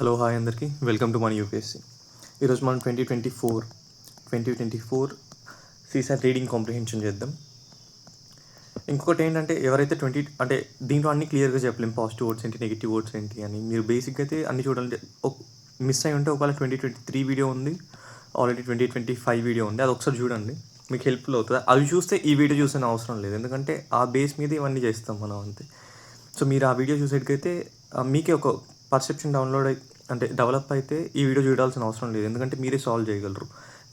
Hello hi అందరికీ welcome to మన UPSC. ఈరోజు మనం 2024 సీసాట్ రీడింగ్ కాంప్రిహెన్షన్ చేద్దాం. ఇంకొకటి ఏంటంటే ఎవరైతే అంటే దీంట్లో అన్ని క్లియర్గా చెప్పలేం, పాజిటివ్ వర్డ్స్ ఏంటి, నెగిటివ్ వర్డ్స్ ఏంటి అని. మీరు బేసిక్గా అయితే అన్ని చూడాలంటే మిస్ అయి ఉంటే ఒకవేళ 2023 వీడియో ఉంది, ఆల్రెడీ 2025 వీడియో ఉంది, అది ఒకసారి చూడండి, మీకు హెల్ప్ఫుల్ అవుతుంది. అవి చూస్తే ఈ వీడియో చూసిన అవసరం లేదు, ఎందుకంటే ఆ బేస్ మీద ఇవన్నీ చేస్తాం మనం అంతే. సో మీరు ఆ వీడియో చూసేటికైతే మీకే ఒక పర్సెప్షన్ డెవలప్ అయితే ఈ వీడియో చూడాల్సిన అవసరం లేదు, ఎందుకంటే మీరే సాల్వ్ చేయగలరు.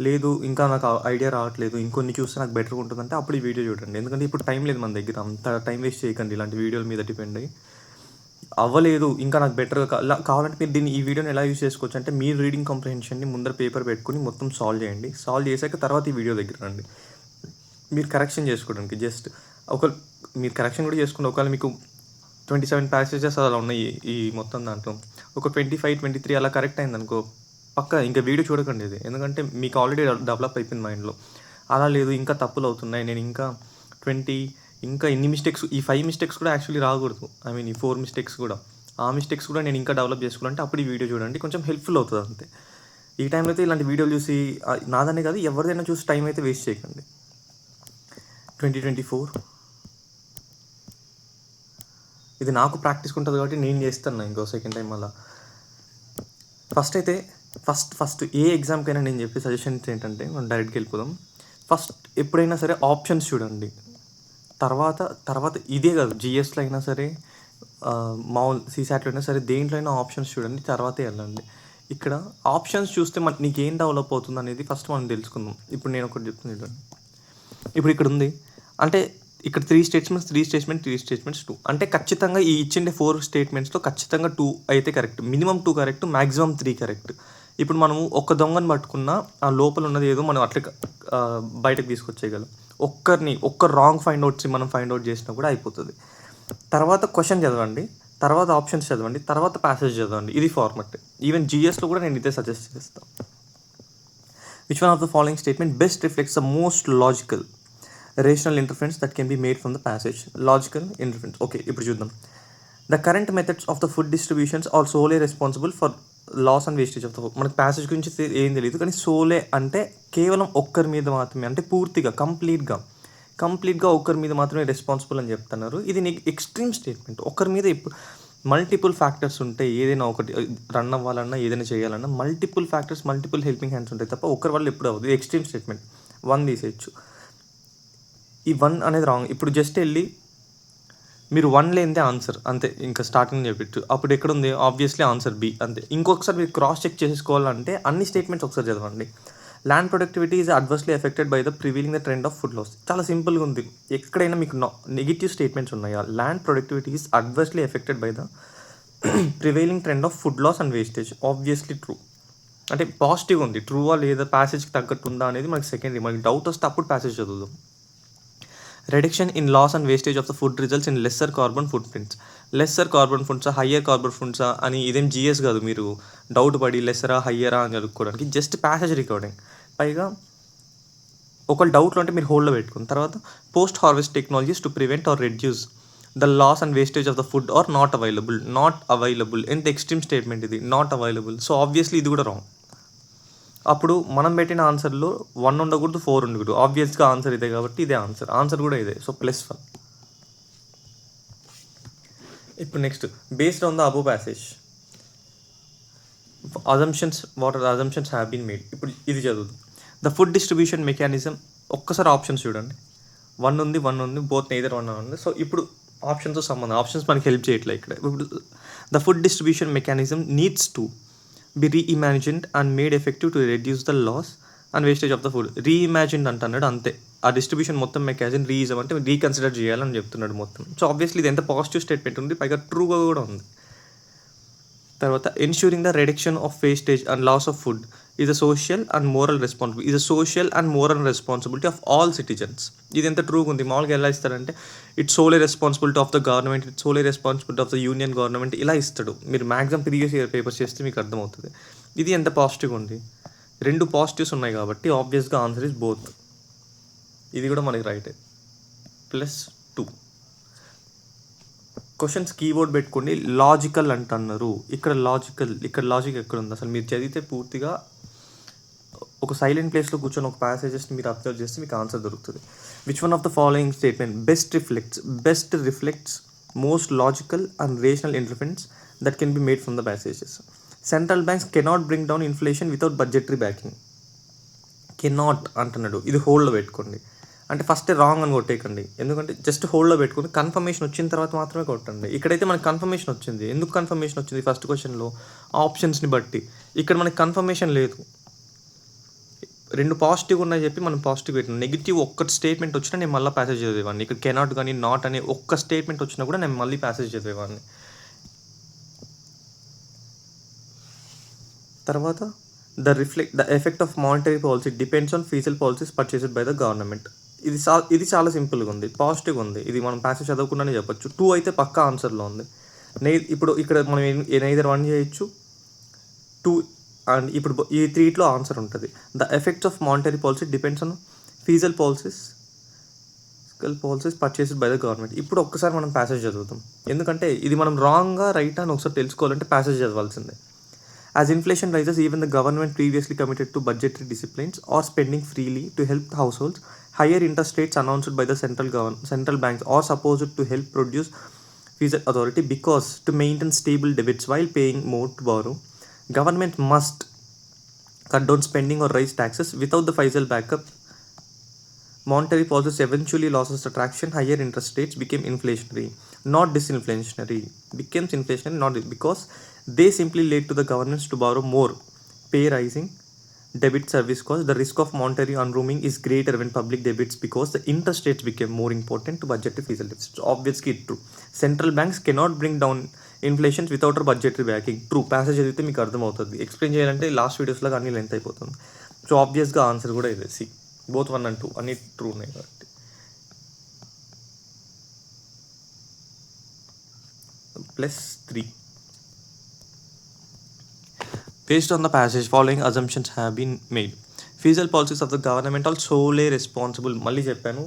లేదు ఇంకా నాకు ఐడియా రావట్లేదు, ఇంకొన్ని చూస్తే నాకు బెటర్గా ఉంటుందంటే అప్పుడు ఈ వీడియో చూడండి, ఎందుకంటే ఇప్పుడు టైం లేదు మన దగ్గర, అంత టైం వేస్ట్ చేయకండి ఇలాంటి వీడియోల మీద డిపెండ్ అయ్యి. అవ్వలేదు ఇంకా నాకు బెటర్గా కావాలంటే మీరు ఈ వీడియోని ఎలా యూజ్ చేసుకోవచ్చు అంటే, మీరు రీడింగ్ కాంప్రిహెన్షన్ని ముందర పేపర్ పెట్టుకుని మొత్తం సాల్వ్ చేయండి. సాల్వ్ చేశాక తర్వాత ఈ వీడియో దగ్గర రండి, మీరు కరెక్షన్ చేసుకోవడానికి. జస్ట్ మీరు కరెక్షన్ కూడా చేసుకుంటే ఒకవేళ మీకు 27 ప్యాసేజెస్ అలా ఉన్నాయి ఈ మొత్తం దాంట్లో, ఒక 25-23 అలా కరెక్ట్ అయింది అనుకో, పక్క ఇంకా వీడియో చూడకండి ఇది, ఎందుకంటే మీకు ఆల్రెడీ డెవలప్ అయిపోయింది మైండ్లో. అలా లేదు ఇంకా తప్పులు అవుతున్నాయి, నేను ఇంకా ఇన్ని మిస్టేక్స్, ఈ 5 మిస్టేక్స్ కూడా యాక్చువల్లీ రాకూడదు, ఈ 4 మిస్టేక్స్ కూడా, ఆ మిస్టేక్స్ కూడా నేను ఇంకా డెవలప్ చేసుకోవాలంటే అప్పుడు ఈ వీడియో చూడండి, కొంచెం హెల్ప్ఫుల్ అవుతుంది అంతే. ఈ టైంలో అయితే ఇలాంటి వీడియోలు చూసి, నాదనే కాదు ఎవరిదైనా చూసి టైం అయితే వేస్ట్ చేయకండి. 2024 ఇది నాకు ప్రాక్టీస్ ఉంటుంది కాబట్టి నేను చేస్తాను ఇంకో సెకండ్ టైం అలా. ఫస్ట్ ఏ ఎగ్జామ్కైనా నేను చెప్పే సజెషన్స్ ఏంటంటే, మనం డైరెక్ట్గా వెళ్ళిపోదాం. ఫస్ట్ ఎప్పుడైనా సరే ఆప్షన్స్ చూడండి, తర్వాత ఇదే కాదు, జిఎస్లో అయినా సరే, మామూలు సీసాట్లో అయినా సరే, దేంట్లో అయినా ఆప్షన్స్ చూడండి, తర్వాతే వెళ్ళండి. ఇక్కడ ఆప్షన్స్ చూస్తే నీకు ఏం డెవలప్ అవుతుంది అనేది ఫస్ట్ మనం తెలుసుకుందాం. ఇప్పుడు నేను ఒకటి చెప్తున్నాను చూడండి, ఇప్పుడు ఇక్కడ ఉంది అంటే ఇక్కడ 3 స్టేట్మెంట్స్ 2, అంటే ఖచ్చితంగా ఈ ఇచ్చిండే 4 స్టేట్మెంట్స్లో ఖచ్చితంగా 2 అయితే correct, minimum 2 correct, maximum 3 correct. ఇప్పుడు మనము ఒక దొంగను పట్టుకున్నా ఆ లోపల ఉన్నది ఏదో మనం అట్లా బయటకు తీసుకొచ్చేయగలం. ఒక్క రాంగ్ ఫైండ్ అవుట్ చేసినా కూడా అయిపోతుంది. తర్వాత క్వశ్చన్ చదవండి, తర్వాత ఆప్షన్స్ చదవండి, తర్వాత ప్యాసేజ్ చదవండి, ఇది ఫార్మట్. ఈవెన్ జిఎస్లో కూడా నేను ఇదే సజెస్ట్ చేస్తాను. Which one of the following statement best reflects the most logical rational interference that can be made from the passage. Logical interference. Okay, ఇప్పుడు చూద్దాం. The current methods of the food distributions are sole responsible for loss and wastage of the food. మనకి passage గురించి ఏం తెలియదు, కానీ సోలే అంటే కేవలం ఒక్కరి మీద మాత్రమే, అంటే పూర్తిగా కంప్లీట్గా ఒక్కరి మీద మాత్రమే రెస్పాన్సిబుల్ అని చెప్తున్నారు. ఇది నీకు ఎక్స్ట్రీమ్ స్టేట్మెంట్. ఒక్కరి మీద ఇప్పుడు మల్టిపుల్ ఫ్యాక్టర్స్ ఉంటాయి, ఏదైనా ఒకటి రన్ అవ్వాలన్నా ఏదైనా చేయాలన్నా multiple factors, multiple helping hands ఉంటాయి తప్ప ఒక్కరి వల్ల ఎప్పుడు అవ్వదు. Extreme statement. 1 తీసేయచ్చు, ఈ 1 అనేది రాంగ్. ఇప్పుడు జస్ట్ వెళ్ళి మీరు 1 లేనిదే ఆన్సర్ అంతే, ఇంకా స్టార్టింగ్ చెప్పచ్చు. అప్పుడు ఎక్కడ ఉంది, ఆబ్వియస్లీ ఆన్సర్ బి అంతే. ఇంకొకసారి మీరు క్రాస్ చెక్ చేసుకోవాలంటే అన్ని స్టేట్మెంట్స్ ఒకసారి చదవండి. Land productivity is adversely affected by the prevailing the trend of food loss. చాలా సింపుల్గా ఉంది, ఎక్కడైనా మీకు నెగిటివ్ స్టేట్మెంట్స్ ఉన్నాయా, land productivity is adversely affected by the prevailing trend of food loss and wastage. Obviously true, అంటే positive ఉంది. ట్రూవా లేదా ప్యాసేజ్కి తగ్గట్టు ఉందా అనేది మనకి సెకండరీ. మనకి డౌట్ వస్తే అప్పుడు ప్యాసేజ్ చదువుదాం. Reduction in loss and wastage of the food results in lesser carbon footprints. Lesser carbon ఫుడ్సా, హయ్యర్ కార్బన్ ఫుడ్సా అని ఇదేం జిఎస్ కాదు, మీరు డౌట్ పడి లెస్సరా హయ్యరా అని చదువుకోవడానికి జస్ట్ ప్యాసేజ్ రికార్డింగ్. పైగా ఒకళ్ళు డౌట్లో అంటే మీరు హోల్డ్లో పెట్టుకుని తర్వాత post harvest technologies to prevent or reduce the loss and wastage of the food are not available. ఎంత ఎక్స్ట్రీమ్ స్టేట్మెంట్ ఇది, నాట్ అవైలబుల్. సో ఆబ్వియస్లీ ఇది కూడా రాంగ్. అప్పుడు మనం పెట్టిన ఆన్సర్లో 1 ఉండకూడదు, 4 ఉండకూడదు. ఆబ్వియస్గా ఆన్సర్ ఇదే కాబట్టి ఇదే ఆన్సర్ కూడా ఇదే. సో +1. ఇప్పుడు next, based on the above passage what are the assumptions have been made. ఇప్పుడు ఇది చదువుదు. The food distribution mechanism. ఒక్కసారి ఆప్షన్స్ చూడండి, 1 ఉంది, బోత్ నెయిదర్ 1 ఉంది. సో ఇప్పుడు ఆప్షన్స్తో సంబంధం, ఆప్షన్స్ మనకి హెల్ప్ చేయట్లేదు ఇక్కడ. ఇప్పుడు the food distribution mechanism needs to be reimagined and made effective to reduce the loss and wastage of the food. రీఇమాజిన్డ్ అంటున్నాడు అంతే. ఆ డిస్ట్రిబ్యూషన్ మొత్తం మెకానిజం రీఇజం అంటే రీకన్సిడర్ చేయాలని చెప్తున్నాడు మొత్తం. సో ఆబ్వియస్లీ ఇది ఎంత పాజిటివ్ స్టేట్మెంట్ ఉంది, పైగా ట్రూగా కూడా ఉంది. తర్వాత ensuring the reduction of wastage and loss of food is a social and moral responsibility of all citizens. ఇది ఎంత ట్రూగా ఉంది. మామూలుగా ఎలా ఇస్తారంటే it's solely responsibility of the government, it's solely responsibility of the union government, ఇలా ఇస్తాడు. మీరు మ్యాక్సిమం ప్రీవియస్ ఇయర్ పేపర్స్ చేస్తే మీకు అర్థమవుతుంది. ఇది ఎంత పాజిటివ్గా ఉంది. 2 పాజిటివ్స్ ఉన్నాయి కాబట్టి ఆబ్వియస్గా ఆన్సర్ ఇస్ బోత్. ఇది కూడా మనకి రైటే, +2. క్వశ్చన్స్ కీవర్డ్ పెట్టుకోండి. లాజికల్ అంటున్నారు. ఇక్కడ లాజిక్ ఎక్కడ ఉంది అసలు? మీరు చదివితే పూర్తిగా ఒక సైలెంట్ ప్లేస్లో కూర్చొని ఒక ప్యాసేజెస్ని మీరు అబ్జర్వ్ చేస్తే మీకు ఆన్సర్ దొరుకుతుంది. Which one of the following statement best reflects most logical and rational influence that can be made from the passages? Central banks cannot bring down inflation without budgetary backing. Cannot అంటున్నాడు, ఇది హోల్డ్లో పెట్టుకోండి. అంటే first wrong అని కొట్టేయకండి, ఎందుకంటే just హోల్డ్లో పెట్టుకుని confirmation వచ్చిన తర్వాత మాత్రమే కొట్టండి. ఇక్కడైతే మనకి కన్ఫర్మేషన్ వచ్చింది. ఎందుకు కన్ఫర్మేషన్ వచ్చింది? ఫస్ట్ క్వశ్చన్లో ఆప్షన్స్ని బట్టి. ఇక్కడ మనకి కన్ఫర్మేషన్ లేదు. రెండు పాజిటివ్ ఉన్నాయి చెప్పి మనం పాజిటివ్ పెట్టినాం. నెగిటివ్ ఒక్క స్టేట్మెంట్ వచ్చినా నేను మళ్ళీ ప్యాసేజ్ చదివేవాడిని. ఇక్కడ కెనాట్ కానీ నాట్ అనే ఒక్క స్టేట్మెంట్ వచ్చినా కూడా నేను మళ్ళీ ప్యాసేజ్ చదివేవాడిని. తర్వాత the effect of monetary policy depends on fiscal policies purchased by the government. ఇది చాలా సింపుల్గా ఉంది, పాజిటివ్గా ఉంది. ఇది మనం ప్యాసేజ్ చదవకుండానే చెప్పొచ్చు. 2 అయితే పక్కా ఆన్సర్లో ఉంది. ఇప్పుడు ఇక్కడ మనం నైదర్ 1 చేయొచ్చు 2, అండ్ ఇప్పుడు ఈ 3లో ఆన్సర్ ఉంటుంది. The effects of monetary policy depends on fiscal policies purchased by the government. ఇప్పుడు ఒక్కసారి మనం ప్యాసేజ్ చదువుతాం, ఎందుకంటే ఇది మనం రాంగ్గా రైట్ అని ఒకసారి తెలుసుకోవాలంటే passage చదవాల్సిందే. As inflation rises, even the government previously committed to budgetary disciplines or spending freely to help the households. Higher interest rates announced by the central banks are supposed to help produce fiscal authority because to maintain stable debits while paying more to borrow, government must cut down spending or raise taxes. Without the fiscal backup, monetary policies eventually loses attraction. Higher interest rates became inflationary, not disinflationary. Becomes inflationary, not because they simply led to the governments to borrow more, pay rising debit service costs. The risk of monetary unrooming is greater when public debits because the interest rates became more important to budgetary fiscal deficits. Obviously true. Central banks cannot bring down inflation without a budgetary backing. True. Passage చదివితే మీకు అర్థమవుతుంది. Explain చేయాలంటే last వీడియోస్లో అన్ని length అయిపోతుంది. So ఆబ్వియస్గా answer కూడా ఇదే. సి బోత్ 1 and 2 అన్ని ట్రూ ఉన్నాయి కాబట్టి. +3. Based on the passage, following assumptions have been made. Fiscal policies of the government are solely responsible. మళ్ళీ చెప్పాను,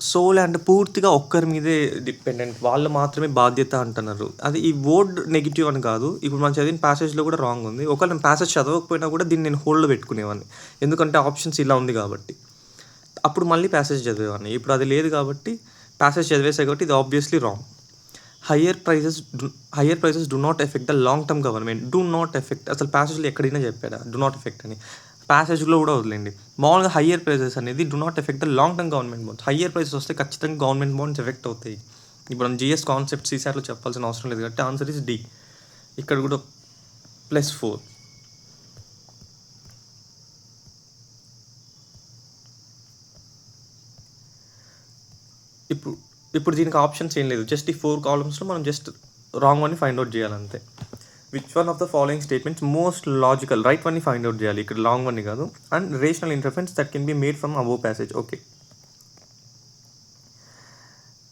సోలే అంటే పూర్తిగా ఒక్కరి మీదే డిపెండెంట్, వాళ్ళు మాత్రమే బాధ్యత అంటున్నారు. అది ఈ వర్డ్ నెగిటివ్ అని కాదు. ఇప్పుడు మనం చదివిన ప్యాసేజ్లో కూడా రాంగ్ ఉంది. ఒకవేళ నేను ప్యాసేజ్ చదవకపోయినా కూడా దీన్ని నేను హోల్డ్లో పెట్టుకునేవాడిని, ఎందుకంటే ఆప్షన్స్ ఇలా ఉంది కాబట్టి. అప్పుడు మళ్ళీ ప్యాసేజ్ చదివేవాడిని. ఇప్పుడు అది లేదు కాబట్టి ప్యాసేజ్ చదివేసే కాబట్టి ఇది obviously wrong. Higher prices do not effect the long term government. Do not effect అసలు ప్యాసేజ్లో ఎక్కడైనా చెప్పాడా డు నాట్ ఎఫెక్ట్ అని? ప్యాసేజ్లో కూడా వదిలేండి. మామూలుగా హయ్యర్ ప్రైసెస్ అనేది do not effect the long term government bonds. Higher prices వస్తే ఖచ్చితంగా గవర్నమెంట్ బాండ్స్ ఎఫెక్ట్ అవుతాయి. ఇప్పుడు మనం జిఎస్ కాన్సెప్ట్ సీసార్లో చెప్పాల్సిన అవసరం లేదు కాబట్టి ఆన్సర్ ఇస్ డి. ఇక్కడ కూడా +4. ఇప్పుడు దీనికి ఆప్షన్స్ ఏం లేదు, జస్ట్ ఈ 4 కాలమ్స్లో మనం జస్ట్ రాంగ్ వన్ని ఫైండ్ అవుట్ చేయాలంతే. Which one of the following statements most logical? Right వన్ని ఫైండ్ అవుట్ చేయాలి, ఇక్కడ లాంగ్ వన్ని కాదు. And rational interference that can be made from above passage. Okay.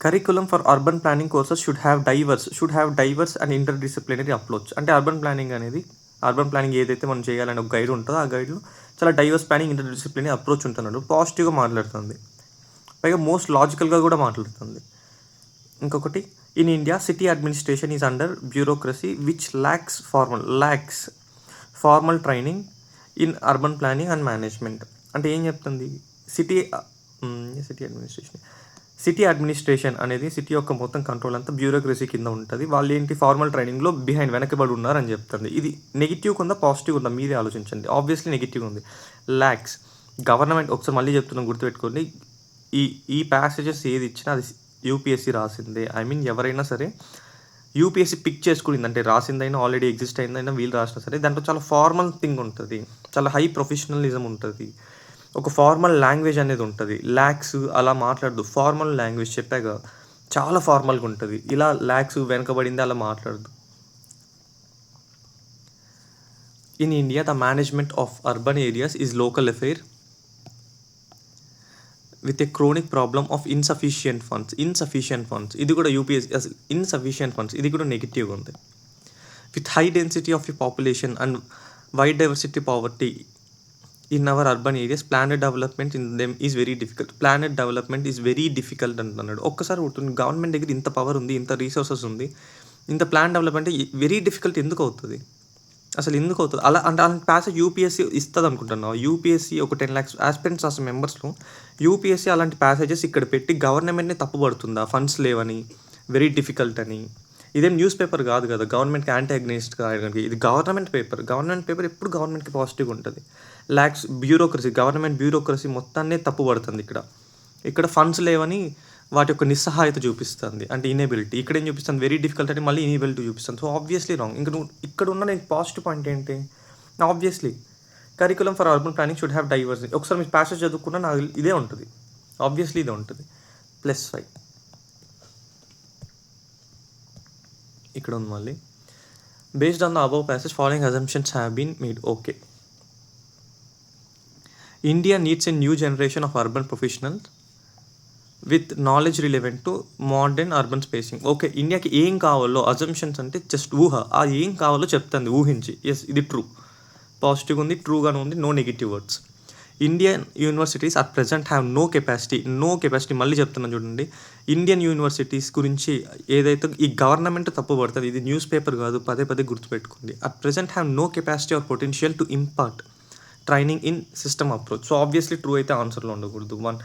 Curriculum for urban planning courses should have diverse and interdisciplinary approach. అంటే urban planning ఏదైతే మనం చేయాలని ఒక గైడ్ ఉంటుందో ఆ గైడ్లో చాలా డైవర్స్ ప్లానింగ్, ఇంటర్డిసిప్లినరీ అప్రోచ్ ఉంటున్నాడు. పాజిటివ్గా మాట్లాడుతుంది, పైగా మోస్ట్ లాజికల్గా కూడా మాట్లాడుతుంది. ఇంకొకటి, in India city administration is under bureaucracy which lakhs formal training in urban planning and management. అంటే ఏం చెప్తుంది? సిటీ అడ్మినిస్ట్రేషన్ అనేది సిటీ యొక్క మొత్తం కంట్రోల్ అంతా బ్యూరోక్రసీ కింద ఉంటుంది. వాళ్ళు ఏంటి ఫార్మల్ ట్రైనింగ్లో వెనకబడి ఉన్నారని చెప్తుంది. ఇది నెగిటివ్ ఉందా పాజిటివ్ ఉందా మీరే ఆలోచించండి. ఆబ్వియస్లీ నెగిటివ్ ఉంది. ల్యాక్స్ గవర్నమెంట్, ఒకసారి మళ్ళీ చెప్తున్నాం గుర్తుపెట్టుకోండి, ఈ ప్యాసేజెస్ ఏది ఇచ్చినా అది యూపీఎస్సీ రాసిందే. ఐ మీన్ ఎవరైనా సరే యూపీఎస్సీ పిక్ చేసుకునింది అంటే రాసిందైనా ఆల్రెడీ ఎగ్జిస్ట్ అయిందైనా వీళ్ళు రాసినా సరే దాంట్లో చాలా ఫార్మల్ థింగ్ ఉంటుంది, చాలా హై ప్రొఫెషనలిజం ఉంటుంది, ఒక ఫార్మల్ లాంగ్వేజ్ అనేది ఉంటుంది. ల్యాక్స్ అలా మాట్లాడదు, ఫార్మల్ లాంగ్వేజ్ చెప్పాక చాలా ఫార్మల్గా ఉంటుంది. ఇలా ల్యాక్స్ వెనకబడింది అలా మాట్లాడదు. In India the management of urban areas is local affair with a chronic problem of insufficient funds. ఇది కూడా యూపీఎస్సీ అసలు ఇన్సఫిషియంట్ ఫండ్స్, ఇది కూడా నెగిటివ్గా ఉంది. With high density of a population and wide diversity poverty in our urban areas planned development in them is very difficult. Planned development is very difficult అంటున్నాడు. ఒక్కసారి ఉంటుంది, గవర్నమెంట్ దగ్గర ఇంత పవర్ ఉంది, ఇంత రీసోర్సెస్ ఉంది, ఇంత ప్లాన్ డెవలప్మెంట్ వెరీ డిఫికల్ట్ ఎందుకు అవుతుంది? అసలు ఎందుకు అవుతుంది అలా? అంటే అలాంటి ప్యాసేజ్ యూపీఎస్సీ ఇస్తుంది అనుకుంటున్నావు? యూపీఎస్సీ ఒక 10 lakhs ఆస్పిరెంట్స్ రాసిన మెంబర్స్లో యూపీఎస్సీ అలాంటి ప్యాసేజెస్ ఇక్కడ పెట్టి గవర్నమెంట్ని తప్పుపడుతుందా? ఫండ్స్ లేవని, వెరీ డిఫికల్ట్ అని. ఇదేం న్యూస్ పేపర్ కాదు కదా గవర్నమెంట్కి యాంటీ అగ్నిస్ట్ కాదు, ఇది గవర్నమెంట్ పేపర్. గవర్నమెంట్ పేపర్ ఎప్పుడు గవర్నమెంట్కి పాజిటివ్గా ఉంటుంది. ల్యాక్స్ బ్యూరోక్రసీ, గవర్నమెంట్ బ్యూరోక్రసీ మొత్తాన్నే తప్పుపడుతుంది. ఇక్కడ ఫండ్స్ లేవని వాటి యొక్క నిస్సహాయత చూపిస్తుంది, అంటే ఇనేబిలిటీ. ఇక్కడ ఏం చూపిస్తుంది? వెరీ డిఫికల్ట్ అని మళ్ళీ ఇనేబిలిటీ చూపిస్తుంది. So obviously wrong. ఇంకా నువ్వు ఇక్కడ ఉన్న నేను పాజిటివ్ పాయింట్ ఏంటి? Obviously curriculum for urban planning should have diversity. ఒకసారి మీరు ప్యాసేజ్ చదువుకున్నా నాకు ఇదే ఉంటుంది, ఆబ్వియస్లీ ఇదే ఉంటుంది. +5 ఇక్కడ ఉంది మళ్ళీ. Based on the above passage following assumptions have been made. Okay, India needs a new generation of urban professionals with knowledge relevant to modern urban spacing. Okay, ఇండియాకి ఏం కావాలో, అజంప్షన్స్ అంటే జస్ట్ ఊహ, ఆ ఏం కావాలో చెప్తుంది ఊహించి. ఎస్, ఇది ట్రూ, పాజిటివ్గా ఉంది, ట్రూగానే ఉంది, no negative words. Indian universities at present have no capacity. మళ్ళీ చెప్తున్నాను చూడండి, ఇండియన్ యూనివర్సిటీస్ గురించి ఏదైతే ఈ గవర్నమెంట్ తప్పుపడుతుంది, ఇది న్యూస్ పేపర్ కాదు, పదే గుర్తుపెట్టుకోండి. At present have no capacity or potential to impart training in system approach. So obviously true అయితే ఆన్సర్లో ఉండకూడదు. 1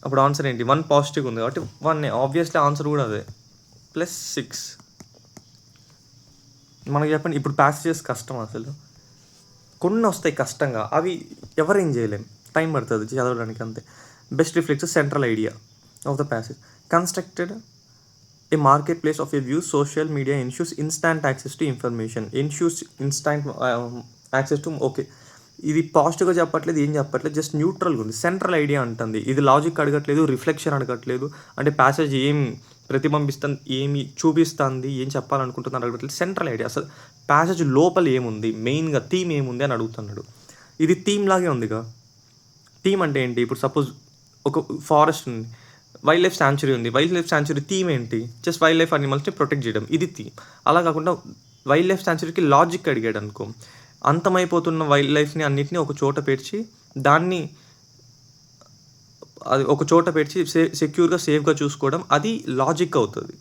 అప్పుడు ఆన్సర్ ఏంటి? 1 పాజిటివ్ ఉంది కాబట్టి 1 ఆబ్వియస్లీ ఆన్సర్ కూడా అదే. +6 మనకి చెప్పండి. ఇప్పుడు ప్యాసేజెస్ కష్టం, అసలు కొన్ని వస్తాయి కష్టంగా, అవి ఎవరేం చేయలేం, టైం పడుతుంది చదవడానికి అంతే. Best reflects central idea of the passage. Constructed a market place of a view social media ensures instant access to information. Ensures instant access to. Okay, ఇది పాజిటివ్గా చెప్పట్లేదు, ఏం చెప్పట్లేదు, జస్ట్ న్యూట్రల్గా ఉంది. సెంట్రల్ ఐడియా అంటుంది, ఇది లాజిక్ అడగట్లేదు, రిఫ్లెక్షన్ అడగట్లేదు, అంటే ప్యాసేజ్ ఏం ప్రతిబింబిస్తుంది, ఏమి చూపిస్తుంది, ఏం చెప్పాలనుకుంటుంది అడగట్లేదు. సెంట్రల్ ఐడియా, అసలు ప్యాసేజ్ లోపల ఏముంది, మెయిన్గా థీమ్ ఏముంది అని అడుగుతున్నాడు. ఇది థీమ్ లాగే ఉందిగా. థీమ్ అంటే ఏంటి? ఇప్పుడు సపోజ్ ఒక ఫారెస్ట్ ఉంది, వైల్డ్ లైఫ్ శాంచురీ ఉంది. వైల్డ్ లైఫ్ శాంచురీ థీమ్ ఏంటి? జస్ట్ వైల్డ్ లైఫ్ అనిమల్స్ని ప్రొటెక్ట్ చేయడం, ఇది థీమ్. అలా కాకుండా వైల్డ్ లైఫ్ శాంచురీకి లాజిక్ అడిగాడు అనుకో, అంతమైపోతున్న వైల్డ్ లైఫ్ని అన్నిటిని ఒక చోట పేర్చి దాన్ని అది ఒక చోట పేర్చి సెక్యూర్గా సేఫ్గా చూసుకోవడం, అది లాజిక్ అవుతుంది.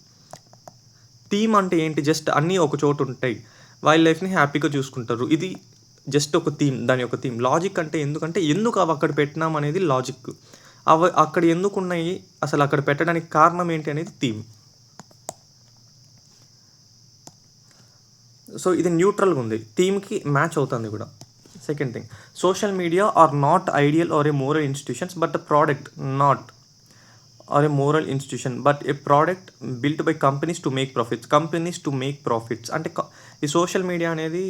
థీమ్ అంటే ఏంటి? జస్ట్ అన్నీ ఒక చోట ఉంటాయి, వైల్డ్ లైఫ్ని హ్యాపీగా చూసుకుంటారు, ఇది జస్ట్ ఒక థీమ్, దాని యొక్క థీమ్. లాజిక్ అంటే ఎందుకు అవి అక్కడ పెట్టినాం అనేది లాజిక్. అవి అక్కడ ఎందుకు ఉన్నాయి, అసలు అక్కడ పెట్టడానికి కారణం ఏంటి అనేది థీమ్. సో ఇది న్యూట్రల్గా ఉంది, థీమ్కి మ్యాచ్ అవుతుంది కూడా. Second thing, social media are not ideal or a moral institutions but a product, not are a moral institution but a product built by companies to make profits. అంటే ఈ social media అనేది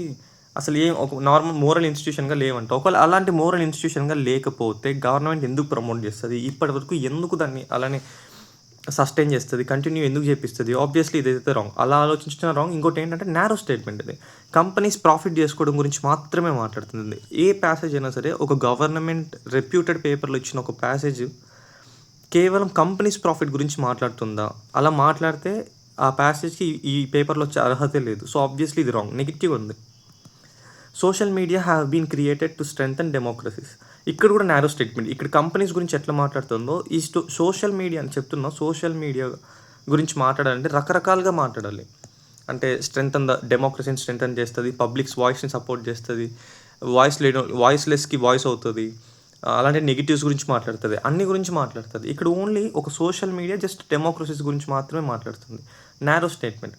అసలు ఒక normal moral ఇన్స్టిట్యూషన్గా లేవంట. ఒకవేళ అలాంటి moral ఇన్స్టిట్యూషన్గా లేకపోతే government ఎందుకు ప్రమోట్ చేస్తుంది? ఇప్పటి వరకు ఎందుకు దాన్ని అలానే సస్టైన్ చేస్తుంది, కంటిన్యూ ఎందుకు చేపిస్తుంది? ఆబ్వియస్లీ ఇదైతే రాంగ్, అలా ఆలోచించిన రాంగ్. ఇంకోటి ఏంటంటే నారో స్టేట్మెంట్, ఇది కంపెనీస్ ప్రాఫిట్ చేసుకోవడం గురించి మాత్రమే మాట్లాడుతుంది. ఏ ప్యాసేజ్ అయినా సరే, ఒక గవర్నమెంట్ రెప్యూటెడ్ పేపర్లో ఇచ్చిన ఒక ప్యాసేజ్ కేవలం కంపెనీస్ ప్రాఫిట్ గురించి మాట్లాడుతుందా? అలా మాట్లాడితే ఆ ప్యాసేజ్కి ఈ పేపర్లో వచ్చే అర్హతే లేదు. సో ఆబ్వియస్లీ ఇది రాంగ్, నెగిటివ్ ఉంది. Social media have been created to strengthen democracies. ఇక్కడ కూడా నారో స్టేట్మెంట్. ఇక్కడ కంపెనీస్ గురించి ఎట్లా మాట్లాడుతుందో ఈ సోషల్ మీడియా అని చెప్తున్నా. సోషల్ మీడియా గురించి మాట్లాడాలంటే రకరకాలుగా మాట్లాడాలి. అంటే డెమోక్రసీని స్ట్రెంథెన్ చేస్తుంది, పబ్లిక్స్ వాయిస్ని సపోర్ట్ చేస్తుంది, వాయిస్లెస్కి వాయిస్ అవుతుంది, అలాంటి నెగిటివ్స్ గురించి మాట్లాడుతుంది, అన్ని గురించి మాట్లాడుతుంది. ఇక్కడ ఓన్లీ ఒక సోషల్ మీడియా జస్ట్ డెమోక్రసీస్ గురించి మాత్రమే మాట్లాడుతుంది. Narrow statement.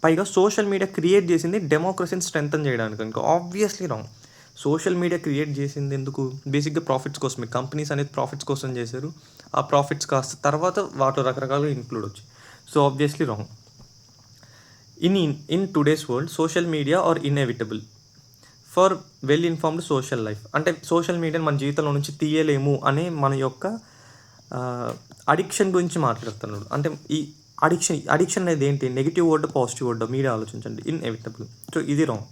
పైగా సోషల్ మీడియా క్రియేట్ చేసింది డెమోక్రసీని స్ట్రెంథెన్ చేయడానికి. ఇంకా obviously wrong. Social media create చేసింది ఎందుకు? బేసిక్గా ప్రాఫిట్స్ కోసమే. కంపెనీస్ అనేది ప్రాఫిట్స్ కోసం చేశారు. ఆ ప్రాఫిట్స్ కాస్త తర్వాత వాటిలో రకరకాలుగా ఇంక్లూడ్ వచ్చాయి. So obviously wrong. In today's world social media are inevitable for well informed social life. అంటే సోషల్ మీడియాని మన జీవితంలో నుంచి తీయలేము అనే మన యొక్క అడిక్షన్ గురించి మాట్లాడుతున్నాడు. అంటే ఈ అడిక్షన్ అనేది ఏంటి? నెగిటివ్ వర్డ్, పాజిటివ్ వర్డ్, మీరే ఆలోచించండి. ఇన్ఎవిటబుల్. సో ఇది రాంగ్.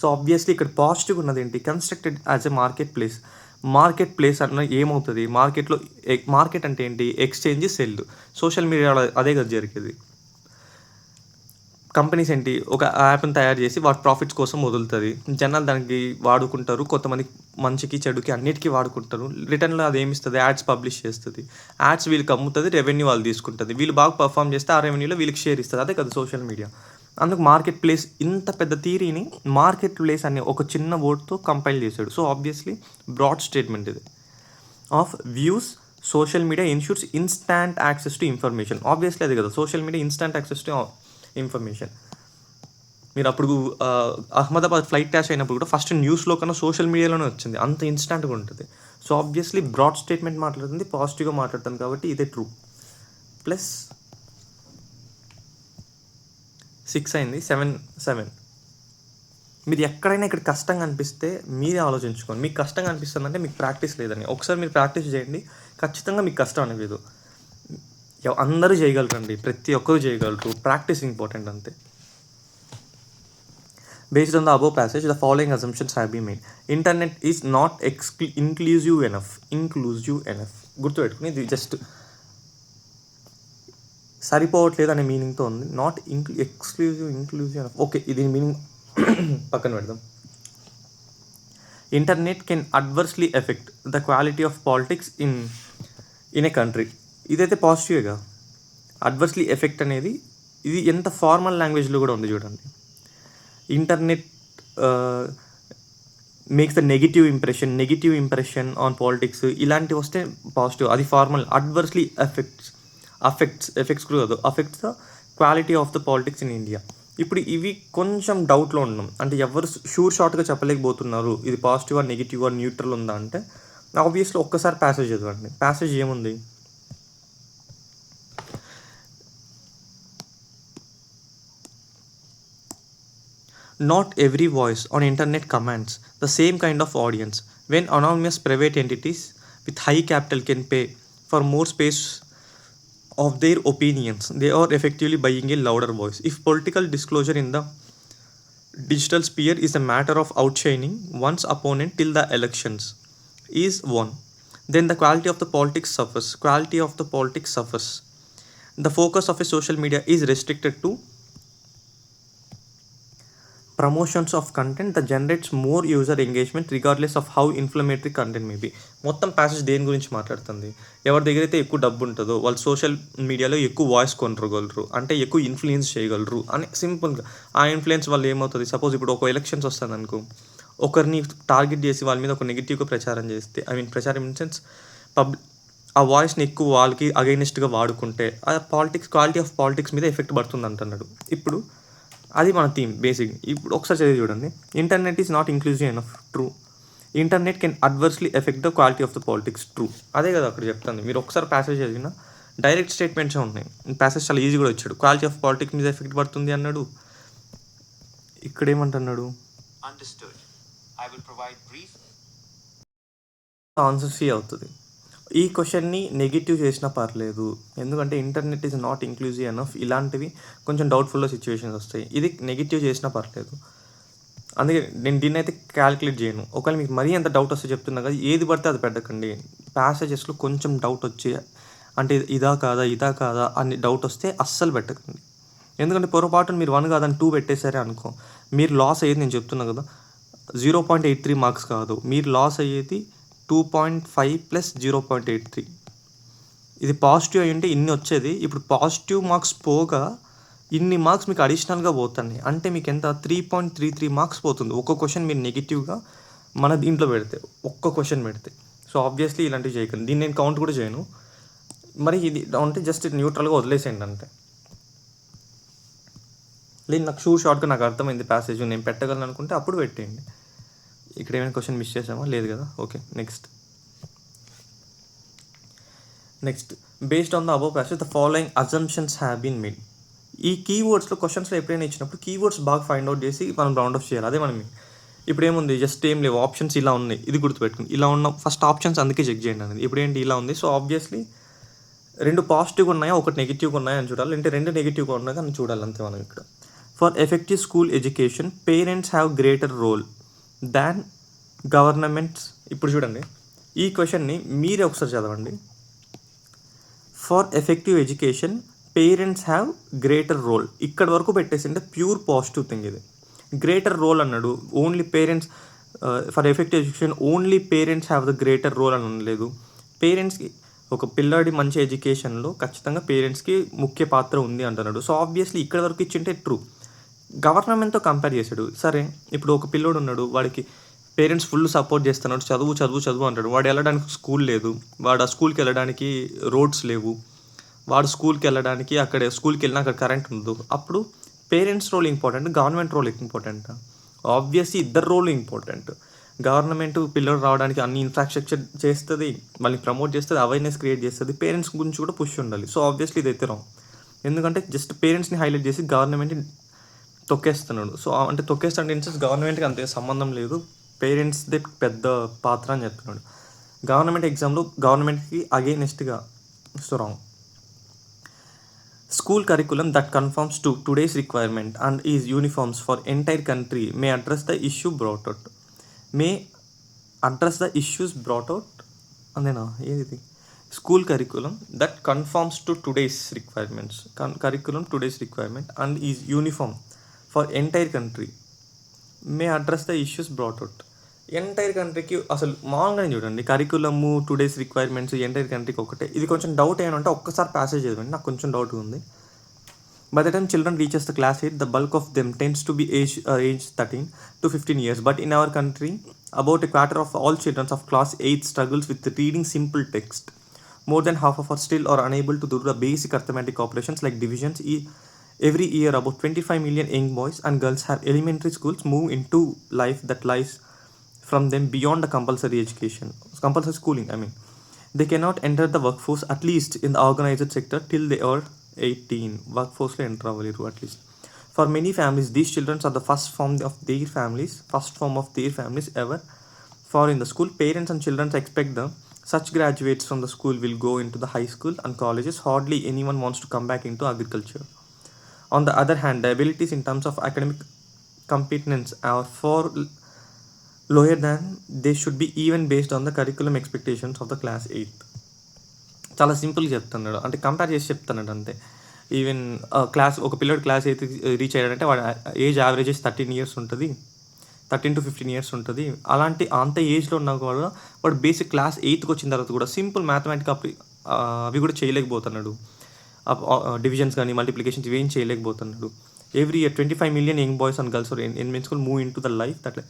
సో ఆబ్వియస్లీ ఇక్కడ పాజిటివ్ ఉన్నది ఏంటి? Constructed as a market place అన్న ఏమవుతుంది? మార్కెట్ అంటే ఏంటి? Exchange, cell. సోషల్ మీడియా అదే కదా జరిగేది. కంపెనీస్ ఏంటి, ఒక యాప్ని తయారు చేసి వాటి ప్రాఫిట్స్ కోసం వదులుతుంది. జనాలు దానికి వాడుకుంటారు, కొంతమంది మంచికి చెడుకి అన్నిటికీ వాడుకుంటారు. రిటర్న్లో అది ఏమిస్తుంది, యాడ్స్ పబ్లిష్ చేస్తుంది. యాడ్స్ వీళ్ళకి అమ్ముతుంది, రెవెన్యూ వాళ్ళు తీసుకుంటుంది. వీళ్ళు బాగా పర్ఫామ్ చేస్తే ఆ రెవెన్యూలో వీళ్ళకి షేర్ ఇస్తుంది. అదే కదా సోషల్ మీడియా. అందుకు మార్కెట్ ప్లేస్, ఇంత పెద్ద థియరీని మార్కెట్ ప్లేస్ అనే ఒక చిన్న వర్డ్తో కంపైల్ చేశాడు. సో ఆబ్వియస్లీ బ్రాడ్ స్టేట్మెంట్ ఇది. Of views social media insures instant access to information. Obviously అది కదా, social media instant access to information. మీరు అప్పుడు అహ్మదాబాద్ ఫ్లైట్ క్రాష్ అయినప్పుడు కూడా ఫస్ట్ న్యూస్లో కన్నా సోషల్ మీడియాలోనే వచ్చింది, అంత ఇన్స్టాంట్గా ఉంటుంది. సో ఆబ్వియస్లీ బ్రాడ్ స్టేట్మెంట్ మాట్లాడుతుంది, పాజిటివ్గా మాట్లాడుతుంది, కాబట్టి ఇదే ట్రూ. ప్లస్ 6 అయింది, 7. మీరు ఎక్కడైనా ఇక్కడ కష్టంగా అనిపిస్తే మీరే ఆలోచించుకోండి. మీకు కష్టంగా అనిపిస్తుందంటే మీకు ప్రాక్టీస్ లేదని. ఒకసారి మీరు ప్రాక్టీస్ చేయండి, ఖచ్చితంగా మీకు కష్టం అనిపించదు. అందరూ చేయగలరండి, ప్రతి ఒక్కరు చేయగలరు. ప్రాక్టీస్ ఇంపార్టెంట్ అంతే. Based on the above passage, the following assumptions have been made. Internet is not inclusive enough. గుర్తుపెట్టుకుని, ఇది జస్ట్ సరిపోవట్లేదు అనే మీనింగ్తో ఉంది. Not inclusive enough. ఓకే, ఇది మీనింగ్ పక్కన పెడదాం. Internet can adversely effect the quality of politics in a country. ఇదైతే పాజిటివ్గా. అడ్వర్స్లీ ఎఫెక్ట్ అనేది ఇది ఎంత ఫార్మల్ లాంగ్వేజ్లో కూడా ఉంది చూడండి. Internet makes the negative impression on politics, ఇలాంటివి వస్తే పాజిటివ్, అది ఫార్మల్. అడ్వర్స్లీ ఎఫెక్ట్స్ కూడా కాదు, affects the quality of the politics in India. ఇప్పుడు ఇవి కొంచెం డౌట్లో ఉన్నాం, అంటే ఎవరు షార్ట్గా చెప్పలేకపోతున్నారు ఇది పాజిటివ్ నెగిటివ్ న్యూట్రల్ ఉందా అంటే. ఆబ్వియస్లీ ఒక్కసారి ప్యాసేజ్ చదవండి. ప్యాసేజ్ ఏముంది, not every voice on internet commands the same kind of audience. When anonymous private entities with high capital can pay for more space of their opinions, they are effectively buying a louder voice. If political disclosure in the digital sphere is a matter of outshining one's opponent till the elections is won, then the quality of the politics suffers. The focus of a social media is restricted to promotions of content that generates more user engagement regardless of how inflammatory content may be. మొత్తం passage దేని గురించి మాట్లాడుతుంది, ఎవరి దగ్గర అయితే ఎక్కువ డబ్బు ఉంటుందో వాళ్ళు సోషల్ మీడియాలో ఎక్కువ వాయిస్ కొనగలరు, అంటే ఎక్కువ ఇన్ఫ్లుయెన్స్ చేయగలరు అని సింపుల్గా. ఆ ఇన్ఫ్లుయెన్స్ వల్ల ఏమవుతుంది, సపోజ్ ఇప్పుడు ఒక ఎలక్షన్స్ వస్తుంది అనుకో, ఒకరిని టార్గెట్ చేసి వాళ్ళ మీద ఒక నెగిటివ్గా ప్రచారం చేస్తే, ప్రచారం ఇన్ సెన్స్ ఆ వాయిస్ని ఎక్కువ వాళ్ళకి అగైనెస్ట్గా వాడుకుంటే ఆ క్వాలిటీ ఆఫ్ పాలిటిక్స్ మీద ఎఫెక్ట్ పడుతుంది అంటున్నాడు. ఇప్పుడు అది మన థీమ్ బేసిక్. ఇప్పుడు ఒకసారి చదివి చూడండి. Internet is not inclusive enough. True. Internet can adversely effect the quality of the politics. True. అదే కదా అక్కడ చెప్తుంది. మీరు ఒకసారి ప్యాసేజ్ చదివినా డైరెక్ట్ స్టేట్మెంట్సే ఉన్నాయి. ప్యాసేజ్ చాలా ఈజీ కూడా వచ్చాడు. క్వాలిటీ ఆఫ్ పాలిటిక్స్ మీద ఎఫెక్ట్ పడుతుంది అన్నాడు. ఇక్కడ ఏమంటున్నాడు, ఆన్సర్ సి అవుతుంది. ఈ క్వశ్చన్ని నెగిటివ్ చేసినా పర్లేదు, ఎందుకంటే internet is not inclusive enough, ఇలాంటివి కొంచెం డౌట్ఫుల్లో సిచ్యువేషన్స్ వస్తాయి. ఇది నెగిటివ్ చేసినా పర్లేదు, అందుకే నేను దీన్ని అయితే క్యాలిక్యులేట్ చేయను. ఒకవేళ మీకు మరీ ఎంత డౌట్ వస్తే చెప్తున్నా కదా, ఏది పడితే అది పెట్టకండి. ప్యాసేజెస్లో కొంచెం డౌట్ వచ్చి అంటే ఇదా కాదా అని డౌట్ వస్తే అస్సలు పెట్టకండి. ఎందుకంటే పొరపాటున మీరు 1 కాదని 2 పెట్టేశారే అనుకో, మీరు లాస్ అయ్యేది, నేను చెప్తున్నా కదా, 0.83 మార్క్స్ కాదు, మీరు లాస్ అయ్యేది 2.5 + 0.83. ఇది పాజిటివ్ అయ్యి ఉంటే ఇన్ని వచ్చేది. ఇప్పుడు పాజిటివ్ మార్క్స్ పోగా ఇన్ని మార్క్స్ మీకు అడిషనల్గా పోతున్నాయి, అంటే మీకు ఎంత 3.33 మార్క్స్ పోతుంది. ఒక్క క్వశ్చన్ మీరు నెగిటివ్గా మన దీంట్లో పెడితే, ఒక్క క్వశ్చన్ పెడితే. సో ఆబ్వియస్లీ ఇలాంటివి చేయకండి. దీన్ని నేను కౌంట్ కూడా చేయను. మరి ఇది అంటే జస్ట్ న్యూట్రల్గా వదిలేసేయండి అంతే. లేదు నాకు షార్ట్గా నాకు అర్థమైంది ప్యాసేజ్, నేను పెట్టగలను అనుకుంటే అప్పుడు పెట్టేయండి. ఇక్కడ ఏమైనా క్వశ్చన్ మిస్ చేసామా, లేదు కదా. Okay, next based on the above passage the following assumptions have been made. ఈ కీవర్డ్స్లో క్వశ్చన్స్లో ఎప్పుడైనా ఇచ్చినప్పుడు కీవర్డ్స్ బాగా ఫైండ్ అవుట్ చేసి మనం రౌండ్ ఆఫ్ చేయాలి. అదే మనం ఇప్పుడు ఏముంది, జస్ట్ ఏం లేవు, ఆప్షన్స్ ఇలా ఉన్నాయి, ఇది గుర్తుపెట్టుకుని ఇలా ఉన్న ఫస్ట్ ఆప్షన్స్ అందుకే చెక్ చేయండి అనేది. ఇప్పుడు ఏంటి ఇలా ఉంది, సో ఆబ్వియస్లీ 2 పాజిటివ్గా ఉన్నాయా, 1 నెగిటివ్గా ఉన్నాయా అని చూడాలి, అంటే 2 నెగిటివ్గా ఉన్నాయా అని చూడాలి అంతే మనం ఇక్కడ. For effective school education parents have greater role than governments. ఇప్పుడు చూడండి ఈ క్వశ్చన్ని మీరే ఒకసారి చదవండి. For effective education parents have greater role. ఇక్కడ వరకు పెట్టేసింటే ప్యూర్ పాజిటివ్ థింగ్ ఇది. గ్రేటర్ రోల్ అన్నాడు, only parents for effective education only parents have the greater role అని అనలేదు. పేరెంట్స్కి ఒక పిల్లాడి మంచి ఎడ్యుకేషన్లో ఖచ్చితంగా పేరెంట్స్కి ముఖ్య పాత్ర ఉంది అంటున్నాడు. సో ఆబ్వియస్లీ ఇక్కడ వరకు ఇచ్చింటే ట్రూ. గవర్నమెంట్తో కంపేర్ చేశాడు. సరే ఇప్పుడు ఒక పిల్లోడు ఉన్నాడు, వాడికి పేరెంట్స్ ఫుల్ సపోర్ట్ చేస్తున్నాడు, చదువు చదువు చదువు అంటాడు. వాడు వెళ్ళడానికి స్కూల్ లేదు, వాడు ఆ స్కూల్కి వెళ్ళడానికి రోడ్స్ లేవు, వాడు స్కూల్కి వెళ్ళడానికి స్కూల్కి వెళ్ళినా అక్కడ కరెంట్ ఉండదు. అప్పుడు parents role important, government role important? Obviously ఇద్దరు రోల్ ఇంపార్టెంట్. గవర్నమెంట్ పిల్లలు రావడానికి అన్ని ఇన్ఫ్రాస్ట్రక్చర్ చేస్తుంది, వాళ్ళని ప్రమోట్ చేస్తుంది, అవేర్నెస్ క్రియేట్ చేస్తుంది. పేరెంట్స్ గురించి కూడా పుష్ ఉండాలి. సో ఆబ్వియస్లీ ఇదైతే రాంగ్. ఎందుకంటే జస్ట్ పేరెంట్స్ని హైలైట్ చేసి గవర్నమెంట్ని తొక్కేస్తున్నాడు. సో అంటే తొక్కేస్తాడు ఇన్ సెన్స్ గవర్నమెంట్కి అంతే సంబంధం లేదు, పేరెంట్స్దే పెద్ద పాత్ర అని చెప్తున్నాడు. గవర్నమెంట్ ఎగ్జామ్లో గవర్నమెంట్కి అగైనెస్ట్గా. So wrong. School curriculum that conforms to today's requirement and is uniforms for entire country may address the issue brought out. May address the issues brought out. అంతేనా? ఏది? School curriculum that conforms to today's requirements. Curriculum today's requirement and is uniform for entire country may address the issues brought out. Entire కంట్రీకి అసలు మామూలుగానే చూడండి, కరికులము today's requirements entire కంట్రీకి ఒకటే. ఇది కొంచెం డౌట్ ఏమంటే ఒక్కసారి ప్యాసేజ్ చదవండి, నాకు కొంచెం డౌట్గా ఉంది. By the time children reaches the class 8, the bulk of them tends to be age 13 to 15 years. But in our country, about a quarter of all children of class 8 struggles with reading simple text. More than half of us still are unable to do the basic arithmetic operations like divisions. Every year, about 25 million young boys and girls have elementary schools move into life that lies from them beyond the compulsory schooling. They cannot enter the workforce, at least in the organized sector, till they are 18. Workforce lo enter avaleru at least. For many families, these children are the first form of their families ever for in the school. Parents and children expect them. Such graduates from the school will go into the high school and colleges. Hardly anyone wants to come back into agriculture. On the other hand, the abilities in terms of academic competence are far lower than they should be, even based on the curriculum expectations of the class 8. చాలా సింపుల్గా చెప్తున్నాడు, అంటే compare చేసి చెప్తున్నాడు అంతే. Even ఒక పిల్లడు class 8 reach అయ్యాడంటే వాడు ఏజ్ యావరేజెస్ 13 years ఉంటుంది, 13 to 15 years ఉంటుంది. అంత ఏజ్లో ఉన్నా కూడా వాడు బేసిక్ క్లాస్ 8కి వచ్చిన తర్వాత కూడా సింపుల్ మ్యాథమెటిక్ అవి కూడా చేయలేకపోతున్నాడు. డివిజన్స్ కానీ మల్టిప్లికేషన్స్ ఇవేం చేయలేకపోతున్నాడు. Every year 25 million young boys and girls in school move in to the life that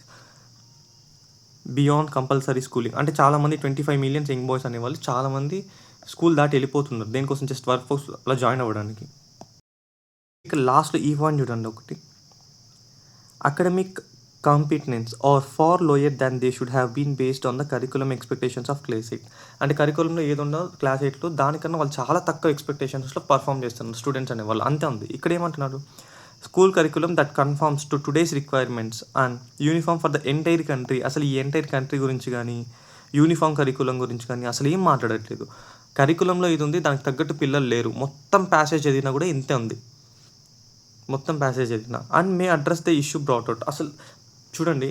beyond compulsory schooling. అంటే చాలామంది 25 million యంగ్ బాయ్స్ అనేవాళ్ళు చాలామంది స్కూల్ దాటి వెళ్ళిపోతున్నారు దేనికోసం, జస్ట్ వర్క్ ఫోర్స్ అలా జాయిన్ అవ్వడానికి. ఇక లాస్ట్లో ఈ పాయింట్ చూడండి ఒకటి, academic competence are far lower than they should have been based on the curriculum expectations of class 8. అంటే కరికులంలో ఏది ఉందో క్లాస్ 8లో దానికన్నా వాళ్ళు చాలా తక్కువ ఎక్స్పెక్టేషన్స్లో పర్ఫామ్ చేస్తున్నారు స్టూడెంట్స్ అనేవాళ్ళు. అంతే ఉంది. ఇక్కడ ఏమంటున్నారు, school curriculum that conforms to today's requirements and uniform for the entire country. అసలు ఈ ఎంటైర్ కంట్రీ గురించి కానీ యూనిఫామ్ కరికులం గురించి కానీ అసలు ఏం మాట్లాడట్లేదు. కరికులంలో ఇది ఉంది, దానికి తగ్గట్టు పిల్లలు లేరు. మొత్తం ప్యాసేజ్ చదివినా కూడా ఇంతే ఉంది, మొత్తం ప్యాసేజ్ చదివినా. And May address the issue brought out. అసలు చూడండి,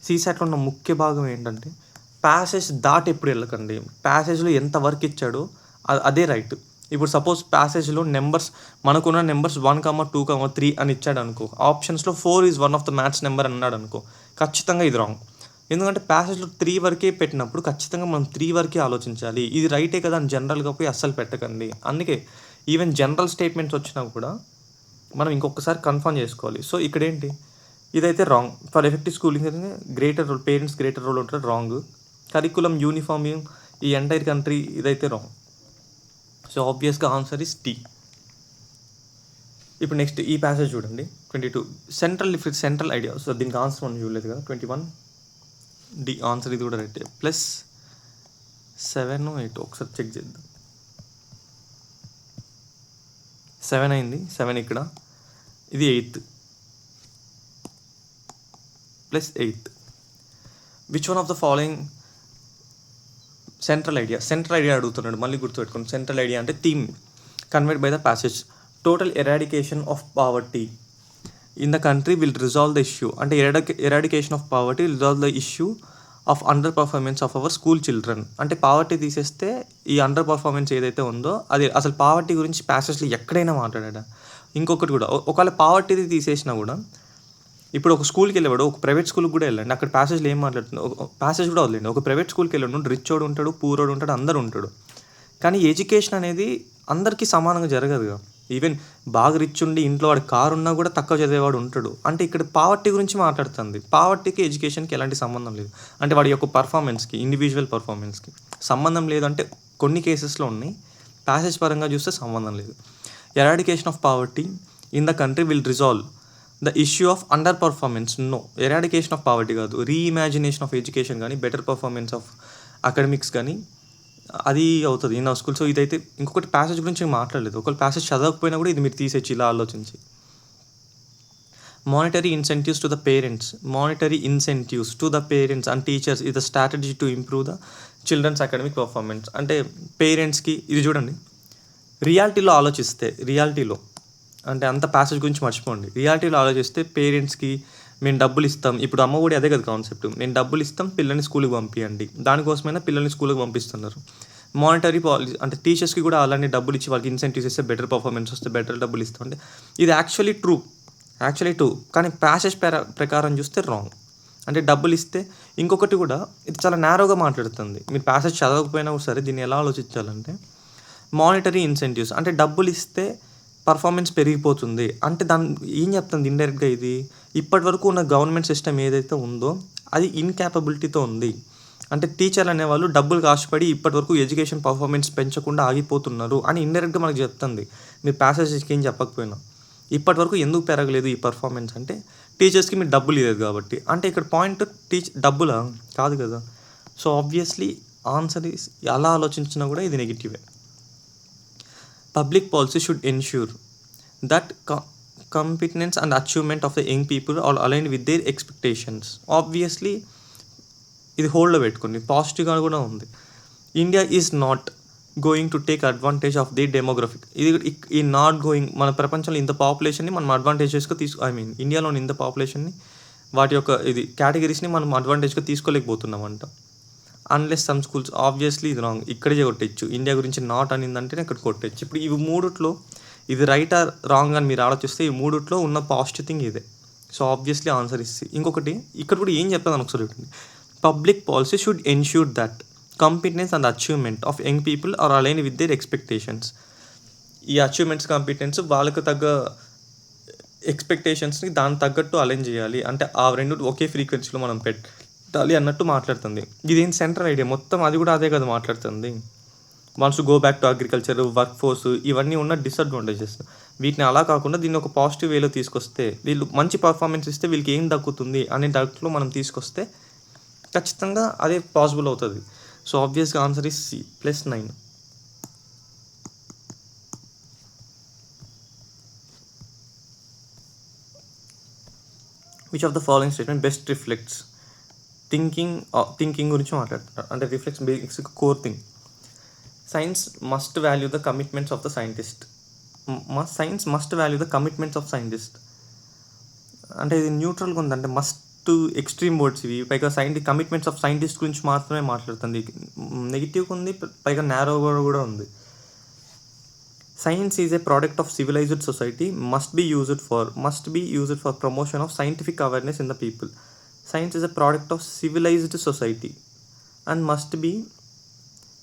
సీసాట్లో ఉన్న ముఖ్య భాగం ఏంటంటే ప్యాసేజ్ దాటి ఎప్పుడు వెళ్ళకండి. ప్యాసేజ్లో ఎంత వర్క్ ఇచ్చాడో అదే రైట్. ఇప్పుడు సపోజ్ ప్యాసేజ్లో నెంబర్స్ మనకున్న నెంబర్స్ 1, 2, 3 అని ఇచ్చాడు అనుకో, ఆప్షన్స్లో 4 is one of the maths number అన్నాడు అనుకో, ఖచ్చితంగా ఇది రాంగ్. ఎందుకంటే ప్యాసేజ్లో 3 వరకే పెట్టినప్పుడు ఖచ్చితంగా మనం 3 వరకే ఆలోచించాలి. ఇది రైటే కదా అని జనరల్గా పోయి అస్సలు పెట్టకండి. అందుకే ఈవెన్ జనరల్ స్టేట్మెంట్స్ వచ్చినా కూడా మనం ఇంకొకసారి కన్ఫర్మ్ చేసుకోవాలి. సో ఇక్కడ ఏంటి, ఇదైతే wrong. For effective schooling greater role, parents greater role ఉంటుంది, రాంగ్. కరికులం యూనిఫామ్ ఈ ఎంటైర్ కంట్రీ ఇదైతే రాంగ్. సో ఆబ్వియస్గా ఆన్సర్ ఇస్ టీ. ఇప్పుడు నెక్స్ట్ ఈ ప్యాసేజ్ చూడండి 22 సెంట్రల్ ఐడియా. సో దీనికి ఆన్సర్ మనం చూడలేదు కదా, 21 డి ఆన్సర్. ఇది కూడా రైట్. +7 8 ఒకసారి చెక్ చేద్దాం. 7 అయింది, 7 ఇక్కడ, ఇది 8 +8. Which one of the following central idea అడుగుతున్నాడు, మళ్ళీ గుర్తుపెట్టుకోండి. సెంట్రల్ ఐడియా అంటే theme convert by the passage. Total eradication of poverty in the country will resolve the issue. అంటే eradication of poverty resolve the issue of under performance of our school children. అంటే poverty తీసేస్తే ఈ under performance ఏదైతే ఉందో అది అసలు poverty గురించి ప్యాసేజ్లో ఎక్కడైనా మాట్లాడా. ఇంకొకటి కూడా ఒకవేళ పావర్టీది తీసేసినా కూడా ఇప్పుడు ఒక స్కూల్కి వెళ్ళేవాడు, ఒక ప్రైవేట్ స్కూల్కి కూడా వెళ్ళండి, అక్కడ ప్యాసేజ్లో ఏం మాట్లాడుతుంది, ప్యాసేజ్ కూడా వదిలేండి. ఒక ప్రైవేట్ స్కూల్కి వెళ్ళాడు, రిచోడు ఉంటాడు, పూరోడు ఉంటాడు, అందరు ఉంటాడు. కానీ ఎడ్యుకేషన్ అనేది అందరికీ సమానంగా జరగదుగా. ఈవెన్ బాగా రిచ్ ఉండి ఇంట్లో వాడి కారు ఉన్నా కూడా తక్కువ చదివేవాడు ఉంటాడు. అంటే ఇక్కడ పావర్టీ గురించి మాట్లాడుతుంది. పావర్టీకి ఎడ్యుకేషన్కి ఎలాంటి సంబంధం లేదు. అంటే వాడి యొక్క పర్ఫార్మెన్స్కి, ఇండివిజువల్ పర్ఫార్మెన్స్కి సంబంధం లేదు. అంటే కొన్ని కేసెస్లో ఉన్నాయి, ప్యాసేజ్ పరంగా చూస్తే సంబంధం లేదు. Eradication of poverty in the country will resolve the issue of under performance. No, eradication of poverty కాదు, రీఇమాజినేషన్ ఆఫ్ ఎడ్యుకేషన్ కానీ బెటర్ పర్ఫార్మెన్స్ ఆఫ్ అకాడమిక్స్ కానీ అది అవుతుంది ఇన్ అవర్ స్కూల్. సో ఇదైతే ఇంకొకటి ప్యాసేజ్ గురించి మాట్లాడలేదు. ఒకవేళ ప్యాసేజ్ చదవకపోయినా కూడా ఇది మీరు తీసేసి ఇలా ఆలోచించి. Monetary incentives to the parents. Monetary incentives to the parents and teachers ఇది the strategy to improve the children's academic performance. అంటే పేరెంట్స్కి ఇది చూడండి, రియాలిటీలో ఆలోచిస్తే, రియాలిటీలో అంటే అంత ప్యాసేజ్ గురించి మర్చిపోండి, రియాలిటీలో ఆలోచిస్తే పేరెంట్స్కి మేము డబ్బులు ఇస్తాం. ఇప్పుడు అమ్మ కూడా అదే కదా కాన్సెప్ట్, నేను డబ్బులు ఇస్తాం పిల్లల్ని స్కూల్కి పంపించండి, దానికోసమైనా పిల్లల్ని స్కూల్కి పంపిస్తున్నారు. మానిటరీ పాలసీ అంటే టీచర్స్కి కూడా అలానే డబ్బులు ఇచ్చి వాళ్ళకి ఇన్సెంటివ్స్ ఇస్తే బెటర్ పర్ఫార్మెన్స్ వస్తే బెటర్ డబ్బులు ఇస్తాం. అంటే ఇది యాక్చువల్లీ ట్రూ, కానీ ప్యాసేజ్ ప్రకారం చూస్తే రాంగ్. అంటే డబ్బులు ఇస్తే ఇంకొకటి కూడా ఇది చాలా నేరోగా మాట్లాడుతుంది. మీరు ప్యాసేజ్ చదవకపోయినా కూడా సరే దీన్ని ఎలా ఆలోచించాలంటే మానిటరీ ఇన్సెంటివ్స్ అంటే డబ్బులు ఇస్తే పర్ఫార్మెన్స్ పెరిగిపోతుంది. అంటే దాన్ని ఏం చెప్తుంది ఇండైరెక్ట్గా, ఇది ఇప్పటి వరకు ఉన్న గవర్నమెంట్ సిస్టమ్ ఏదైతే ఉందో అది ఇన్క్యాపబిలిటీతో ఉంది. అంటే టీచర్లు అనేవాళ్ళు డబ్బులు కాశపడి ఇప్పటి వరకు ఎడ్యుకేషన్ పర్ఫార్మెన్స్ పెంచకుండా ఆగిపోతున్నారు అని ఇండైరెక్ట్గా మనకు చెప్తుంది. మీరు ప్యాసేజ్కి ఏం చెప్పకపోయినా ఇప్పటి వరకు ఎందుకు పెరగలేదు ఈ పర్ఫార్మెన్స్ అంటే టీచర్స్కి మీరు డబ్బులు ఇవ్వలేదు కాబట్టి. అంటే ఇక్కడ పాయింట్ డబ్బులా కాదు కదా. సో ఆబ్వియస్లీ ఆన్సర్ ఈస్ అలా ఆలోచించినా కూడా ఇది నెగిటివే. Public policy should ensure that competence and achievement of the young people are aligned with their expectations. Obviously ఇది హోల్డ్లో పెట్టుకోండి, పాజిటివ్గా కూడా ఉంది. India is not going to take advantage of the demographic. ఇది ఈ నాట్ గోయింగ్, మన ప్రపంచంలో ఇంత పాపులేషన్ని మనం అడ్వాంటేజెస్గా ఇండియాలోని ఇంత పాపులేషన్ని వాటి యొక్క ఇది కేటగిరీస్ని మనం అడ్వాంటేజ్గా తీసుకోలేకపోతున్నామంట. Unless some schools. ఆబ్వియస్లీ ఇది రాంగ్, ఇక్కడే కొట్టచ్చు. ఇండియా గురించి నాట్ అనిందంటేనే ఇక్కడ కొట్టచ్చు. ఇప్పుడు ఇవి మూడిట్లో ఇది రైట్ ఆర్ రాంగ్ అని మీరు ఆలోచిస్తే ఈ మూడిట్లో ఉన్న పాజిటివ్ థింగ్ ఇదే. సో ఆబ్వియస్లీ ఆన్సర్ ఇస్తే. ఇంకొకటి ఇక్కడ కూడా ఏం చెప్తాను ఒకసారి చూడండి. Public policy should ensure that competence and achievement of young people are align with their expectations. ఈ అచీవ్మెంట్స్ కాంపిటెన్స్ వాళ్ళకు తగ్గ ఎక్స్పెక్టేషన్స్ని దానికి తగ్గట్టు అలైన్ చేయాలి. అంటే ఆ రెండు ఒకే ఫ్రీక్వెన్సీలో మనం పెట్టాలి అన్నట్టు మాట్లాడుతుంది. ఇదేం సెంట్రల్ ఐడియా మొత్తం, అది కూడా అదే కదా మాట్లాడుతుంది. Once go back to agriculture, work force, ఇవన్నీ ఉన్న డిసడ్వాంటేజెస్. వీటిని అలా కాకుండా దీన్ని ఒక పాజిటివ్ వేలో తీసుకొస్తే, వీళ్ళు మంచి పర్ఫార్మెన్స్ ఇస్తే వీళ్ళకి ఏం దక్కుతుంది అనే దాంట్లో మనం తీసుకొస్తే ఖచ్చితంగా అదే పాసిబుల్ అవుతుంది. సో ఆబ్వియస్గా answer is C +9. Which of the following statement best reflects thinking గురించి మాట్లాడుతున్నారు. అంటే reflects basic core thing. Science must value the commitments of the scientist. Science must value the commitments of scientist. అంటే ఇది న్యూట్రల్గా ఉంది, అంటే must extreme words ఇవి. పైగా కమిట్మెంట్స్ ఆఫ్ సైంటిస్ట్ గురించి మాత్రమే మాట్లాడుతుంది. నెగిటివ్గా ఉంది, పైగా నేరోగా కూడా ఉంది. Science is a product of civilized society must be used for promotion of scientific awareness in the people. Science is a product of civilized society and must be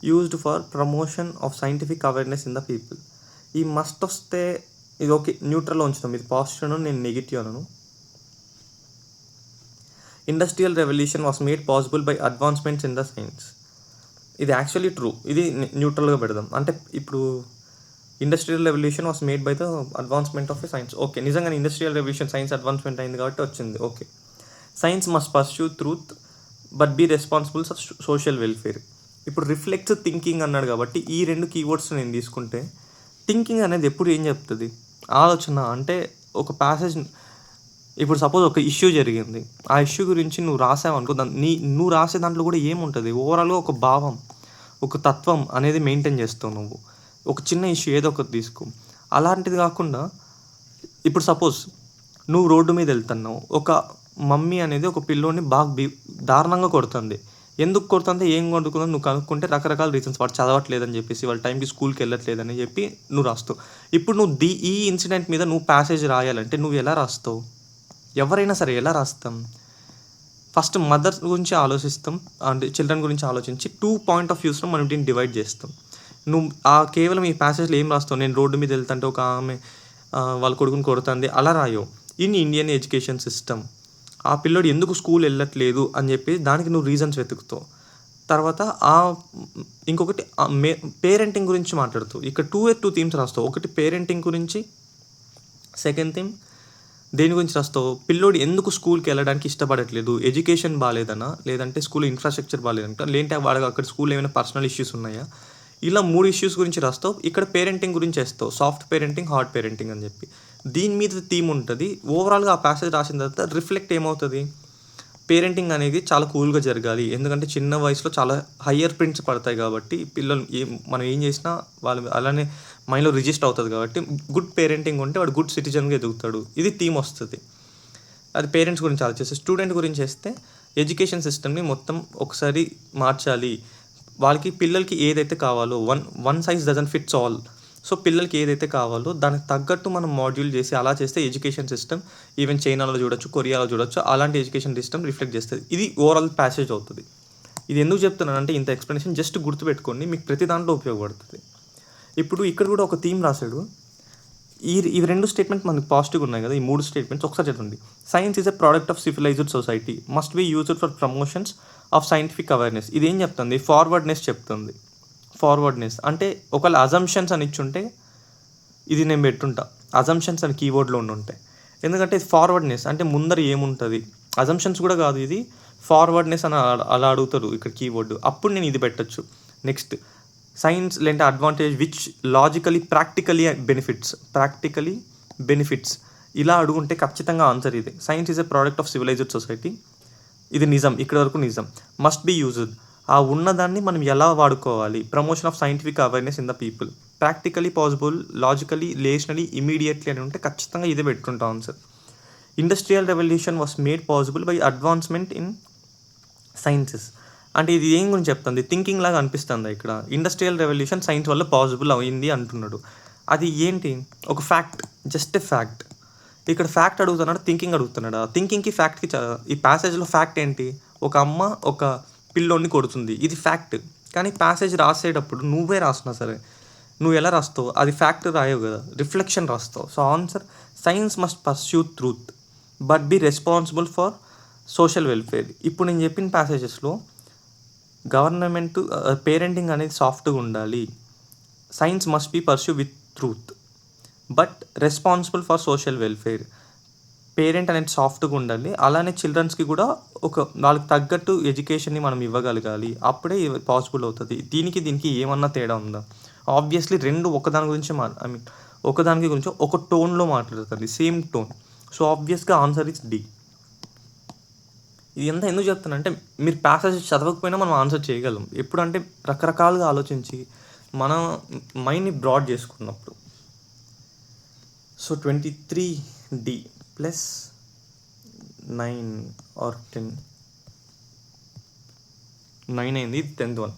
used for promotion of scientific awareness in the people. ఈ must వస్తే ఇది okay, న్యూట్రల్లో ఉంచుతాం. ఇది positive, నేను negative అనను. Industrial revolution was made possible by advancements in the science. ఇది actually true, ఇది న్యూట్రల్గా పెడదాం. అంటే ఇప్పుడు industrial revolution was made by the advancement of science. Okay, నిజంగానే ఇండస్ట్రియల్ రెవల్యూషన్ సైన్స్ అడ్వాన్స్మెంట్ అయింది కాబట్టి వచ్చింది. Okay. Science must pursue truth but be responsible for social welfare. ఇప్పుడు రిఫ్లెక్ట్స్ థింకింగ్ అన్నాడు కాబట్టి ఈ రెండు కీవర్డ్స్ నేను తీసుకుంటే, థింకింగ్ అనేది ఎప్పుడు ఏం చెప్తుంది, ఆలోచన. అంటే ఒక ప్యాసేజ్, ఇప్పుడు సపోజ్ ఒక ఇష్యూ జరిగింది, ఆ ఇష్యూ గురించి నువ్వు రాసావనుకో, నువ్వు రాసే దాంట్లో కూడా ఏముంటుంది, ఓవరాల్గా ఒక భావం, ఒక తత్వం అనేది మెయింటైన్ చేస్తావు నువ్వు. ఒక చిన్న ఇష్యూ ఏదో ఒకటి తీసుకో. అలాంటిది కాకుండా ఇప్పుడు సపోజ్ నువ్వు రోడ్డు మీద వెళ్తున్నావు, ఒక మమ్మీ అనేది ఒక పిల్లోడిని బాగా దారుణంగా కొడుతుంది. ఎందుకు కొడుతుంది, ఏం కొడుతుందో నువ్వు కనుక్కుంటే రకరకాల రీజన్స్, వాడు చదవట్లేదని చెప్పేసి, వాళ్ళ టైంకి స్కూల్కి వెళ్ళట్లేదని చెప్పి నువ్వు రాస్తావు. ఇప్పుడు నువ్వు ఈ ఇన్సిడెంట్ మీద నువ్వు ప్యాసేజ్ రాయాలంటే నువ్వు ఎలా రాస్తావు? ఎవరైనా సరే ఎలా రాస్తాం? ఫస్ట్ మదర్ గురించి ఆలోచిస్తాం, అంటే చిల్డ్రన్ గురించి ఆలోచించి 2 పాయింట్ ఆఫ్ వ్యూస్లో మనం దీన్ని డివైడ్ చేస్తాం. నువ్వు కేవలం ఈ ప్యాసేజ్లో ఏం రాస్తావు? నేను రోడ్డు మీద వెళ్తుంటే ఒక ఆమె వాళ్ళ కొడుకుని కొడుతుంది అలా రాయో. ఇన్ ఇండియన్ ఎడ్యుకేషన్ సిస్టమ్ ఆ పిల్లోడు ఎందుకు స్కూల్ వెళ్ళట్లేదు అని చెప్పి దానికి నువ్వు రీజన్స్ వెతుకుతావు. తర్వాత ఇంకొకటి పేరెంటింగ్ గురించి మాట్లాడుతావు. ఇక్కడ 2 థీమ్స్ రాస్తావు. ఒకటి పేరెంటింగ్ గురించి, సెకండ్ థీమ్ దేని గురించి రాస్తావు? పిల్లోడు ఎందుకు స్కూల్కి వెళ్ళడానికి ఇష్టపడట్లేదు, ఎడ్యుకేషన్ బాగాలేదనా, లేదంటే స్కూల్ ఇన్ఫ్రాస్ట్రక్చర్ బాగాలేదంట, లేదంటే వాడికి అక్కడ స్కూల్లో ఏమైనా పర్సనల్ ఇష్యూస్ ఉన్నాయా, ఇలా 3 ఇష్యూస్ గురించి రాస్తావు. ఇక్కడ పేరెంటింగ్ గురించి వేస్తావు, సాఫ్ట్ పేరెంటింగ్, హార్డ్ పేరెంటింగ్ అని చెప్పి. దీని మీద థీమ్ ఉంటుంది. ఓవరాల్గా ఆ ప్యాసేజ్ రాసిన తర్వాత రిఫ్లెక్ట్ ఏమవుతుంది? పేరెంటింగ్ అనేది చాలా కూల్గా జరగాలి, ఎందుకంటే చిన్న వయసులో చాలా హయ్యర్ ప్రింట్స్ పడతాయి కాబట్టి పిల్లలు మనం ఏం చేసినా వాళ్ళు అలానే మైండ్లో రిజిస్టర్ అవుతుంది కాబట్టి గుడ్ పేరెంటింగ్ ఉంటే వాడు గుడ్ సిటిజన్గా ఎదుగుతాడు. ఇది థీమ్ వస్తుంది. అది పేరెంట్స్ గురించి ఆలోచిస్తే, స్టూడెంట్ గురించి వేస్తే ఎడ్యుకేషన్ సిస్టమ్ని మొత్తం ఒకసారి మార్చాలి. వాళ్ళకి పిల్లలకి ఏదైతే కావాలో, one size doesn't fits all. So పిల్లలకి ఏదైతే కావాలో దానికి తగ్గట్టు మనం మాడ్యూల్ చేసి అలా చేస్తే ఎడ్యుకేషన్ సిస్టమ్, ఈవెన్ చైనాలో చూడొచ్చు, కొరియాలో చూడొచ్చు, అలాంటి ఎడ్యుకేషన్ సిస్టమ్ రిఫ్లెక్ట్ చేస్తుంది. ఇది ఓవరాల్ ప్యాసేజ్ అవుతుంది. ఇది ఎందుకు చెప్తున్నానంటే ఇంత ఎక్స్ప్లెనేషన్ జస్ట్ గుర్తుపెట్టుకోండి, మీకు ప్రతి దాంట్లో ఉపయోగపడుతుంది. ఇప్పుడు ఇక్కడ కూడా ఒక థీమ్ రాశాడు. ఈ 2 స్టేట్మెంట్స్ మనకి పాజిటివ్గా ఉన్నాయి కదా, ఈ 3 స్టేట్మెంట్స్ ఒకసారి చదవండి. Science is a product of civilized society, must be used for promotions of scientific awareness. ఇదేం చెప్తుంది? ఫార్వర్డ్నెస్ చెప్తుంది. ఫార్వర్డ్నెస్ అంటే ఒకవేళ అజంప్షన్స్ అని ఇచ్చుంటే ఇది నేను పెట్టుంటా, అజంప్షన్స్ అని కీబోర్డ్లో ఉండుంటాయి. ఎందుకంటే ఇది ఫార్వర్డ్నెస్ అంటే ముందర ఏముంటుంది, అజంప్షన్స్ కూడా కాదు, ఇది ఫార్వర్డ్నెస్ అని అలా అడుగుతారు ఇక్కడ కీబోర్డు, అప్పుడు నేను ఇది పెట్టచ్చు. నెక్స్ట్ సైన్స్ లేదంటే అడ్వాంటేజ్ విచ్ ప్రాక్టికలీ బెనిఫిట్స్ ఇలా అడుగుంటే ఖచ్చితంగా ఆన్సర్ ఇది. Science is a product of civilized society, ఇది నిజం, ఇక్కడ వరకు నిజం. మస్ట్ బీ యూజ్డ్, ఆ ఉన్నదాన్ని మనం ఎలా వాడుకోవాలి. Promotion of scientific awareness in the people, practically possible, logically, relationally, immediately అని ఉంటే ఖచ్చితంగా ఇదే పెట్టుకుంటాం answer. Industrial revolution was made possible by advancement in sciences అంటే ఇది ఏం గురించి చెప్తుంది? థింకింగ్ లాగా అనిపిస్తుంది ఇక్కడ. ఇండస్ట్రియల్ రెవల్యూషన్ సైన్స్ వల్ల పాసిబుల్ అయింది అంటున్నాడు. అది ఏంటి? ఒక ఫ్యాక్ట్, జస్ట్ ఎ ఫ్యాక్ట్. ఇక్కడ ఫ్యాక్ట్ అడుగుతున్నాడు, థింకింగ్ అడుగుతున్నాడు. థింకింగ్కి ఫ్యాక్ట్కి ఈ ప్యాసేజ్లో ఫ్యాక్ట్ ఏంటి? ఒక అమ్మ ఒక పిల్లోని కొడుతుంది, ఇది ఫ్యాక్ట్. కానీ ప్యాసేజ్ రాసేటప్పుడు నువ్వే రాసినా సరే నువ్వు ఎలా రాస్తావు? అది ఫ్యాక్ట్ రాయవు కదా, రిఫ్లెక్షన్ రాస్తావు. So answer science must pursue truth but be responsible for social welfare. ఇప్పుడు నేను చెప్పిన ప్యాసేజెస్లో గవర్నమెంట్ పేరెంటింగ్ అనేది సాఫ్ట్గా ఉండాలి, science must be pursue with truth but responsible for social welfare. Parent అనేది సాఫ్ట్గా ఉండాలి, అలానే చిల్డ్రన్స్కి కూడా ఒక వాళ్ళకి తగ్గట్టు ఎడ్యుకేషన్ని మనం ఇవ్వగలగాలి, అప్పుడే పాసిబుల్ అవుతుంది. దీనికి ఏమన్నా తేడా ఉందా? ఆబ్వియస్లీ రెండు ఒకదాని గురించి ఒకదానికి గురించి ఒక టోన్లో మాట్లాడుతుంది, సేమ్ టోన్. సో ఆబ్వియస్గా ఆన్సర్ ఇస్ డి. ఇది ఎంత ఎందుకు చెప్తానంటే మీరు ప్యాసేజ్ చదవకపోయినా మనం ఆన్సర్ చేయగలం. ఎప్పుడంటే రకరకాలుగా ఆలోచించి మన మైండ్ని బ్రాడ్ చేసుకున్నప్పుడు. సో 23D ప్లస్ 9 or 10, 9 అయింది, 10th one.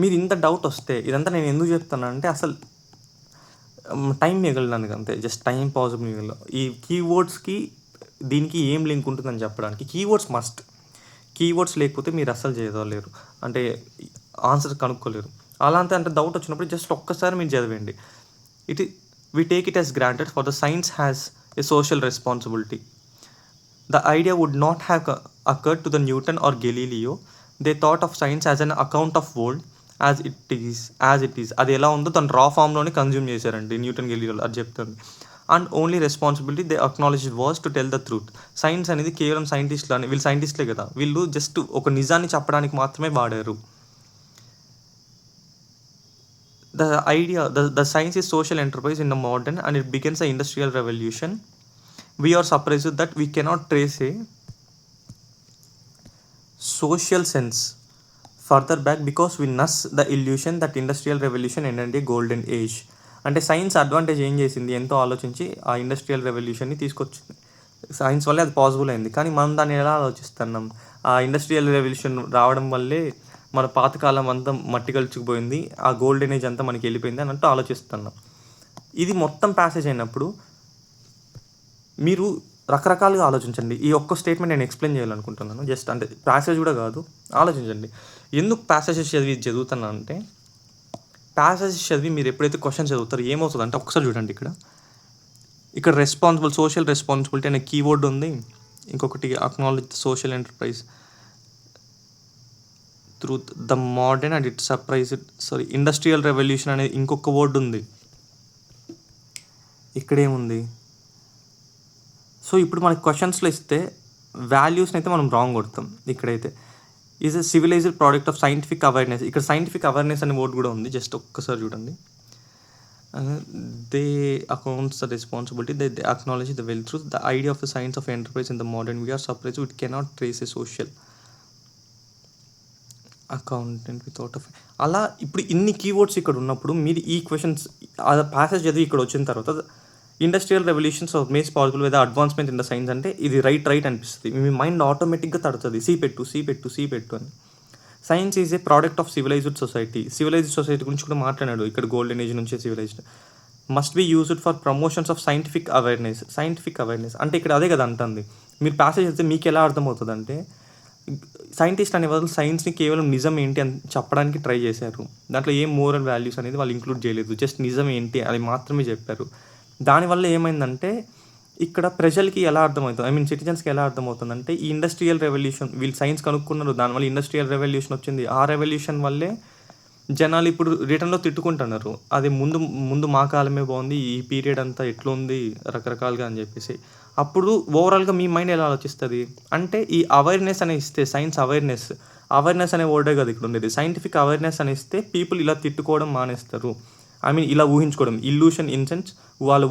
మీరు ఇంత డౌట్ వస్తే ఇదంతా నేను ఎందుకు చెప్తానంటే అసలు టైం మిగలడానికి, అంతే, జస్ట్ టైం పాజిబుల్ మిగల. ఈ కీవర్డ్స్కి దీనికి ఏం లింక్ ఉంటుందని చెప్పడానికి కీవర్డ్స్ మస్ట్. కీవర్డ్స్ లేకపోతే మీరు అస్సలు చేయలేరు, అంటే ఆన్సర్ కనుక్కోలేరు. అలాంటి అంటే డౌట్ వచ్చినప్పుడు జస్ట్ ఒక్కసారి మీరు చదివండి. We take it as granted for the science has a social responsibility. The idea would not have occurred to the Newton or Galileo. They thought of science as an account of world as it is. అది ఎలా ఉందో తను రా ఫామ్లోనే consume చేశారండి Newton, Galileo అది చెప్తుంది. And only responsibility they acknowledged was to tell the truth. Science అనేది కేవలం సైంటిస్టులు అని, వీళ్ళు సైంటిస్టులే కదా, వీళ్ళు జస్ట్ ఒక నిజాన్ని చెప్పడానికి మాత్రమే వాడారు. The science is social enterprise in the modern and it begins the industrial revolution. We are surprised that we cannot trace a social sense further back because we nuss the illusion that industrial revolution ended a golden age. అంటే science advantage ఏం చేసింది, ఎంతో ఆలోచించి ఆ industrial రెవల్యూషన్ని తీసుకొచ్చింది. Science వల్లే అది possible అయింది. కానీ మనం దాన్ని ఎలా ఆలోచిస్తున్నాం, ఆ ఇండస్ట్రియల్ రెవల్యూషన్ రావడం వల్లే మన పాతకాలం అంతా మట్టి కలుచుకుపోయింది, ఆ గోల్డెన్ ఏజ్ అంతా మనకి వెళ్ళిపోయింది అన్నట్టు ఆలోచిస్తున్నాం. ఇది మొత్తం ప్యాసేజ్ అయినప్పుడు మీరు రకరకాలుగా ఆలోచించండి. ఈ ఒక్క స్టేట్మెంట్ నేను ఎక్స్ప్లెయిన్ చేయాలనుకుంటున్నాను. జస్ట్ అంటే ప్యాసేజ్ కూడా కాదు, ఆలోచించండి. ఎందుకు ప్యాసేజెస్ చదువుతున్నా అంటే, ప్యాసేజెస్ చదివి మీరు ఎప్పుడైతే క్వశ్చన్స్ చదువుతారో ఏమవుతుంది అంటే, ఒకసారి చూడండి ఇక్కడ సోషల్ రెస్పాన్సిబిలిటీ అనే కీవర్డ్ ఉంది. ఇంకొకటి acknowledge social enterprise through the modern and it industrial revolution అనేది ఇంకొక వర్డ్ ఉంది. ఇక్కడేముంది? సో ఇప్పుడు మనకి క్వశ్చన్స్లో ఇస్తే వాల్యూస్ని అయితే మనం రాంగ్ కొడతాం. ఇక్కడైతే is a civilized product of scientific awareness. ఇక్కడ సైంటిఫిక్ అవేర్నెస్ అనే వర్డ్ కూడా ఉంది. జస్ట్ ఒక్కసారి చూడండి. They accounts the responsibility, they acknowledge the well truth, the idea of the science of enterprise in the modern we are surprise it cannot trace a social accountant without of. అలా ఇప్పుడు ఇన్ని keywords ఇక్కడ ఉన్నప్పుడు మీరు ఈ questions ఆ passage చదివి ఇక్కడ వచ్చిన తర్వాత industrial revolutions of makes possible with advancement in the science అంటే ఇది రైట్ అనిపిస్తుంది. మీ మైండ్ ఆటోమేటిక్గా తడుతుంది, సి పెట్టు అని. Science is a product of civilized society గురించి కూడా మాట్లాడాడు ఇక్కడ. గోల్డెన్ ఏజ్ నుంచే civilized must be used for promotions of scientific awareness అంటే ఇక్కడ అదే కదా అంటుంది. మీరు ప్యాసేజ్ అయితే మీకు ఎలా అర్థమవుతుంది అంటే, సైంటిస్ట్ అనే వాళ్ళు సైన్స్ని కేవలం నిజం ఏంటి అని చెప్పడానికి ట్రై చేశారు. దాంట్లో ఏం మోరల్ వాల్యూస్ అనేది వాళ్ళు ఇంక్లూడ్ చేయలేదు, జస్ట్ నిజం ఏంటి అది మాత్రమే చెప్పారు. దానివల్ల ఏమైందంటే ఇక్కడ ప్రజలకి ఎలా అర్థమవుతుంది, సిటిజన్స్కి ఎలా అర్థమవుతుందంటే, ఈ ఇండస్ట్రియల్ రెవల్యూషన్ వీళ్ళు సైన్స్ కనుక్కున్నారు, దానివల్ల ఇండస్ట్రియల్ రెవల్యూషన్ వచ్చింది. ఆ రెవల్యూషన్ వల్లే జనాలు ఇప్పుడు రిటర్న్లో తిట్టుకుంటున్నారు, అది ముందు మా కాలమే బాగుంది, ఈ పీరియడ్ అంతా ఎట్లుంది రకరకాలుగా అని చెప్పేసి. అప్పుడు ఓవరాల్గా మీ మైండ్ ఎలా ఆలోచిస్తుంది అంటే, ఈ అవేర్నెస్ అని ఇస్తే, సైన్స్ అవేర్నెస్ అనే వర్డే కదా ఇక్కడ ఉండేది. సైంటిఫిక్ అవేర్నెస్ అని ఇస్తే పీపుల్ ఇలా తిట్టుకోవడం మానేస్తారు. ఇలా ఊహించుకోవడం, ఇల్యూషన్ ఇన్ సెన్స్ వాళ్ళ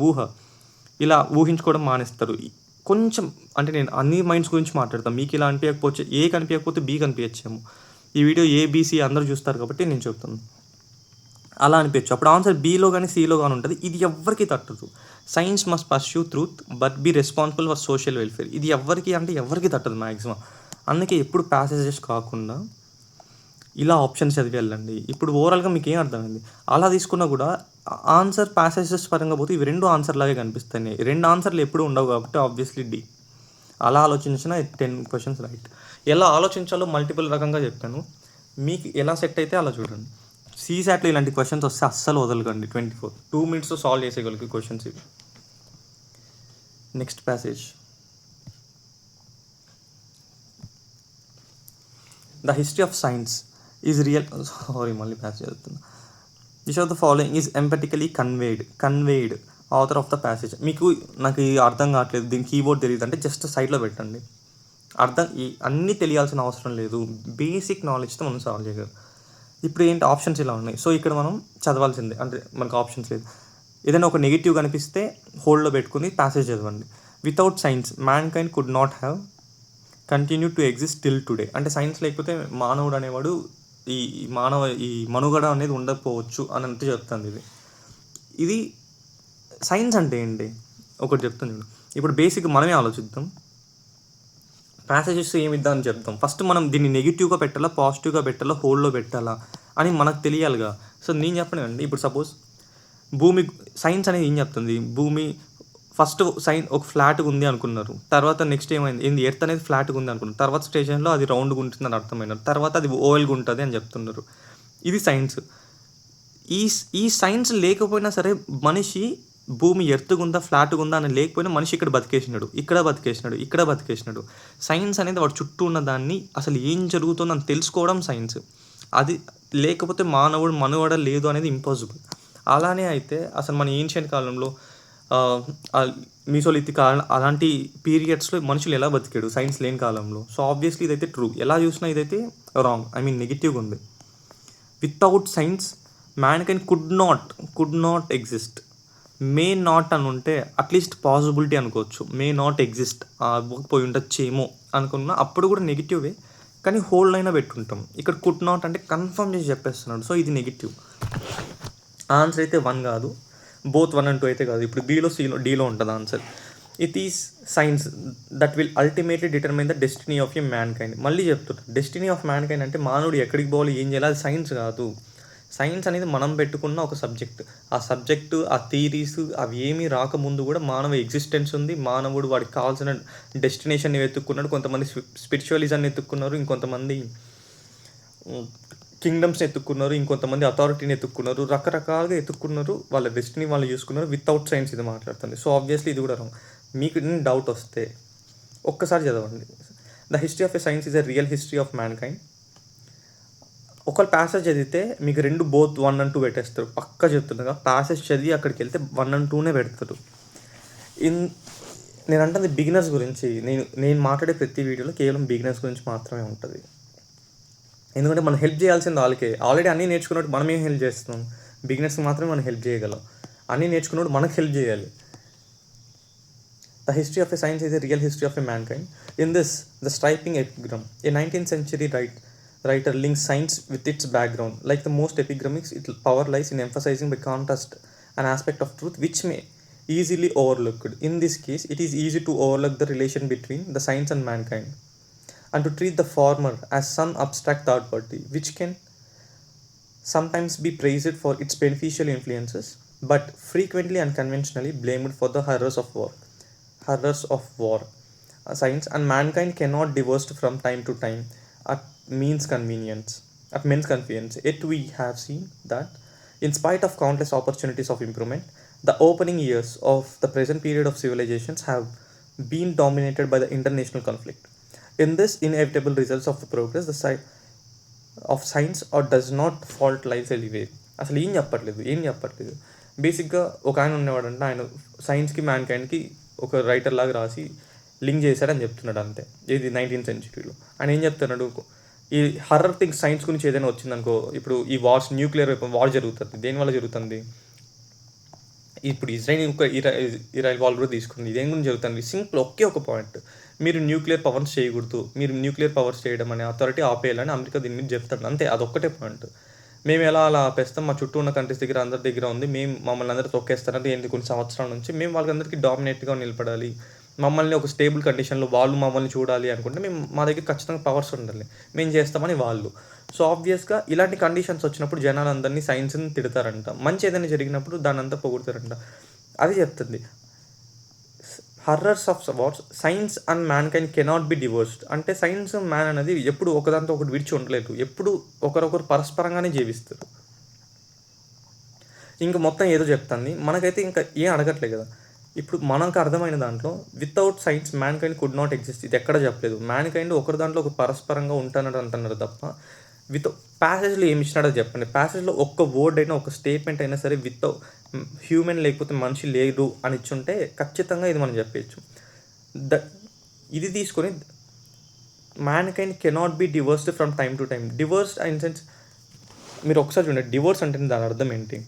ఇలా ఊహించుకోవడం మానేస్తారు. కొంచెం అంటే నేను అన్ని మైండ్స్ గురించి మాట్లాడతాను. మీకు ఇలా అనిపించకపోతే, ఏ కనిపించకపోతే బి కనిపించేమో. ఈ వీడియో ఏబిసి అందరూ చూస్తారు కాబట్టి నేను చెప్తాను. అలా అనిపించచ్చు, అప్పుడు ఆన్సర్ బీలో కానీ సిలో కానీ ఉంటుంది. ఇది ఎవ్వరికి తట్టదు. Science must pursue truth but be responsible for social welfare. ఇది ఎవరికి తట్టదు మ్యాక్సిమం. అందుకే ఎప్పుడు ప్యాసేజెస్ కాకుండా ఇలా ఆప్షన్స్ చదివి వెళ్ళండి. ఇప్పుడు ఓవరాల్గా మీకు ఏం అర్థమైంది? అలా తీసుకున్నా కూడా ఆన్సర్ ప్యాసేజెస్ పరంగా పోతే ఇవి 2 ఆన్సర్ లాగే కనిపిస్తాయి. 2 ఆన్సర్లు ఎప్పుడు ఉండవు కాబట్టి ఆబ్వియస్లీ డి. అలా ఆలోచించిన 10 క్వశ్చన్స్ రైట్. ఎలా ఆలోచించాలో మల్టిపుల్ రకంగా చెప్పాను. మీకు ఎలా సెట్ అయితే అలా చూడండి. సీసాట్లో ఇలాంటి క్వశ్చన్స్ వస్తే అస్సలు వదలకండి. 2 minutesతో సాల్వ్ చేసేయగలిగే క్వశ్చన్స్ ఇవి. Next passage, the history of science is real. మళ్ళీ ప్యాసేజ్ చదువుతున్నా. Which of the following is empathically conveyed author of the passage. నాకు అర్థం కావట్లేదు, దీని కీబోర్డ్ తెలియదు అంటే జస్ట్ సైడ్లో పెట్టండి. అన్నీ తెలియాల్సిన అవసరం లేదు, బేసిక్ నాలెడ్జ్తో మనం సాల్వ్ చేయగలం. ఇప్పుడు ఏంటి ఆప్షన్స్ ఇలా ఉన్నాయి. సో ఇక్కడ మనం చదవాల్సిందే, అంటే మనకు ఆప్షన్స్ లేదు. ఏదైనా ఒక నెగిటివ్ కనిపిస్తే హోల్డ్లో పెట్టుకుని ప్యాసేజ్ చదవండి. Without science man kind could not have continue to exist till today. అంటే సైన్స్ లేకపోతే మానవుడు అనేవాడు ఈ మనుగడ అనేది ఉండకపోవచ్చు అని అంటే చెప్తుంది. ఇది సైన్స్ అంటే ఏంటి ఒకటి చెప్తాను చూడు. ఇప్పుడు బేసిక్ మనమే ఆలోచిద్దాం. ప్యాసేజెస్ ఏమిద్దామని చెప్తాం. ఫస్ట్ మనం దీన్ని నెగిటివ్గా పెట్టాలా, పాజిటివ్గా పెట్టాలా, హోల్డ్లో పెట్టాలా అని మనకు తెలియాలిగా. సో నేను చెప్పనండి, ఇప్పుడు సపోజ్ భూమి, సైన్స్ అనేది ఏం చెప్తుంది, భూమి ఫస్ట్ ఒక ఫ్లాట్గా ఉంది అనుకున్నారు. తర్వాత నెక్స్ట్ ఏమైంది, ఎర్త్ అనేది ఫ్లాట్గా ఉంది అనుకున్నారు. తర్వాత స్టేషన్లో అది రౌండ్గా ఉంటుందని అర్థమైనారు. తర్వాత అది ఓవెల్గా ఉంటుంది అని చెప్తున్నారు. ఇది సైన్స్. ఈ సైన్స్ లేకపోయినా సరే మనిషి భూమి ఎర్త్గా ఉందా ఫ్లాట్గా ఉందా అని లేకపోయినా మనిషి ఇక్కడ బతికేసినాడు. సైన్స్ అనేది వాడు చుట్టూ ఉన్న దాన్ని అసలు ఏం జరుగుతుందో అని తెలుసుకోవడం సైన్స్. అది లేకపోతే మానవుడు మనుగడ లేదు అనేది ఇంపాసిబుల్. అలానే అయితే అసలు మన ఏన్షియంట్ కాలంలో మీసోలిథిక్ అలాంటి పీరియడ్స్లో మనుషులు ఎలా బతికాడు సైన్స్ లేని కాలంలో. సో ఆబ్వియస్లీ ఇదైతే ట్రూ. ఎలా చూసినా ఇదైతే రాంగ్, నెగిటివ్గా ఉంది. Without science man kind could not exist. May not అని ఉంటే అట్లీస్ట్ పాసిబిలిటీ అనుకోవచ్చు. మే నాట్ ఎగ్జిస్ట్ అవ్వకపోయి ఉండొచ్చేమో అనుకున్నా అప్పుడు కూడా నెగిటివే, కానీ హోల్డ్ అయినా పెట్టుకుంటాం. ఇక్కడ కుడ్ నాట్ అంటే కన్ఫర్మ్ చేసి చెప్పేస్తున్నాడు. సో ఇది నెగిటివ్. ఆన్సర్ అయితే 1 కాదు, బోత్ 1 and 2 అయితే కాదు. ఇప్పుడు బీలో సిలో డీలో ఉంటుంది answer. It is science that will ultimately determine the destiny of a man kind. మళ్ళీ చెప్తున్నా, డెస్టినీ ఆఫ్ మ్యాన్ కైండ్ అంటే మానవుడు ఎక్కడికి పోవాలి, ఏం చేయాలి, అది సైన్స్ కాదు. సైన్స్ అనేది మనం పెట్టుకున్న ఒక సబ్జెక్ట్. ఆ సబ్జెక్టు, ఆ థీరీస్ అవి ఏమీ రాకముందు కూడా మానవ ఎగ్జిస్టెన్స్ ఉంది. మానవుడు వాడికి కావాల్సిన డెస్టినేషన్ని వెతుక్కున్నాడు. కొంతమంది స్పిరిచువలిజాన్ని ఎత్తుక్కున్నారు, ఇంకొంతమంది కింగ్డమ్స్ని ఎత్తుక్కున్నారు, ఇంకొంతమంది అథారిటీని ఎత్తుక్కున్నారు, రకరకాలుగా ఎత్తుక్కున్నారు. వాళ్ళ డెస్టినీ వాళ్ళు చూసుకున్నారు. వితౌట్ సైన్స్ ఇది మాట్లాడుతుంది. సో ఆబ్వియస్లీ ఇది కూడా రాంగ్. మీకు డౌట్ వస్తే ఒక్కసారి చదవండి. The history of a science is a real history of man kind. ఒకవేళ ప్యాసేజ్ చదివితే మీకు 2 బోత్ 1 and 2 పెట్టేస్తారు. పక్కా చెప్తుండగా ప్యాసేజ్ చదివి అక్కడికి వెళ్తే 1 and 2 పెడతారు. నేను అంటుంది బిగినర్స్ గురించి. నేను మాట్లాడే ప్రతి వీడియోలో కేవలం బిగినర్స్ గురించి మాత్రమే ఉంటుంది. ఎందుకంటే మనం హెల్ప్ చేయాల్సింది వాళ్ళకే. ఆల్రెడీ అన్నీ నేర్చుకున్నట్టు మనం ఏం హెల్ప్ చేస్తున్నాం? బిగినర్స్కి మాత్రమే మనం హెల్ప్ చేయగలం. అన్నీ నేర్చుకున్నప్పుడు మనకు హెల్ప్ చేయాలి. The history of a science is a real history of a mankind. In this, the striking epigram, a 19th century writer links science with its background. Like the most epigramics, its power lies in emphasizing by contrast an aspect of truth which may easily overlooked. In this case, it is easy to overlook the relation between the science and mankind, and to treat the former as some abstract third party, which can sometimes be praised for its beneficial influences, but frequently and conventionally blamed for the horrors of war. Science and mankind cannot diverge from time to time at men's convenience. Yet we have seen that, in spite of countless opportunities of improvement, the opening years of the present period of civilizations have been dominated by the international conflict. In this inevitable results of the progress, the side of science or does not fault lies anyway. అసలు ఏం చెప్పట్లేదు. బేసిక్గా ఒక ఆయన ఉన్నవాడంటే ఆయన సైన్స్కి man కైండ్కి ఒక writer లాగా రాసి లింక్ చేశాడని చెప్తున్నాడు అంతే. ఇది 19th century. ఆయన ఏం చెప్తున్నాడు, ఈ హర్రర్ థింగ్స్ సైన్స్ గురించి ఏదైనా వచ్చిందనుకో, ఇప్పుడు ఈ వార్స్, న్యూక్లియర్ వార్ జరుగుతుంది, దేనివల్ల జరుగుతుంది? ఇప్పుడు ఇజ్రాయిల్ వార్ కూడా తీసుకుంది, దేని గురించి జరుగుతుంది? సింపుల్ ఒకే ఒక పాయింట్, మీరు న్యూక్లియర్ పవర్స్ చేయకూడదు, మీరు న్యూక్లియర్ పవర్స్ చేయడం అనే అథారిటీ ఆపేయాలని అమెరికా దీని మీద చెప్తాడు అంతే. అదొక్కటే పాయింట్. మేము అలా ఆపేస్తాం, మా చుట్టూ ఉన్న కంట్రీస్ దగ్గర అందరి దగ్గర ఉంది, మమ్మల్ని అందరూ తొక్కేస్తారంటే ఏంటి, కొన్ని సంవత్సరాల నుంచి మేము వాళ్ళందరికీ డామినేట్గా నిలబడాలి, మమ్మల్ని ఒక స్టేబుల్ కండిషన్లో వాళ్ళు మమ్మల్ని చూడాలి అనుకుంటే మా దగ్గర ఖచ్చితంగా పవర్స్ ఉండాలి, మేము చేస్తామని వాళ్ళు. సో ఆబ్వియస్గా ఇలాంటి కండిషన్స్ వచ్చినప్పుడు జనాలందరినీ సైన్స్ని తిడతారంట, మంచి ఏదైనా జరిగినప్పుడు దాన్ని అంతా పొగుడతారంట. అది చెప్తుంది horrors of wars, science and man kind cannot B divorced. అంటే సైన్స్ మ్యాన్ అనేది ఎప్పుడు ఒకదాంతో ఒకటి విడిచి ఉండలేదు, ఎప్పుడు ఒకరొకరు పరస్పరంగానే జీవిస్తారు. ఇంకా మొత్తం ఏదో చెప్తుంది, మనకైతే ఇంకా ఏం అడగట్లేదు కదా. ఇప్పుడు మనకు అర్థమైన దాంట్లో without science man kind could not exist, ఇది ఎక్కడ చెప్పలేదు. మ్యాన్ కైండ్ ఒకరి దాంట్లో ఒక పరస్పరంగా ఉంటానని అంటున్నారు తప్ప ప్యాసేజ్లో ఏమి ఇచ్చినాడో చెప్పండి. ప్యాసేజ్లో ఒక్క వర్డ్ అయినా, ఒక స్టేట్మెంట్ అయినా సరే హ్యూమన్ లేకపోతే మనిషి లేరు అని ఇచ్చుంటే ఖచ్చితంగా ఇది మనం చెప్పచ్చు. ఇది తీసుకొని mankind cannot be divorced from time to time. Divorced in sense మీరు ఒకసారి చూడండి, డివోర్స్ అంటే దాని అర్థం ఏంటి?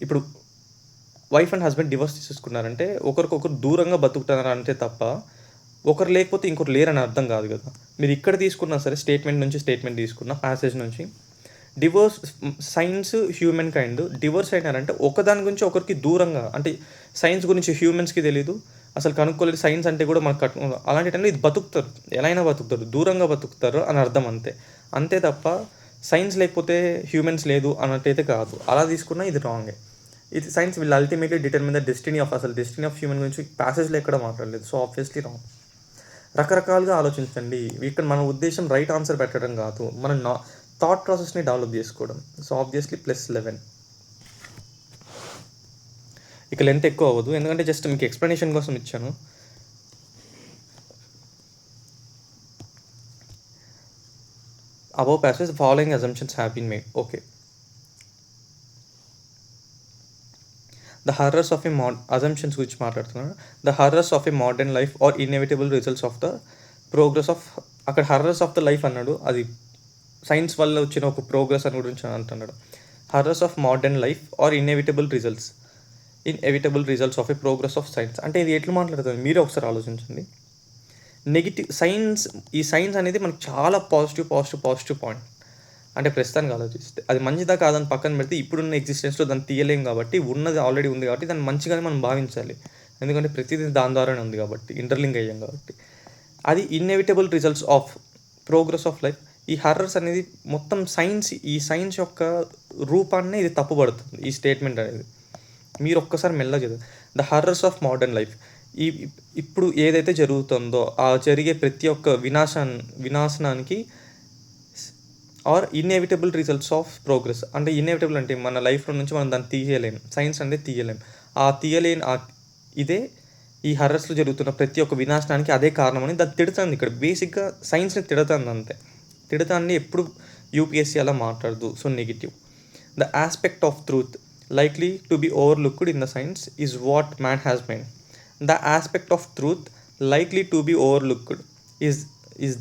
ఇప్పుడు వైఫ్ అండ్ హస్బెండ్ డివోర్స్ తీసుకున్నారంటే ఒకరికొకరు దూరంగా బతుకుతున్నారు అంతే తప్ప ఒకరు లేకపోతే ఇంకొకరు లేరని అర్థం కాదు కదా. మీరు ఇక్కడ తీసుకున్నా సరే, స్టేట్మెంట్ తీసుకున్న ప్యాసేజ్ నుంచి, divorce science humankind divorce అయినారంటే ఒకదాని గురించి ఒకరికి దూరంగా, అంటే సైన్స్ గురించి హ్యూమన్స్కి తెలీదు, అసలు కనుక్కోలేదు. సైన్స్ అంటే కూడా మనకు అలాంటి టైంలో ఇది బతుకుతారు, ఎలా అయినా బతుకుతారు, దూరంగా బతుకుతారు అని అర్థం అంతే తప్ప సైన్స్ లేకపోతే హ్యూమన్స్ లేదు అన్నట్టయితే కాదు. అలా తీసుకున్నా ఇది రాంగే. ఇది science will ultimately determine the destiny of human గురించి ప్యాసేజ్లో ఎక్కడ మాట్లాడలేదు. So obviously wrong. రకరకాలుగా ఆలోచించండి. ఇక్కడ మన ఉద్దేశం రైట్ ఆన్సర్ పెట్టడం కాదు, మన థాట్ ప్రాసెస్ని డెవలప్ చేసుకోవడం. So obviously +11. ఇక లెంత్ ఎక్కువ అవ్వదు, ఎందుకంటే జస్ట్ మీకు ఎక్స్ప్లెనేషన్ కోసం ఇచ్చాను. Above passage following assumptions have been made. Okay. The horrors of assumptions గురించి మాట్లాడుతున్నాను. The horrors of a modern life or inevitable results of the progress of, అక్కడ horrors of the life అన్నాడు, అది science వల్ల వచ్చిన ఒక ప్రోగ్రెస్ అని గురించి అంటున్నాడు. horrors of modern life or inevitable results of a progress of science అంటే ఇది ఎట్లా మాట్లాడుతుంది మీరే ఒకసారి ఆలోచించండి. నెగిటివ్ ఈ సైన్స్ అనేది మనకు చాలా పాజిటివ్ పాయింట్. అంటే ప్రస్తుతానికి ఆలోచిస్తే అది మంచిదా కాదని పక్కన పెడితే ఇప్పుడున్న ఎగ్జిస్టెన్స్లో దాన్ని తీయలేం కాబట్టి, ఉన్నది ఆల్రెడీ ఉంది కాబట్టి దాన్ని మంచిగానే మనం భావించాలి. ఎందుకంటే ప్రతిదీ దాని ద్వారానే ఉంది కాబట్టి, ఇంటర్లింక్ అయ్యాం కాబట్టి. అది inevitable results of progress of life. ఈ హర్రర్స్ అనేది మొత్తం ఈ సైన్స్ యొక్క రూపాన్నే ఇది తప్పుపడుతుంది, ఈ స్టేట్మెంట్ అనేది. మీరు ఒక్కసారి మెల్లగా చదివి the horrors of modern life. ఇప్పుడు ఏదైతే జరుగుతుందో ఆ జరిగే ప్రతి ఒక్క వినాశనానికి are inevitable results of progress. అంటే ఇన్ఎవిటబుల్ అంటే మన లైఫ్లో నుంచి మనం దాన్ని తీయలేం, సైన్స్ అంటే తీయలేం. ఆ తీయలేని ఇదే ఈ హర్రర్స్లో జరుగుతున్న ప్రతి ఒక్క వినాశనానికి అదే కారణమని దాన్ని తిడుతుంది. ఇక్కడ బేసిక్గా సైన్స్ని తిడుతుంది అంతే. తిడతాన్ని ఎప్పుడు యూపీఎస్సీ అలా మాట్లాడదు. So negative. The aspect of truth likely to be overlooked in the science is what man has made. The aspect of truth likely to be overlooked is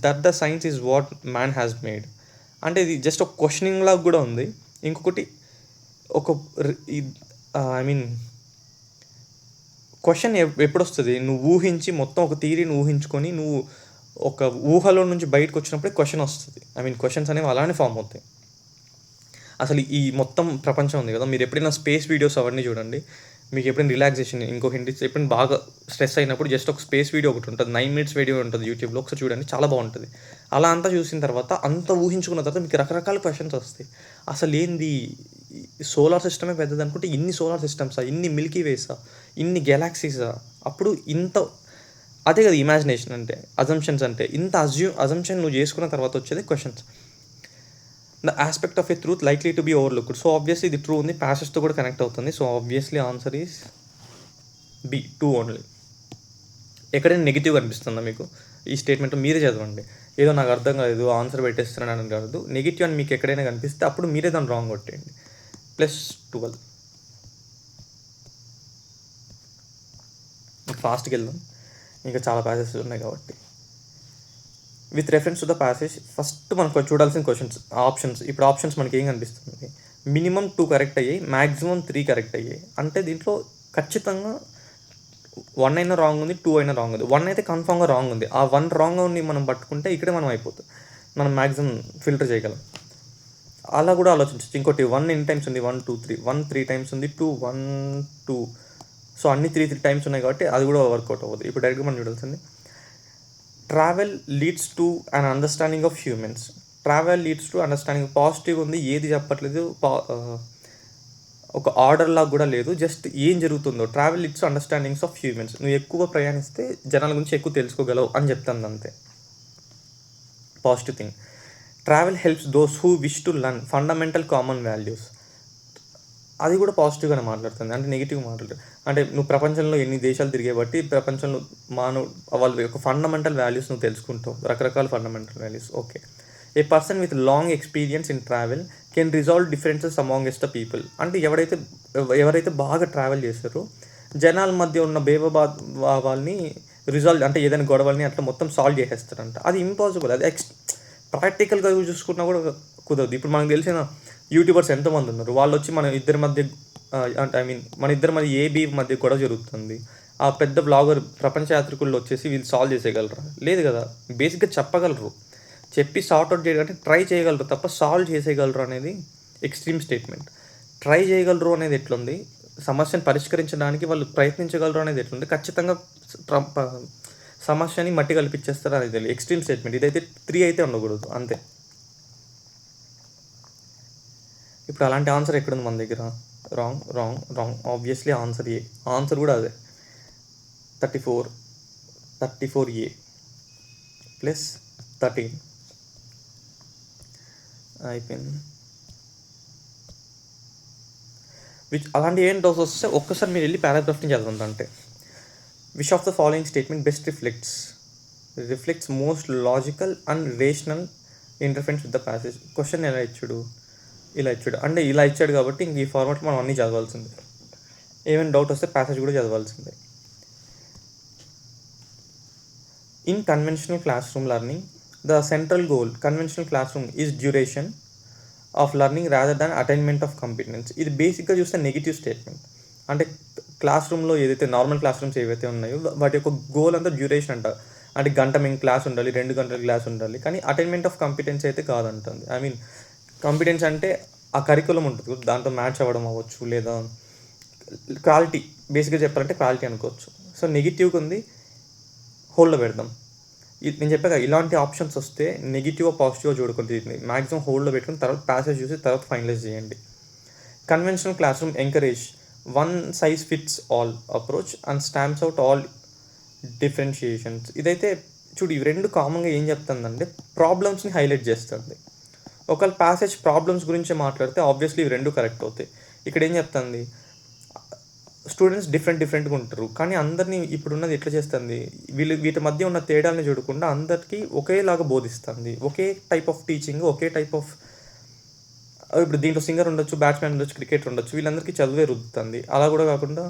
that the science is what man has made. అంటే ఇది just ఒక questioning లాగా కూడా ఉంది. ఇంకొకటి ఒక question ఎప్పుడు వస్తుంది, నువ్వు ఊహించి మొత్తం ఒక థియరీని ఊహించుకొని నువ్వు ఒక ఊహలో నుంచి బయటకు వచ్చినప్పుడే క్వశ్చన్ వస్తుంది. క్వశ్చన్స్ అనేవి అలానే ఫామ్ అవుతాయి. అసలు ఈ మొత్తం ప్రపంచం ఉంది కదా, మీరు ఎప్పుడైనా స్పేస్ వీడియోస్ అవన్నీ చూడండి, మీకు ఎప్పుడైనా రిలాక్సేషన్, ఇంకో హింట్ ఎప్పుడైనా బాగా స్ట్రెస్ అయినప్పుడు జస్ట్ ఒక స్పేస్ వీడియో ఒకటి ఉంటుంది, 9 minutes వీడియో ఉంటుంది యూట్యూబ్లో, ఒకసారి చూడండి, చాలా బాగుంటుంది. అలా అంతా చూసిన తర్వాత అంత ఊహించుకున్న తర్వాత మీకు రకరకాల క్వశ్చన్స్ వస్తాయి. అసలు ఏంది, సోలార్ సిస్టమే పెద్దది అనుకుంటే ఇన్ని సోలార్ సిస్టమ్సా, ఇన్ని మిల్కీ వేసా, ఇన్ని గెలాక్సీసా, అప్పుడు ఇంత, అదే కదా ఇమాజినేషన్ అంటే, అజంప్షన్స్ అంటే. ఇంత అజంప్షన్ నువ్వు చేసుకున్న తర్వాత వచ్చేది questions. The aspect of a truth likely to be overlooked. So obviously ఇది ట్రూ ఉంది, ప్యాసెస్తో కూడా కనెక్ట్ అవుతుంది. So obviously answer is B, 2 only. ఎక్కడైనా నెగిటివ్ అనిపిస్తుందా మీకు ఈ స్టేట్మెంట్? మీరే చదవండి. ఏదో నాకు అర్థం కాలేదు ఆన్సర్ పెట్టేస్తున్నాను అని కాదు, నెగిటివ్ అని మీకు ఎక్కడైనా కనిపిస్తే అప్పుడు మీరే దాన్ని రాంగ్ కొట్టేయండి. +12. ఫాస్ట్కి వెళ్దాం, ఇంకా చాలా ప్యాసెస్ ఉన్నాయి కాబట్టి. With reference to the passage, first మనకు చూడాల్సిన ఆప్షన్స్. ఇప్పుడు ఆప్షన్స్ మనకి ఏం కనిపిస్తుంది, మినిమం 2 కరెక్ట్ అయ్యాయి, మ్యాక్సిమం 3 కరెక్ట్ అయ్యాయి. అంటే దీంట్లో ఖచ్చితంగా 1 అయినా రాంగ్ ఉంది, 2 అయినా రాంగ్ ఉంది. 1 అయితే కన్ఫామ్గా రాంగ్ ఉంది. ఆ 1 రాంగ్ ఉంది మనం పట్టుకుంటే ఇక్కడే మనం అయిపోతుంది, మనం మ్యాక్సిమం ఫిల్టర్ చేయగలం. అలా కూడా ఆలోచించవచ్చు. ఇంకోటి 1 ఎన్ని టైమ్స్ ఉంది, 1 2 3, 1 3 టైమ్స్ ఉంది, 2 1 2. సో అన్ని 3 టైమ్స్ ఉన్నాయి కాబట్టి అది కూడా వర్కౌట్ అవ్వదు. ఇప్పుడు డైరెక్ట్గా మనం చూడాల్సింది, travel leads to an understanding of humans. Travel leads to understanding, positive ఉంది, ఏది చెప్పట్లేదు, ఒక ఆర్డర్ లాగా కూడా లేదు, జస్ట్ ఏం జరుగుతుందో. Travel leads to understandings of humans, నువ్వు ఎక్కువ ప్రయాణిస్తే జనాల గురించి ఎక్కువ తెలుసుకోగలవు అని చెప్తాను అంతే. Positive thing. Travel helps those who wish to learn fundamental common values, అది కూడా పాజిటివ్గానే మాట్లాడుతుంది. అంటే నెగిటివ్ మాట్లాడుతుంది అంటే నువ్వు ప్రపంచంలో ఎన్ని దేశాలు తిరిగే బట్టి ప్రపంచంలో వాళ్ళ యొక్క ఫండమెంటల్ వాల్యూస్ నువ్వు తెలుసుకుంటావు, రకరకాల fundamental values. Okay. A person with long experience in travel can resolve differences amongst the people. అంటే ఎవరైతే బాగా ట్రావెల్ చేస్తారో జనాల మధ్య ఉన్న భేదభావాల్ని రిజాల్వ్, అంటే ఏదైనా గొడవల్ని అట్లా మొత్తం సాల్వ్ చేసేస్తారంట. అది ఇంపాసిబుల్, అది ప్రాక్టికల్గా చూసుకున్నా కూడా కుదరదు. ఇప్పుడు మనకు తెలిసిన యూట్యూబర్స్ ఎంతోమంది ఉన్నారు, వాళ్ళు వచ్చి మన ఇద్దరి మధ్య మన ఇద్దరి మధ్య ఏబీ మధ్య గొడవ జరుగుతుంది, ఆ పెద్ద బ్లాగర్ ప్రపంచ యాత్రికుల్లో వచ్చేసి వీళ్ళు సాల్వ్ చేసేయగలరా? లేదు కదా. బేసిక్గా చెప్పగలరు, చెప్పి సార్ట్అవుట్ చేయగలంటే ట్రై చేయగలరు తప్ప సాల్వ్ చేసేయగలరు అనేది ఎక్స్ట్రీమ్ స్టేట్మెంట్. ట్రై చేయగలరు అనేది ఎట్లుంది, సమస్యను పరిష్కరించడానికి వాళ్ళు ప్రయత్నించగలరు అనేది ఎట్లుంది, ఖచ్చితంగా సమస్యని మట్టి కల్పించేస్తారు అనేది తెలియదు. Extreme statement. ఇదైతే 3 అయితే ఉండకూడదు అంతే. ఇప్పుడు అలాంటి ఆన్సర్ ఎక్కడుంది మన దగ్గర? Wrong wrong wrong. Obviously answer A. Answer కూడా అదే, 34A +13 అయిపోయింది. అలాంటి ఏం డౌట్స్ వస్తే ఒక్కసారి మీరు వెళ్ళి పారాగ్రాఫ్ని చదవండి. అంటే which of the following statement best reflects most logical and rational interference with the passage. Question ఇలా ఇచ్చాడు అంటే ఇలా ఇచ్చాడు కాబట్టి ఇంక ఈ ఫార్మాట్లో మనం అన్నీ చదవాల్సిందే. ఏమైనా డౌట్ వస్తే ప్యాసేజ్ కూడా చదవాల్సిందే. In conventional classroom learning the central goal conventional classroom is duration of learning rather than attainment of competence. ఇది బేసిక్గా చూస్తే నెగిటివ్ స్టేట్మెంట్. అంటే క్లాస్ రూమ్లో ఏదైతే నార్మల్ క్లాస్ రూమ్స్ ఏవైతే ఉన్నాయో వాటి యొక్క గోల్ అంతా డ్యూరేషన్ అంట. అంటే గంట మేము క్లాస్ ఉండాలి, 2 గంటల క్లాస్ ఉండాలి, కానీ అటైన్మెంట్ ఆఫ్ కంపిటెన్స్ అయితే కాదంటుంది. కాంపిటెన్స్ అంటే ఆ కరికులం ఉంటుంది, దాంతో మ్యాచ్ అవ్వడం అవ్వచ్చు, లేదా క్వాలిటీ. బేసిక్గా చెప్పాలంటే క్వాలిటీ అనుకోవచ్చు. సో నెగిటివ్గా ఉంది, హోల్డ్లో పెడదాం. నేను చెప్పాక ఇలాంటి ఆప్షన్స్ వస్తే నెగిటివ్ పాజిటివ్ చూడకుండా మ్యాక్సిమం హోల్డ్లో పెట్టుకుని తర్వాత ప్యాసేజ్ చూసి తర్వాత ఫైనలైజ్ చేయండి. Conventional class room encourage one size fits all approach and stamps out all differentiations. ఇదైతే చూడు, ఇవి రెండు కామన్గా ఏం చెప్తుందంటే ప్రాబ్లమ్స్ని హైలైట్ చేస్తుంది. ఒకవేళ ప్యాసేజ్ ప్రాబ్లమ్స్ గురించి మాట్లాడితే ఆబ్వియస్లీ ఇవి రెండు కరెక్ట్ అవుతాయి. ఇక్కడ ఏం చెప్తుంది, స్టూడెంట్స్ డిఫరెంట్గా ఉంటారు, కానీ అందరినీ ఇప్పుడున్నది ఎట్లా చేస్తుంది, వీటి మధ్య ఉన్న తేడాలని చూడకుండా అందరికీ ఒకేలాగా బోధిస్తుంది. ఒకే టైప్ ఆఫ్ టీచింగ్, ఒకే టైప్ ఆఫ్, ఇప్పుడు దీంట్లో సింగర్ ఉండొచ్చు, బ్యాట్స్మెన్ ఉండొచ్చు, క్రికెటర్ ఉండొచ్చు, వీళ్ళందరికీ చదువే రుద్దుతుంది. అలా కూడా కాకుండా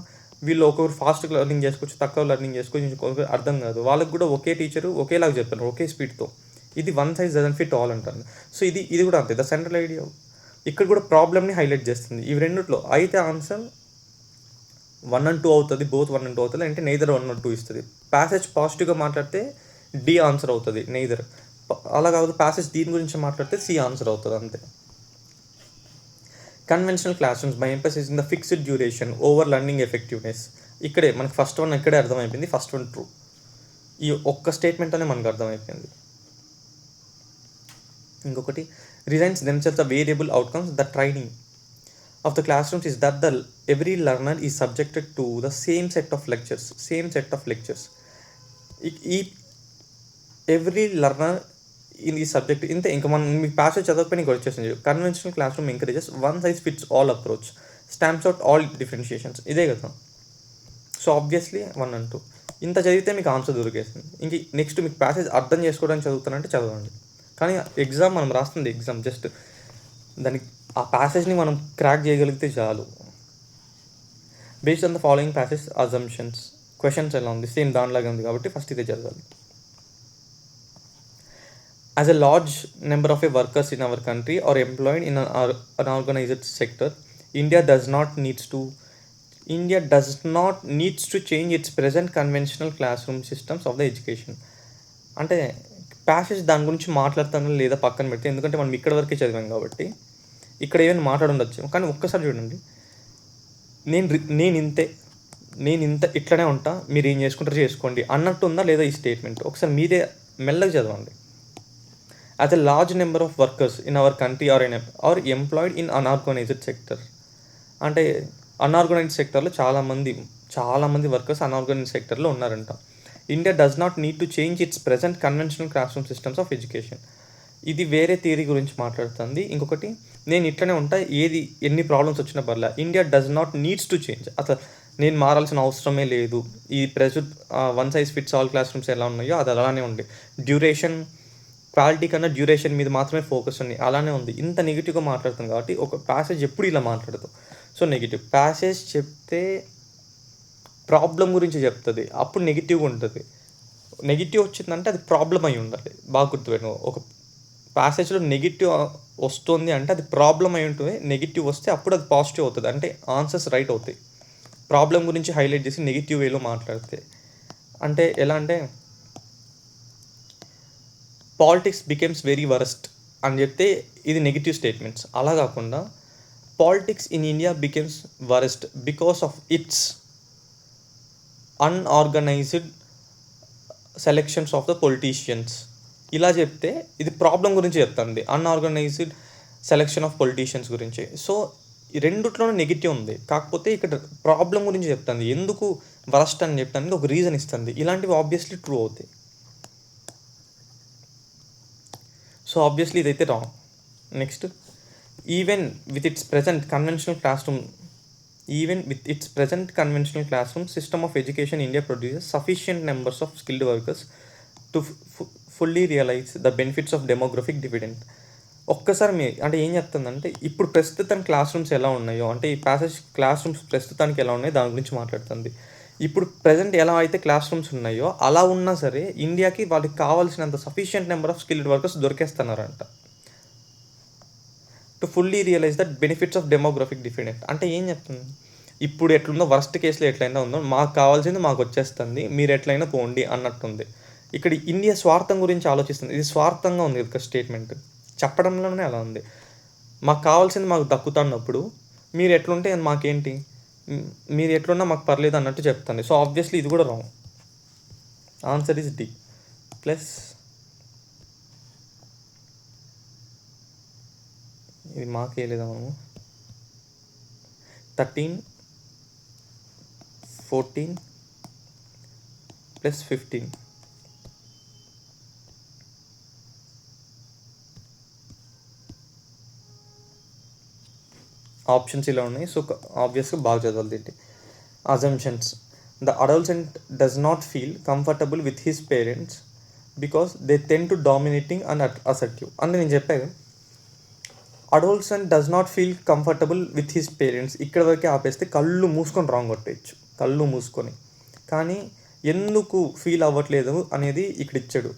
వీళ్ళు ఒకరు ఫాస్ట్గా లెర్నింగ్ చేసుకోవచ్చు, తక్కువ లెర్నింగ్ చేసుకోవచ్చు, ఇంకొకరు అర్థం కాదు, వాళ్ళకి కూడా ఒకే టీచరు ఒకేలాగా చెప్తారు, ఒకే స్పీడ్తో. ఇది one size doesn't fit all అంటారు. సో ఇది కూడా అంతే. ద సెంట్రల్ ఐడియా ఇక్కడ కూడా ప్రాబ్లమ్ని హైలైట్ చేస్తుంది. ఇవి రెండిట్లో అయితే ఆన్సర్ 1 and 2 అవుతుంది, బోత్ 1 and 2 అవుతుంది, అంటే నెయిదర్ 1 or 2 ఇస్తుంది. ప్యాసేజ్ పాజిటివ్గా మాట్లాడితే డి ఆన్సర్ అవుతుంది, నెయిదర్. అలా కాదు ప్యాసేజ్ దీని గురించి మాట్లాడితే సి ఆన్సర్ అవుతుంది, అంతే. Conventional classrooms by emphasising the fixed duration over learning effectiveness. ఇక్కడే మనకు ఫస్ట్ వన్ ఇక్కడే అర్థమైపోయింది, ఫస్ట్ వన్ ట్రూ. ఈ ఒక్క స్టేట్మెంట్తోనే మనకు అర్థమైపోయింది. ఇంకొకటి, resigns themselves the variable outcomes the training of the classrooms is that every learner is subjected to the same set of lectures. Every learner in the subject ఇంతే. ఇంకా మనం మీకు ప్యాసేజ్ చదవకపోయినా ఇంకా వచ్చేసింది. Conventional class room encourages one size fits all approach, stamps out all differentiations. ఇదే కదా. So obviously 1 and 2 ఇంత చదివితే మీకు ఆన్సర్ దొరికేసింది. ఇంక నెక్స్ట్ మీకు ప్యాసేజ్ అర్థం చేసుకోవడానికి చదువుతానంటే చదవండి. కానీ ఎగ్జామ్ మనం రాస్తుంది ఎగ్జామ్ జస్ట్ దానికి ఆ ప్యాసేజ్ని మనం క్రాక్ చేయగలిగితే చాలు. Based on the following passage assumptions. Questions ఎలా ఉంది, సేమ్ దానిలాగా ఉంది కాబట్టి ఫస్ట్ ఇదే చదవాలి. As a large number of workers in our country are employed in unorganised sector, India does not needs to change its present conventional classroom systems of the education. అంటే passage దాని గురించి మాట్లాడుతాను లేదా పక్కన పెడితే, ఎందుకంటే మనం ఇక్కడ వరకే చదివాం కాబట్టి ఇక్కడ ఏమైనా మాట్లాడుండొచ్చు. కానీ ఒక్కసారి చూడండి, నేను ఇంత ఇట్లనే ఉంటా, మీరు ఏం చేసుకుంటారో చేసుకోండి అన్నట్టు ఉందా లేదా ఈ స్టేట్మెంట్? ఒకసారి మీరే మెల్లగా చదవండి. As a large number of workers in our country are employed in unorganised sector. అంటే అన్ఆర్గనైజ్డ్ సెక్టర్లో చాలామంది వర్కర్స్ అన్ఆర్గనైజ్డ్ సెక్టర్లో ఉన్నారంట. India does not need to change its present conventional classroom systems of education. ఇది వేరే theory గురించి మాట్లాడుతుంది. ఇంకొకటి, నేను ఇట్లనే ఉంటా, ఎన్ని ప్రాబ్లమ్స్ వచ్చినా పర్లే, India does not needs to change. అసలు నేను మారాల్సిన అవసరమే లేదు. ఈ present one size fits all class rooms ఎలా ఉన్నాయో అది అలానే ఉంది. డ్యూరేషన్, క్వాలిటీ కన్నా డ్యూరేషన్ మీద మాత్రమే ఫోకస్ ఉంది, అలానే ఉంది. ఇంత నెగిటివ్గా మాట్లాడుతుంది కాబట్టి ఒక ప్యాసేజ్ ఎప్పుడు ఇలా మాట్లాడదు. సో నెగిటివ్ ప్యాసేజ్ చెప్తే ప్రాబ్లం గురించి చెప్తుంది, అప్పుడు నెగిటివ్గా ఉంటుంది. నెగిటివ్ వచ్చిందంటే అది ప్రాబ్లం అయి ఉండాలి. బాగా గుర్తుపెట్టుకో, ఒక ప్యాసేజ్లో నెగిటివ్ వస్తుంది అంటే అది ప్రాబ్లం అయి ఉంటుంది. నెగిటివ్ వస్తే అప్పుడు అది పాజిటివ్ అవుతుంది, అంటే ఆన్సర్స్ రైట్ అవుతాయి. ప్రాబ్లం గురించి హైలైట్ చేసి నెగిటివ్ వేలో మాట్లాడితే, అంటే ఎలా అంటే పాలిటిక్స్ బికెమ్స్ వెరీ వరస్ట్ అని చెప్తే ఇది నెగిటివ్ స్టేట్మెంట్స్. అలా కాకుండా politics in India becomes worst because of its unorganised selections of the politicians. ఇలా చెప్తే ఇది ప్రాబ్లం గురించి చెప్తుంది, అన్ఆర్గనైజ్డ్ సెలెక్షన్ ఆఫ్ పొలిటీషియన్స్ గురించి. సో ఈ రెండిట్లోనే నెగిటివ్ ఉంది, కాకపోతే ఇక్కడ ప్రాబ్లం గురించి చెప్తుంది, ఎందుకు వరస్ట్ అని చెప్తానికి ఒక రీజన్ ఇస్తుంది. ఇలాంటివి ఆబ్వియస్లీ ట్రూ అవుతాయి. సో ఆబ్వియస్లీ ఇదైతే wrong. Next, even with its present conventional classroom system of education, India produces sufficient numbers of skilled workers to fully realise the benefits of demographic dividend. ఒక్కసారి అంటే ఏం చెప్తుందంటే, ఇప్పుడు ప్రస్తుతం class rooms ఎలా ఉన్నాయో, అంటే ఈ ప్యాసేజ్ క్లాస్ రూమ్స్ ప్రస్తుతానికి ఎలా ఉన్నాయో దాని గురించి మాట్లాడుతుంది. ఇప్పుడు ప్రజెంట్ ఎలా అయితే క్లాస్ రూమ్స్ ఉన్నాయో అలా ఉన్నా సరే ఇండియాకి వాళ్ళకి కావాల్సినంత sufficient number of skilled workers దొరికేస్తున్నారంట. To fully realise that benefits of demographic dividend అంటే ఏం చెప్తుంది, ఇప్పుడు ఎట్లుందో వర్స్ట్ కేసులో ఎట్లయినా ఉందో మాకు కావాల్సింది మాకు వచ్చేస్తుంది, మీరు ఎట్లయినా పోండి అన్నట్టుంది. ఇక్కడ ఇండియా స్వార్థం గురించి ఆలోచిస్తుంది. ఇది స్వార్థంగా ఉంది ఒక స్టేట్మెంట్, చెప్పడంలోనే అలా ఉంది. మాకు కావాల్సింది మాకు దక్కుతున్నప్పుడు మీరు ఎట్లుంటే మాకేంటి, మీరు ఎట్లున్నా మాకు పర్లేదు అన్నట్టు చెప్తుంది. సో ఆబ్వియస్లీ ఇది కూడా wrong. Answer is D. Plus ఇది మార్క్ వేయలేదా మనము? 13, 14 ప్లస్ 15. ఆప్షన్స్ ఇలా ఉన్నాయి. సో ఆబ్వియస్గా బాగా చదవాలి దీన్ని. Assumptions. The adolescent does not feel comfortable with his parents because they ten to dominating and assertive. అంటే నేను చెప్పాను, adolescent does not feel comfortable with his parents ఇక్కడ వరకే ఆపేస్తే కళ్ళు మూసుకొని రాంగ్ కొట్టేయచ్చు, కళ్ళు మూసుకొని. కానీ ఎందుకు ఫీల్ అవ్వట్లేదు అనేది ఇక్కడ ఇచ్చాడు.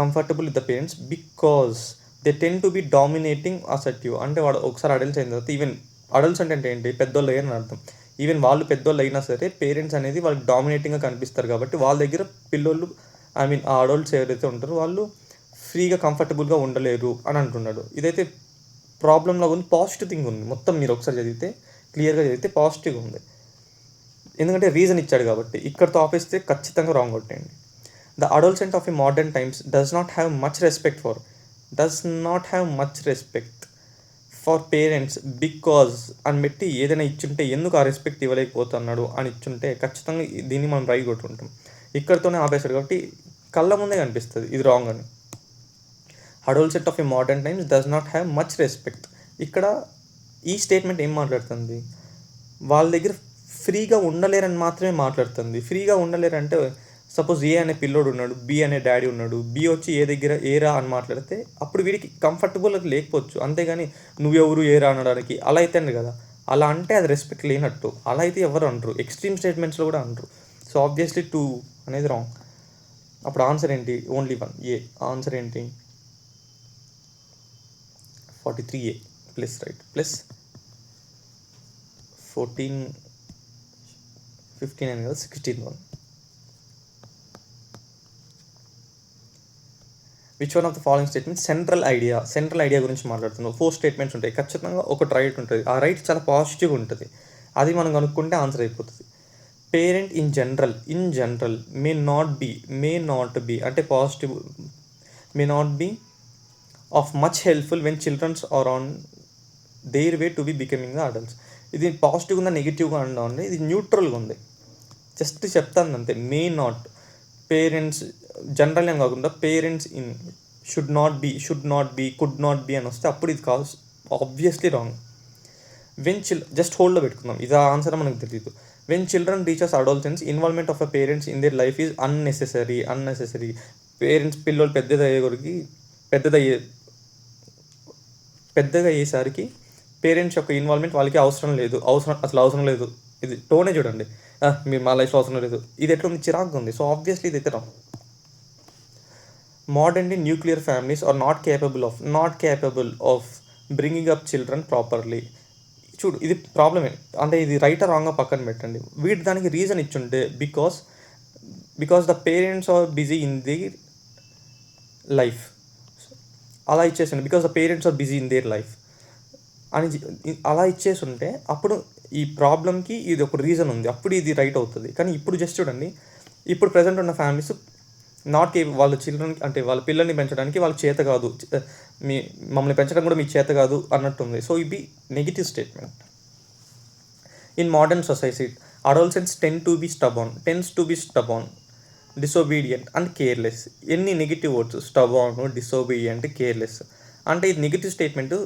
Comfortable with the parents because they ten to be dominating assertive. అంటే వాడు ఒకసారి అడల్ట్స్ అయిన తర్వాత, ఈవెన్ అడల్ట్స్ అంటే ఏంటి, పెద్దోళ్ళు అయ్యారని అర్థం. ఈవెన్ వాళ్ళు పెద్దోళ్ళు అయినా సరే పేరెంట్స్ అనేది వాళ్ళకి డామినేటింగ్గా కనిపిస్తారు కాబట్టి వాళ్ళ దగ్గర పిల్లోళ్ళు, ఐ మీన్ ఆ అడల్ట్స్ ఎవరైతే ఉంటారో వాళ్ళు ఫ్రీగా కంఫర్టబుల్గా ఉండలేరు అని అంటున్నాడు. ఇదైతే ప్రాబ్లంలో ఉంది, పాజిటివ్ థింగ్ ఉంది. మొత్తం మీరు ఒకసారి చదివితే క్లియర్గా చదివితే పాజిటివ్గా ఉంది, ఎందుకంటే రీజన్ ఇచ్చాడు కాబట్టి. ఇక్కడతో ఆపేస్తే ఖచ్చితంగా రాంగ్ కొట్టేయండి. The adolescent of a modern times does not have much respect for parents because అని పెట్టి ఏదైనా ఇచ్చుంటే ఎందుకు ఆ రెస్పెక్ట్ ఇవ్వలేకపోతున్నాడు అని ఇచ్చుంటే ఖచ్చితంగా దీన్ని మనం రైట్ కొట్టుకుంటాం. ఇక్కడతోనే ఆపేశాడు కాబట్టి కళ్ళ ముందే కనిపిస్తుంది ఇది రాంగ్ అని. Adolescent of a modern times does not have much respect. ఇక్కడ ఈ స్టేట్మెంట్ ఏం మాట్లాడుతుంది, వాళ్ళ దగ్గర ఫ్రీగా ఉండలేరని మాత్రమే మాట్లాడుతుంది. ఫ్రీగా ఉండలేరంటే సపోజ్ ఏ అనే పిల్లోడు ఉన్నాడు, బి అనే డాడీ ఉన్నాడు, బి వచ్చి ఏ దగ్గర ఏరా అని మాట్లాడితే అప్పుడు వీడికి కంఫర్టబుల్ లేకపోవచ్చు, అంతేగాని నువ్వెవరు ఏరా అనడానికి అలా అయితే అండి కదా. అలా అంటే అది రెస్పెక్ట్ లేనట్టు. అలా అయితే ఎవరు అనరు, ఎక్స్ట్రీమ్ స్టేట్మెంట్స్లో కూడా అనరు. సో ఆబ్వియస్లీ 2 అనేది రాంగ్. అప్పుడు ఆన్సర్ ఏంటి, ఓన్లీ 1 ఏ. ఆన్సర్ ఏంటి 43A ప్లస్ రైట్. ప్లస్ 14, 15 అని కదా, 16 1. Which one of the following statement central idea గురించి మాట్లాడుతున్నాం. 4 స్టేట్మెంట్స్ ఉంటాయి, ఖచ్చితంగా ఒకటి రైట్ ఉంటుంది. ఆ రైట్ చాలా పాజిటివ్గా ఉంటుంది, అది మనం కనుక్కుంటే ఆన్సర్ అయిపోతుంది. Parent in general may not be అంటే positive, may not be of much helpful when childrens are on their way to be becoming the adults. ఇది పాజిటివ్గా ఉందా నెగిటివ్గా ఉందా అంటే ఇది న్యూట్రల్గా ఉంది, జస్ట్ చెప్తాను అంతే. మే నాట్, పేరెంట్స్ జనరల్ ఏం కాకుండా parents in should not be could not be అని వస్తే అప్పుడు ఇది కాదు, ఆబ్వియస్లీ రాంగ్. జస్ట్ హోల్డ్లో పెట్టుకుందాం, ఇది ఆన్సర్ మనకు తెలియదు. When children reaches adolescence involvement of a parents in their life is unnecessary. Parents పిల్లలు పెద్దగా అయ్యేసరికి పేరెంట్స్ యొక్క ఇన్వాల్వ్మెంట్ వాళ్ళకి అవసరం లేదు. ఇది టోనే చూడండి, మీరు మా లైఫ్లో అవసరం లేదు, ఇది ఎట్లా ఉంది, చిరాకు ఉంది. సో ఆబ్వియస్లీ ఇది అయితే wrong. Modern nuclear families are not capable of bringing up children properly. చూడు ఇది ప్రాబ్లమే, అంటే ఇది రైట్ రాంగ్గా పక్కన పెట్టండి. వీటి దానికి రీజన్ ఇచ్చుంటే because the parents are busy in the life అలా ఇచ్చేసండి, because the parents are busy in their life అని అలా ఇచ్చేసుంటే అప్పుడు ఈ ప్రాబ్లమ్కి ఇది ఒక రీజన్ ఉంది, అప్పుడు ఇది రైట్ అవుతుంది. కానీ ఇప్పుడు జస్ట్ చూడండి, ఇప్పుడు ప్రజెంట్ ఉన్న ఫ్యామిలీస్ వాళ్ళ చిల్డ్రన్ అంటే వాళ్ళ పిల్లల్ని పెంచడానికి వాళ్ళకి చేత కాదు, మమ్మల్ని పెంచడం కూడా మీకు చేత కాదు అన్నట్టుంది. సో ఇది negative statement. In modern society adolescents tends to be stubborn, disobedient and careless. ఎన్ని negative words, stubborn, disobedient, careless. అంటే ఇది నెగిటివ్ స్టేట్మెంట్.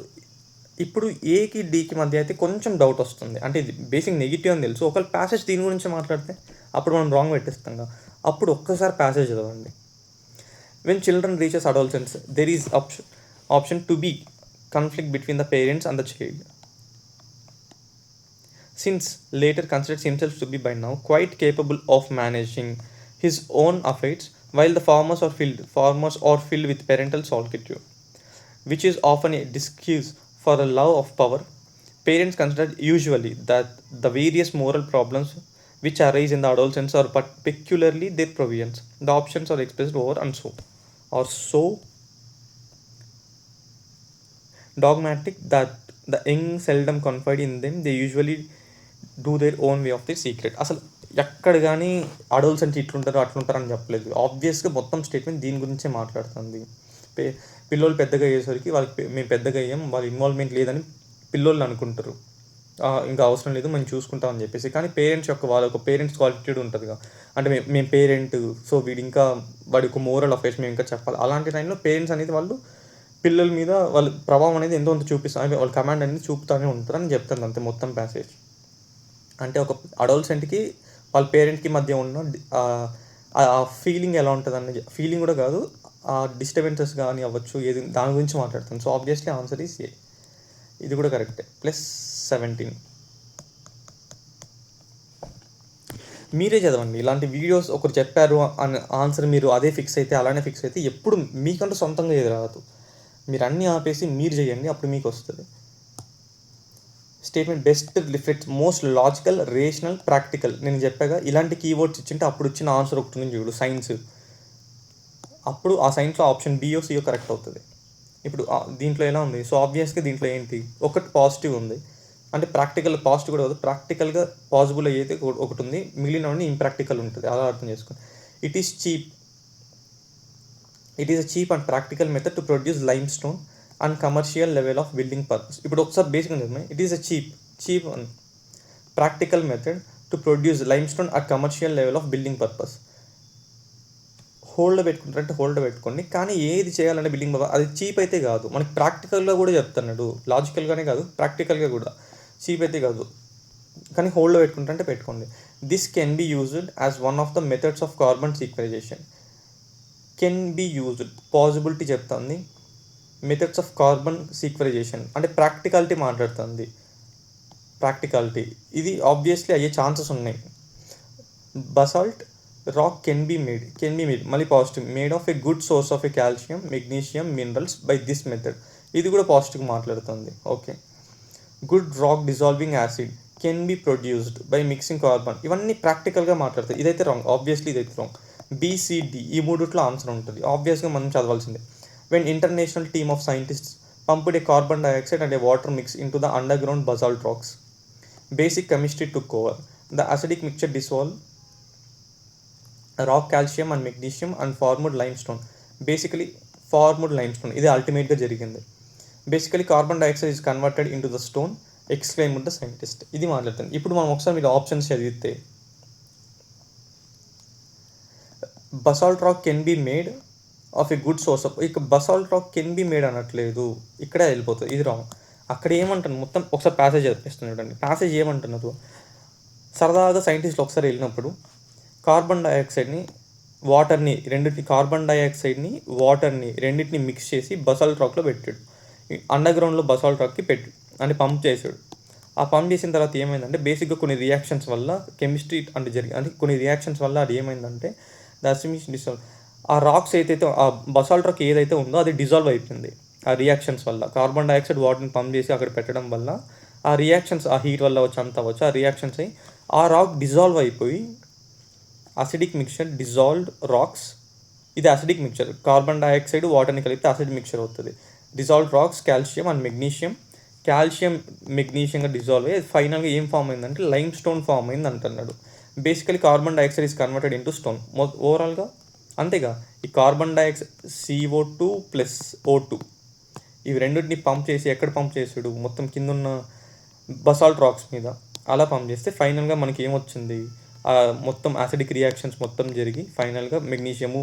ఇప్పుడు ఏకి డీకి మధ్య అయితే కొంచెం డౌట్ వస్తుంది, అంటే ఇది బేసిక్ నెగిటివ్ అని తెలుసు. ఒకవేళ ప్యాసేజ్ దీని గురించి మాట్లాడితే అప్పుడు మనం రాంగ్ పెట్టేస్తాం. అప్పుడు ఒక్కసారి ప్యాసేజ్ చదవండి. When children reaches adolescence there is option to be conflict between the parents and the child. Since later considers himself to be by now quite capable of managing his own affairs, while the farmers are filled with parental solicitude, which is often a disguise for a love of power. Parents consider usually that the various moral problems which arise in the adolescence are peculiarly their provisions. The options are expressed over and so dogmatic that the young seldom confide in them. They usually do their own way of the secret. అసలు ఎక్కడ కానీ adults అంటే ఇట్లుంటారు అట్లుంటారు అని చెప్పలేదు. ఆబ్వియస్గా మొత్తం statement దీని గురించే మాట్లాడుతుంది. పిల్లోళ్ళు పెద్దగా అయ్యేసరికి వాళ్ళకి మేము పెద్దగా అయ్యాం, వాళ్ళ ఇన్వాల్వ్మెంట్ లేదని పిల్లోళ్ళు అనుకుంటారు, ఇంకా అవసరం లేదు మేము చూసుకుంటాం అని చెప్పేసి. కానీ పేరెంట్స్ యొక్క వాళ్ళ ఒక పేరెంట్స్ క్వాలిటీ ఉంటుంది కదా, అంటే మేము పేరెంట్, సో వీడు ఇంకా వాడి ఒక మోరల్ అఫేర్స్ మేము ఇంకా చెప్పాలి. అలాంటి టైంలో పేరెంట్స్ అనేది వాళ్ళు పిల్లల మీద వాళ్ళ ప్రభావం అనేది ఎంతో కొంత చూపిస్తారు, వాళ్ళ కమాండ్ అనేది చూపుతూనే ఉంటారు అని చెప్తుంది అంతే మొత్తం ప్యాసేజ్. అంటే ఒక అడోల్సెంట్కి వాళ్ళ పేరెంట్కి మధ్య ఉన్న ఆ ఫీలింగ్ ఎలా ఉంటుంది అన్నది, ఫీలింగ్ కూడా కాదు, ఆ డిస్టర్బెన్సెస్ కానీ అవ్వచ్చు, ఏది దాని గురించి మాట్లాడుతాను. So obviously answer is a. ఇది కూడా కరెక్టే. +17. మీరే చదవండి. ఇలాంటి వీడియోస్ ఒకరు చెప్పారు అని ఆన్సర్ మీరు అదే ఫిక్స్ అయితే, అలానే ఫిక్స్ అయితే ఎప్పుడు మీకంటూ సొంతంగా ఏది రాదు. మీరు అన్నీ ఆపేసి మీరు చేయండి, అప్పుడు మీకు వస్తుంది. Statement best reflects most logical, rational, practical. నేను చెప్పాగా ఇలాంటి కీవర్డ్స్ ఇచ్చింటే అప్పుడు ఇచ్చిన ఆన్సర్ ఒకటి ఉంది చూడు, సైన్స్. అప్పుడు ఆ సైన్స్లో ఆప్షన్ బియో సియో కరెక్ట్ అవుతుంది. ఇప్పుడు దీంట్లో ఎలా ఉంది? సో ఆబ్వియస్గా దీంట్లో ఏంటి, ఒకటి పాజిటివ్ ఉంది, అంటే ప్రాక్టికల్ పాజిటివ్ కూడా కాదు, ప్రాక్టికల్గా పాసిబుల్ అయ్యేది ఒకటి ఉంది, మిగిలినవన్నీ ఇంప్రాక్టికల్ ఉంటుంది. అలా అర్థం చేసుకోండి. It is a cheap and practical method to produce limestone and commercial level of building purpose. ఇప్పుడు ఒకసారి బేసిక్గా చెప్పండి. It is a cheap and practical method to produce limestone at commercial level of building purpose. హోల్డ్లో పెట్టుకుంటారంటే హోల్డ్లో పెట్టుకోండి, కానీ ఏది చేయాలంటే బిల్డింగ్ పర్పస్ అది చీప్ అయితే కాదు. మనకి ప్రాక్టికల్గా కూడా చెప్తున్నాడు, లాజికల్గానే కాదు ప్రాక్టికల్గా కూడా. చీప్ అయితే కాదు, కానీ హోల్డ్లో పెట్టుకుంటారంటే పెట్టుకోండి. This can be used as one of the methods of carbon sequestration. Can be used possibility చెప్తుంది, మెథడ్స్ ఆఫ్ కార్బన్ సీక్వెనైజేషన్ అంటే ప్రాక్టికాలిటీ మాట్లాడుతుంది. ప్రాక్టికాలిటీ ఇది ఆబ్వియస్లీ అయ్యే ఛాన్సెస్ ఉన్నాయి. Basalt rock can be made మళ్ళీ positive, made of a good source of a calcium, magnesium, minerals by this method. ఇది కూడా positive మాట్లాడుతుంది. Okay. Good rock dissolving acid can be produced by mixing carbon. ఇవన్నీ ప్రాక్టికల్గా మాట్లాడుతాయి. ఇదైతే wrong, obviously ఇదైతే wrong. BCD ఈ మూడిట్లో ఆన్సర్ ఉంటుంది, ఆబ్వియస్గా మనం చదవాల్సిందే. When international team of scientists pumped a carbon dioxide and a water mix in to the underground basalt rocks, basic chemistry took over. The acidic mixture dissolve rock calcium and magnesium and formed limestone. Basically formed limestone ఇది అల్టిమేట్గా జరిగింది. Basically carbon dioxide is converted in to the stone, exclaimed the scientist. ఇది మాట్లాడుతుంది. ఇప్పుడు మనం ఒకసారి మీరు options చదివితే, basalt rock can be made of a good source of, ఇక basalt rock can be made అనట్లేదు, ఇక్కడే వెళ్ళిపోతుంది. ఇది రాంగ్. అక్కడ ఏమంటున్నారు మొత్తం ఒకసారి ప్యాసేజ్ చదివిస్తాను చూడండి. ప్యాసేజ్ ఏమంటున్నారు, సరదాగా సైంటిస్టులు ఒకసారి వెళ్ళినప్పుడు కార్బన్ డైఆక్సైడ్ని వాటర్ని రెండింటిని మిక్స్ చేసి బసాల్ట్ రాక్లో పెట్టాడు. అండర్ గ్రౌండ్లో బసాల్ట్ రాక్కి పెట్టాడు, అంటే పంప్ చేశాడు. ఆ పంప్ చేసిన తర్వాత ఏమైందంటే బేసిక్గా కొన్ని రియాక్షన్స్ వల్ల కెమిస్ట్రీ అంటే కొన్ని రియాక్షన్స్ వల్ల అది ఏమైందంటే డిసాల్వ్, ఆ రాక్స్ ఏదైతే ఆ బసాల్ట్ రాక్ ఏదైతే ఉందో అది డిజాల్వ్ అయిపోయింది. ఆ రియాక్షన్స్ వల్ల కార్బన్ డైఆక్సైడ్ వాటర్ని పంప్ చేసి అక్కడ పెట్టడం వల్ల ఆ రియాక్షన్స్, ఆ హీట్ వల్ల వచ్చి అంత అవ్వచ్చు, ఆ రియాక్షన్స్ అయ్యి ఆ రాక్ డిజాల్వ్ అయిపోయి అసిడిక్ మిక్చర్ డిజాల్వ్డ్ రాక్స్. ఇది అసిడిక్ మిక్చర్, కార్బన్ డైఆక్సైడ్ వాటర్ని కలిపితే అసిడిక్ మిక్చర్ అవుతుంది. Dissolved rocks calcium and magnesium, మెగ్నీషియంగా డిజాల్వ్ అయ్యి ఫైనల్గా ఏం ఫామ్ అయిందంటే లైమ్ స్టోన్ ఫామ్ అయింది అంటున్నాడు. Basically carbon dioxide is converted into stone. ఓవరాల్గా అంతేగా, ఈ కార్బన్ డైఆక్సైడ్ CO2 + O2 ఇవి రెండింటిని పంప్ చేసి ఎక్కడ పంప్ చేసాడు, మొత్తం కింద ఉన్న బసాల్ట్ రాక్స్ మీద. అలా పంప్ చేస్తే ఫైనల్గా మనకి ఏమొచ్చింది, మొత్తం యాసిడిక్ రియాక్షన్స్ మొత్తం జరిగి ఫైనల్గా మెగ్నీషియము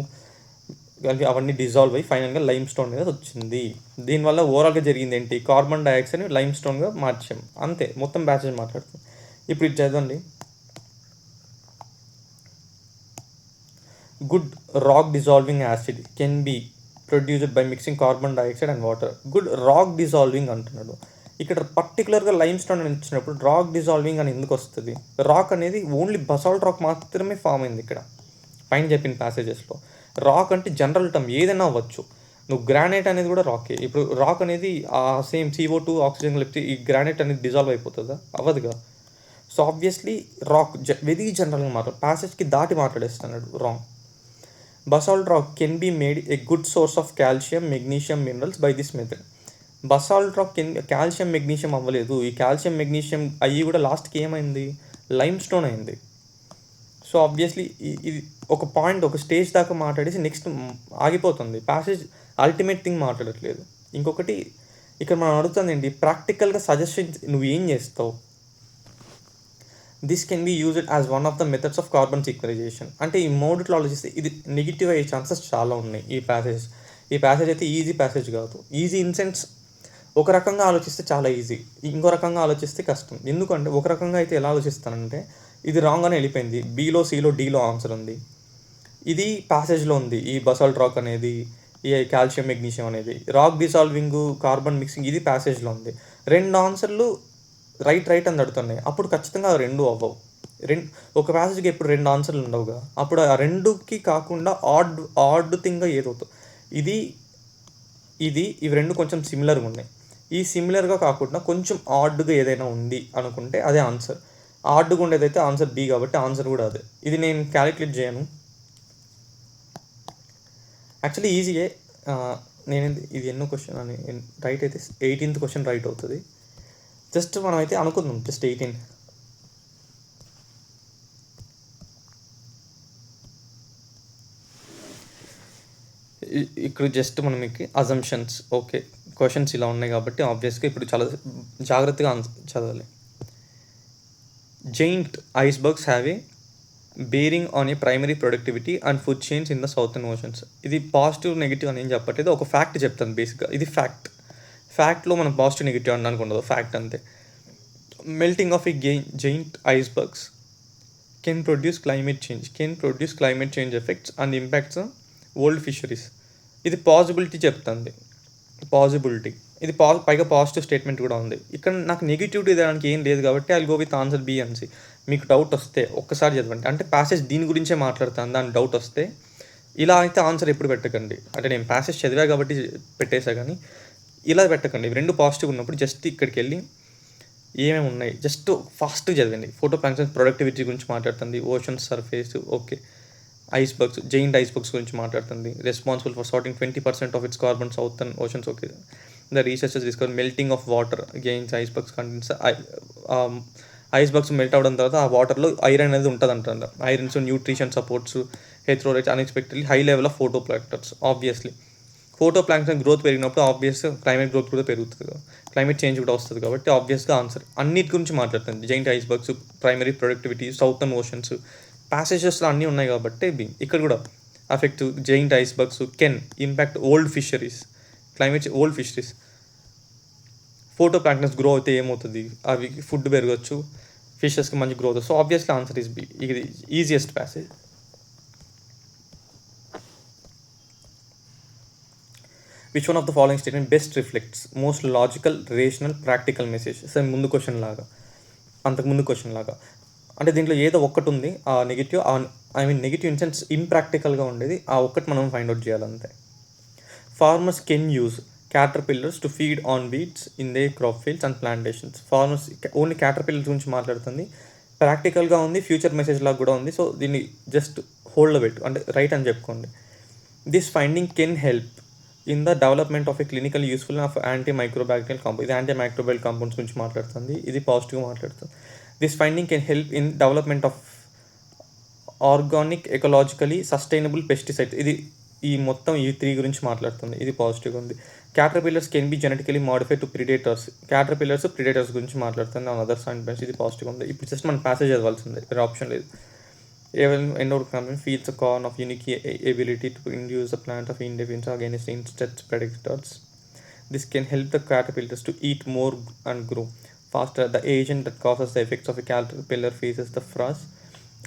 అవన్నీ డిజాల్వ్ అయ్యి ఫైనల్గా లైమ్ స్టోన్ మీద వచ్చింది. దీనివల్ల ఓవరాల్గా జరిగింది ఏంటి, కార్బన్ డైఆక్సైడ్ని లైమ్ స్టోన్గా మార్చాం అంతే. మొత్తం ప్యాసేజ్ మాట్లాడుతుంది. ఇప్పుడు ఇది చదవండి. Good rock dissolving acid can be produced by mixing carbon dioxide and water. Good rock dissolving అంటున్నాడు. ఇక్కడ పర్టికులర్గా లైమ్ స్టోన్ అని ఇచ్చినప్పుడు రాక్ డిజాల్వింగ్ అని ఎందుకు వస్తుంది? రాక్ అనేది ఓన్లీ బసాల్ట్ రాక్ మాత్రమే ఫామ్ అయింది ఇక్కడ పైన చెప్పిన ప్యాసేజెస్లో. రాక్ అంటే జనరల్ టర్మ్ ఏదైనా అవ్వచ్చు. నువ్వు గ్రానైట్ అనేది కూడా రాకే. ఇప్పుడు రాక్ అనేది ఆ సేమ్ CO2 ఆక్సిజన్ కలిపితే ఈ గ్రానైట్ అనేది డిజాల్వ్ అయిపోతుందా? అవ్వదుగా. సో ఆబ్వియస్లీ రాక్ వెరీ జనరల్గా ప్యాసేజ్కి దాటి మాట్లాడేస్తున్నాడు. Wrong. Basalt rock can be made a good source of calcium, magnesium, minerals by this method. Basalt rock calcium magnesium అవ్వలేదు. ఈ కాల్షియం మెగ్నీషియం అయ్యి కూడా లాస్ట్కి ఏమైంది, లైమ్ స్టోన్ అయింది. సో ఆబ్వియస్లీ ఇది ఒక పాయింట్, ఒక స్టేజ్ దాకా మాట్లాడేసి నెక్స్ట్ ఆగిపోతుంది. ప్యాసేజ్ అల్టిమేట్ థింగ్ మాట్లాడట్లేదు. ఇంకొకటి ఇక్కడ మనం అడుగుతుంది ఏంటి, ప్రాక్టికల్గా సజెషన్స్ నువ్వు ఏం చేస్తావు. This can be used as one of the methods of carbon sequestration. అంటే ఈ మోడిట్లో ఆలోచిస్తే ఇది నెగిటివ్ అయ్యే ఛాన్సెస్ చాలా ఉన్నాయి. ఈ ప్యాసేజ్ అయితే ఈజీ ప్యాసేజ్ కాదు. ఈజీ ఇన్ సెన్స్ ఒక రకంగా ఆలోచిస్తే చాలా ఈజీ, ఇంకో రకంగా ఆలోచిస్తే కష్టం. ఎందుకంటే ఒక రకంగా అయితే ఎలా ఆలోచిస్తానంటే, ఇది రాంగ్ అని వెళ్ళిపోయింది, బీలో సిలో డీలో ఆన్సర్ ఉంది, ఇది ప్యాసేజ్లో ఉంది, ఈ బసాల్ట్ రాక్ అనేది, ఈ కాల్షియం మెగ్నీషియం అనేది, రాక్ డిసాల్వింగ్, కార్బన్ మిక్సింగ్, ఇది ప్యాసేజ్లో ఉంది. 2 ఆన్సర్లు రైట్ అని అడుగుతున్నాయి. అప్పుడు ఖచ్చితంగా 2 అవ్వవు. ఒక ప్యాసేజ్కి ఎప్పుడు 2 ఆన్సర్లు ఉండవుగా. అప్పుడు ఆ 2కి కాకుండా ఆడ్ థింగ్గా ఏదవుతావు. ఇవి 2 కొంచెం సిమిలర్గా ఉన్నాయి. ఈ సిమిలర్గా కాకుండా కొంచెం ఆడ్గా ఏదైనా ఉంది అనుకుంటే అదే ఆన్సర్. ఆడ్గా ఉండేదైతే ఆన్సర్ బి, కాబట్టి ఆన్సర్ కూడా అదే. ఇది నేను క్యాలిక్యులేట్ చేయను, యాక్చువల్లీ ఈజీయే. నేను ఇది ఎన్నో క్వశ్చన్ అని రైట్ అయితే 18th క్వశ్చన్ రైట్ అవుతుంది. జస్ట్ మనం అయితే అనుకుందాం, జస్ట్ 18. ఇక్కడ జస్ట్ మనకి అజంప్షన్స్, ఓకే క్వశ్చన్స్ ఇలా ఉన్నాయి కాబట్టి ఆబ్వియస్గా ఇప్పుడు చాలా జాగ్రత్తగా చదవాలి. Giant icebergs have a bearing on a primary productivity and food chains in the southern oceans. ఇది పాజిటివ్ నెగిటివ్ అని ఏం చెప్పట్లేదు, ఒక ఫ్యాక్ట్ చెప్తాను బేసిక్గా. ఇది ఫ్యాక్ట్లో మనం పాజిటివ్ నెగిటివ్ అనడానికి ఉండదు, ఫ్యాక్ట్ అంతే. Melting of A giant icebergs can produce climate change effects and impacts old fisheries. ఇది పాసిబిలిటీ చెప్తుంది, పాసిబిలిటీ. ఇది పైగా పాజిటివ్ స్టేట్మెంట్ కూడా ఉంది. ఇక్కడ నాకు నెగిటివిటీ దానికి ఏం లేదు కాబట్టి I will go with answer B అని. మీకు డౌట్ వస్తే ఒక్కసారి చదవండి, అంటే ప్యాసేజ్ దీని గురించే మాట్లాడుతాను దాని డౌట్ వస్తే. ఇలా అయితే ఆన్సర్ ఎప్పుడు పెట్టకండి, అంటే నేను ప్యాసేజ్ చదివా కాబట్టి పెట్టేసా, కానీ ఇలా పెట్టకండి. 2 పాజిటివ్ ఉన్నప్పుడు జస్ట్ ఇక్కడికి వెళ్ళి ఏమేమి ఉన్నాయి జస్ట్ ఫాస్ట్గా చదవండి. ఫోటో ప్లాంక్టన్ ప్రొడక్టివిటీ గురించి మాట్లాడుతుంది, ocean surface, okay. Icebergs, giant icebergs గురించి మాట్లాడుతుంది, responsible for sorting 20% of its carbon southern oceans, okay. The researchers discover melting of water gains icebergs contents. Icebergs melt అవడం తర్వాత ఆ వాటర్లో ఐరన్ అనేది ఉంటుంది అంటారు. ఐరన్స్, న్యూట్రిషన్ సపోర్ట్స్, హెథ్రోరైట్స్, unexpectedly high level of photo planktons. Obviously photo plankton growth పెరిగినప్పుడు ఆబ్వియస్గా క్లైమేట్ గ్రోత్ కూడా పెరుగుతుంది, క్లైమేట్ చేంజ్ కూడా వస్తుంది, కాబట్టి ఆబ్వియస్గా ఆన్సర్ అన్నిటి గురించి మాట్లాడుతుంది. Giant icebergs, primary productivity, southern oceans, ప్యాసేజెస్లో అన్నీ ఉన్నాయి కాబట్టి ఇక్కడ కూడా affect giant icebergs can impact old fisheries, old fisheries. Photo planktons grow అయితే ఏమవుతుంది, అవి ఫుడ్ పెరగచ్చు, ఫిషెస్కి మంచి growth. So obviously answer is B. ఇది easiest passage. Which one of the following statement best reflects most logical, rational, practical message. సరే ముందు question లాగా, అంటే దీంట్లో ఏదో ఒక్కటి ఉంది ఆ నెగిటివ్, నెగిటివ్ ఇన్ సెన్స్ ఇంప్రాక్టికల్గా ఉండేది, ఆ ఒక్కటి మనం ఫైండ్ అవుట్ చేయాలంతే. Farmers can use caterpillars to feed on weeds in their crop fields and plantations. Farmers only caterpillars గురించి మాట్లాడుతుంది, ప్రాక్టికల్గా ఉంది, ఫ్యూచర్ మెసేజ్ లాగా కూడా ఉంది. సో దీన్ని జస్ట్ హోల్డ్లో పెట్టు, అంటే రైట్ అని చెప్పుకోండి. This finding can help in the development of a clinical useful of antimicrobacterial compound. ఇది యాంటీమైక్రోబియల్ కాంపౌండ్స్ గురించి మాట్లాడుతుంది, ఇది పాజిటివ్గా మాట్లాడుతుంది. This finding can help in development of organic, ecologically sustainable pesticides. ఇది ఈ మొత్తం ఈ 3 గురించి మాట్లాడుతుంది, ఇది పాజిటివ్గా ఉంది. Caterpillars can be genetically modified to predators. Predators గురించి మాట్లాడుతుంది, ఆన్ అదర్ సైడ్ బెన్స్, ఇది పాజిటివ్గా ఉంది. ఇప్పుడు జస్ట్ మనం ప్యాసేజ్ చదవాల్సిందే, వేరే ఆప్షన్ లేదు. ఎండోర్ company feels a corn of unique ability to induce the plant of in defence against insects predators. This can help the caterpillars to eat more and grow faster. The agent that causes the effects of a caterpillar faces the frost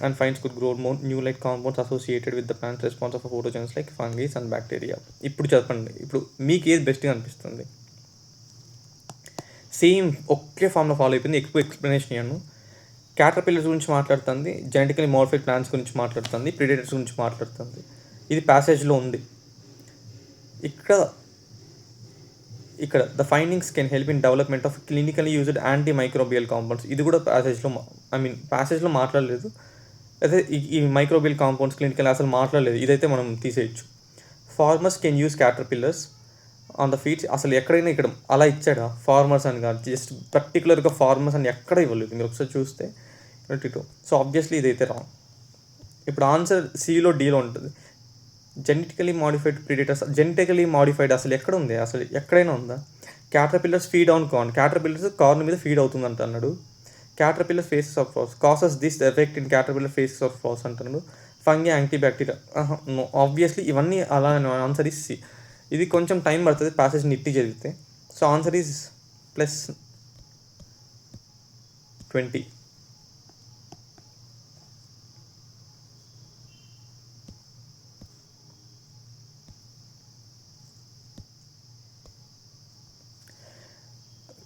and finds could grow more new like compounds associated with the plant's response of pathogens like fungi and bacteria. ఇప్పుడు చెప్పండి, ఇప్పుడు మీకు ఏది బెస్ట్గా అనిపిస్తుంది? Same ఒకే ఫామ్లో follow అయిపోయింది, ఎక్కువ ఎక్స్ప్లెనేషన్ ఇవ్వను. క్యాటర్పిల్లర్స్ గురించి మాట్లాడుతుంది, జెనెటికలీ మోడిఫైడ్ ప్లాంట్స్ గురించి మాట్లాడుతుంది, ప్రిడేటర్స్ గురించి మాట్లాడుతుంది. ఇది ప్యాసేజ్లో ఉంది. ఇక్కడ the findings can help in development of clinically used antimicrobial compounds. ఇది కూడా ప్యాసేజ్లో మాట్లాడలేదు, అయితే ఈ మైక్రోబియల్ కాంపౌండ్స్ క్లినికల్ అసలు మాట్లాడలేదు, ఇదైతే మనం తీసేయచ్చు. Farmers can use caterpillars on the feeds అసలు ఎక్కడైనా ఇక్కడ అలా ఇచ్చాడా ఫార్మర్స్ అని కాదు, జస్ట్ పర్టికులర్గా ఫార్మర్స్ అని ఎక్కడ ఇవ్వలేదు. మీరు ఒకసారి చూస్తే 22. సో ఆబ్వియస్లీ ఇదైతే రాంగ్. ఇప్పుడు ఆన్సర్ సిలో డీలో ఉంటుంది. Genetically modified predators, genetically modified అసలు ఎక్కడ ఉంది, అసలు ఎక్కడైనా ఉందా? Caterpillars feed on corn, caterpillars corn మీద ఫీడ్ అవుతుంది అన్నాడు. Caterpillar faeces of frass, causes this effect in caterpillar faeces of frass అంటున్నాడు. ఫంగి యాంటీబ్యాక్టీరియా, నో ఆబ్వియస్లీ ఇవన్నీ అలా ఆన్సర్ ఇస్ సి. ఇది కొంచెం టైం పడుతుంది ప్యాసేజ్ నిట్టి చదివితే. So answer is +20.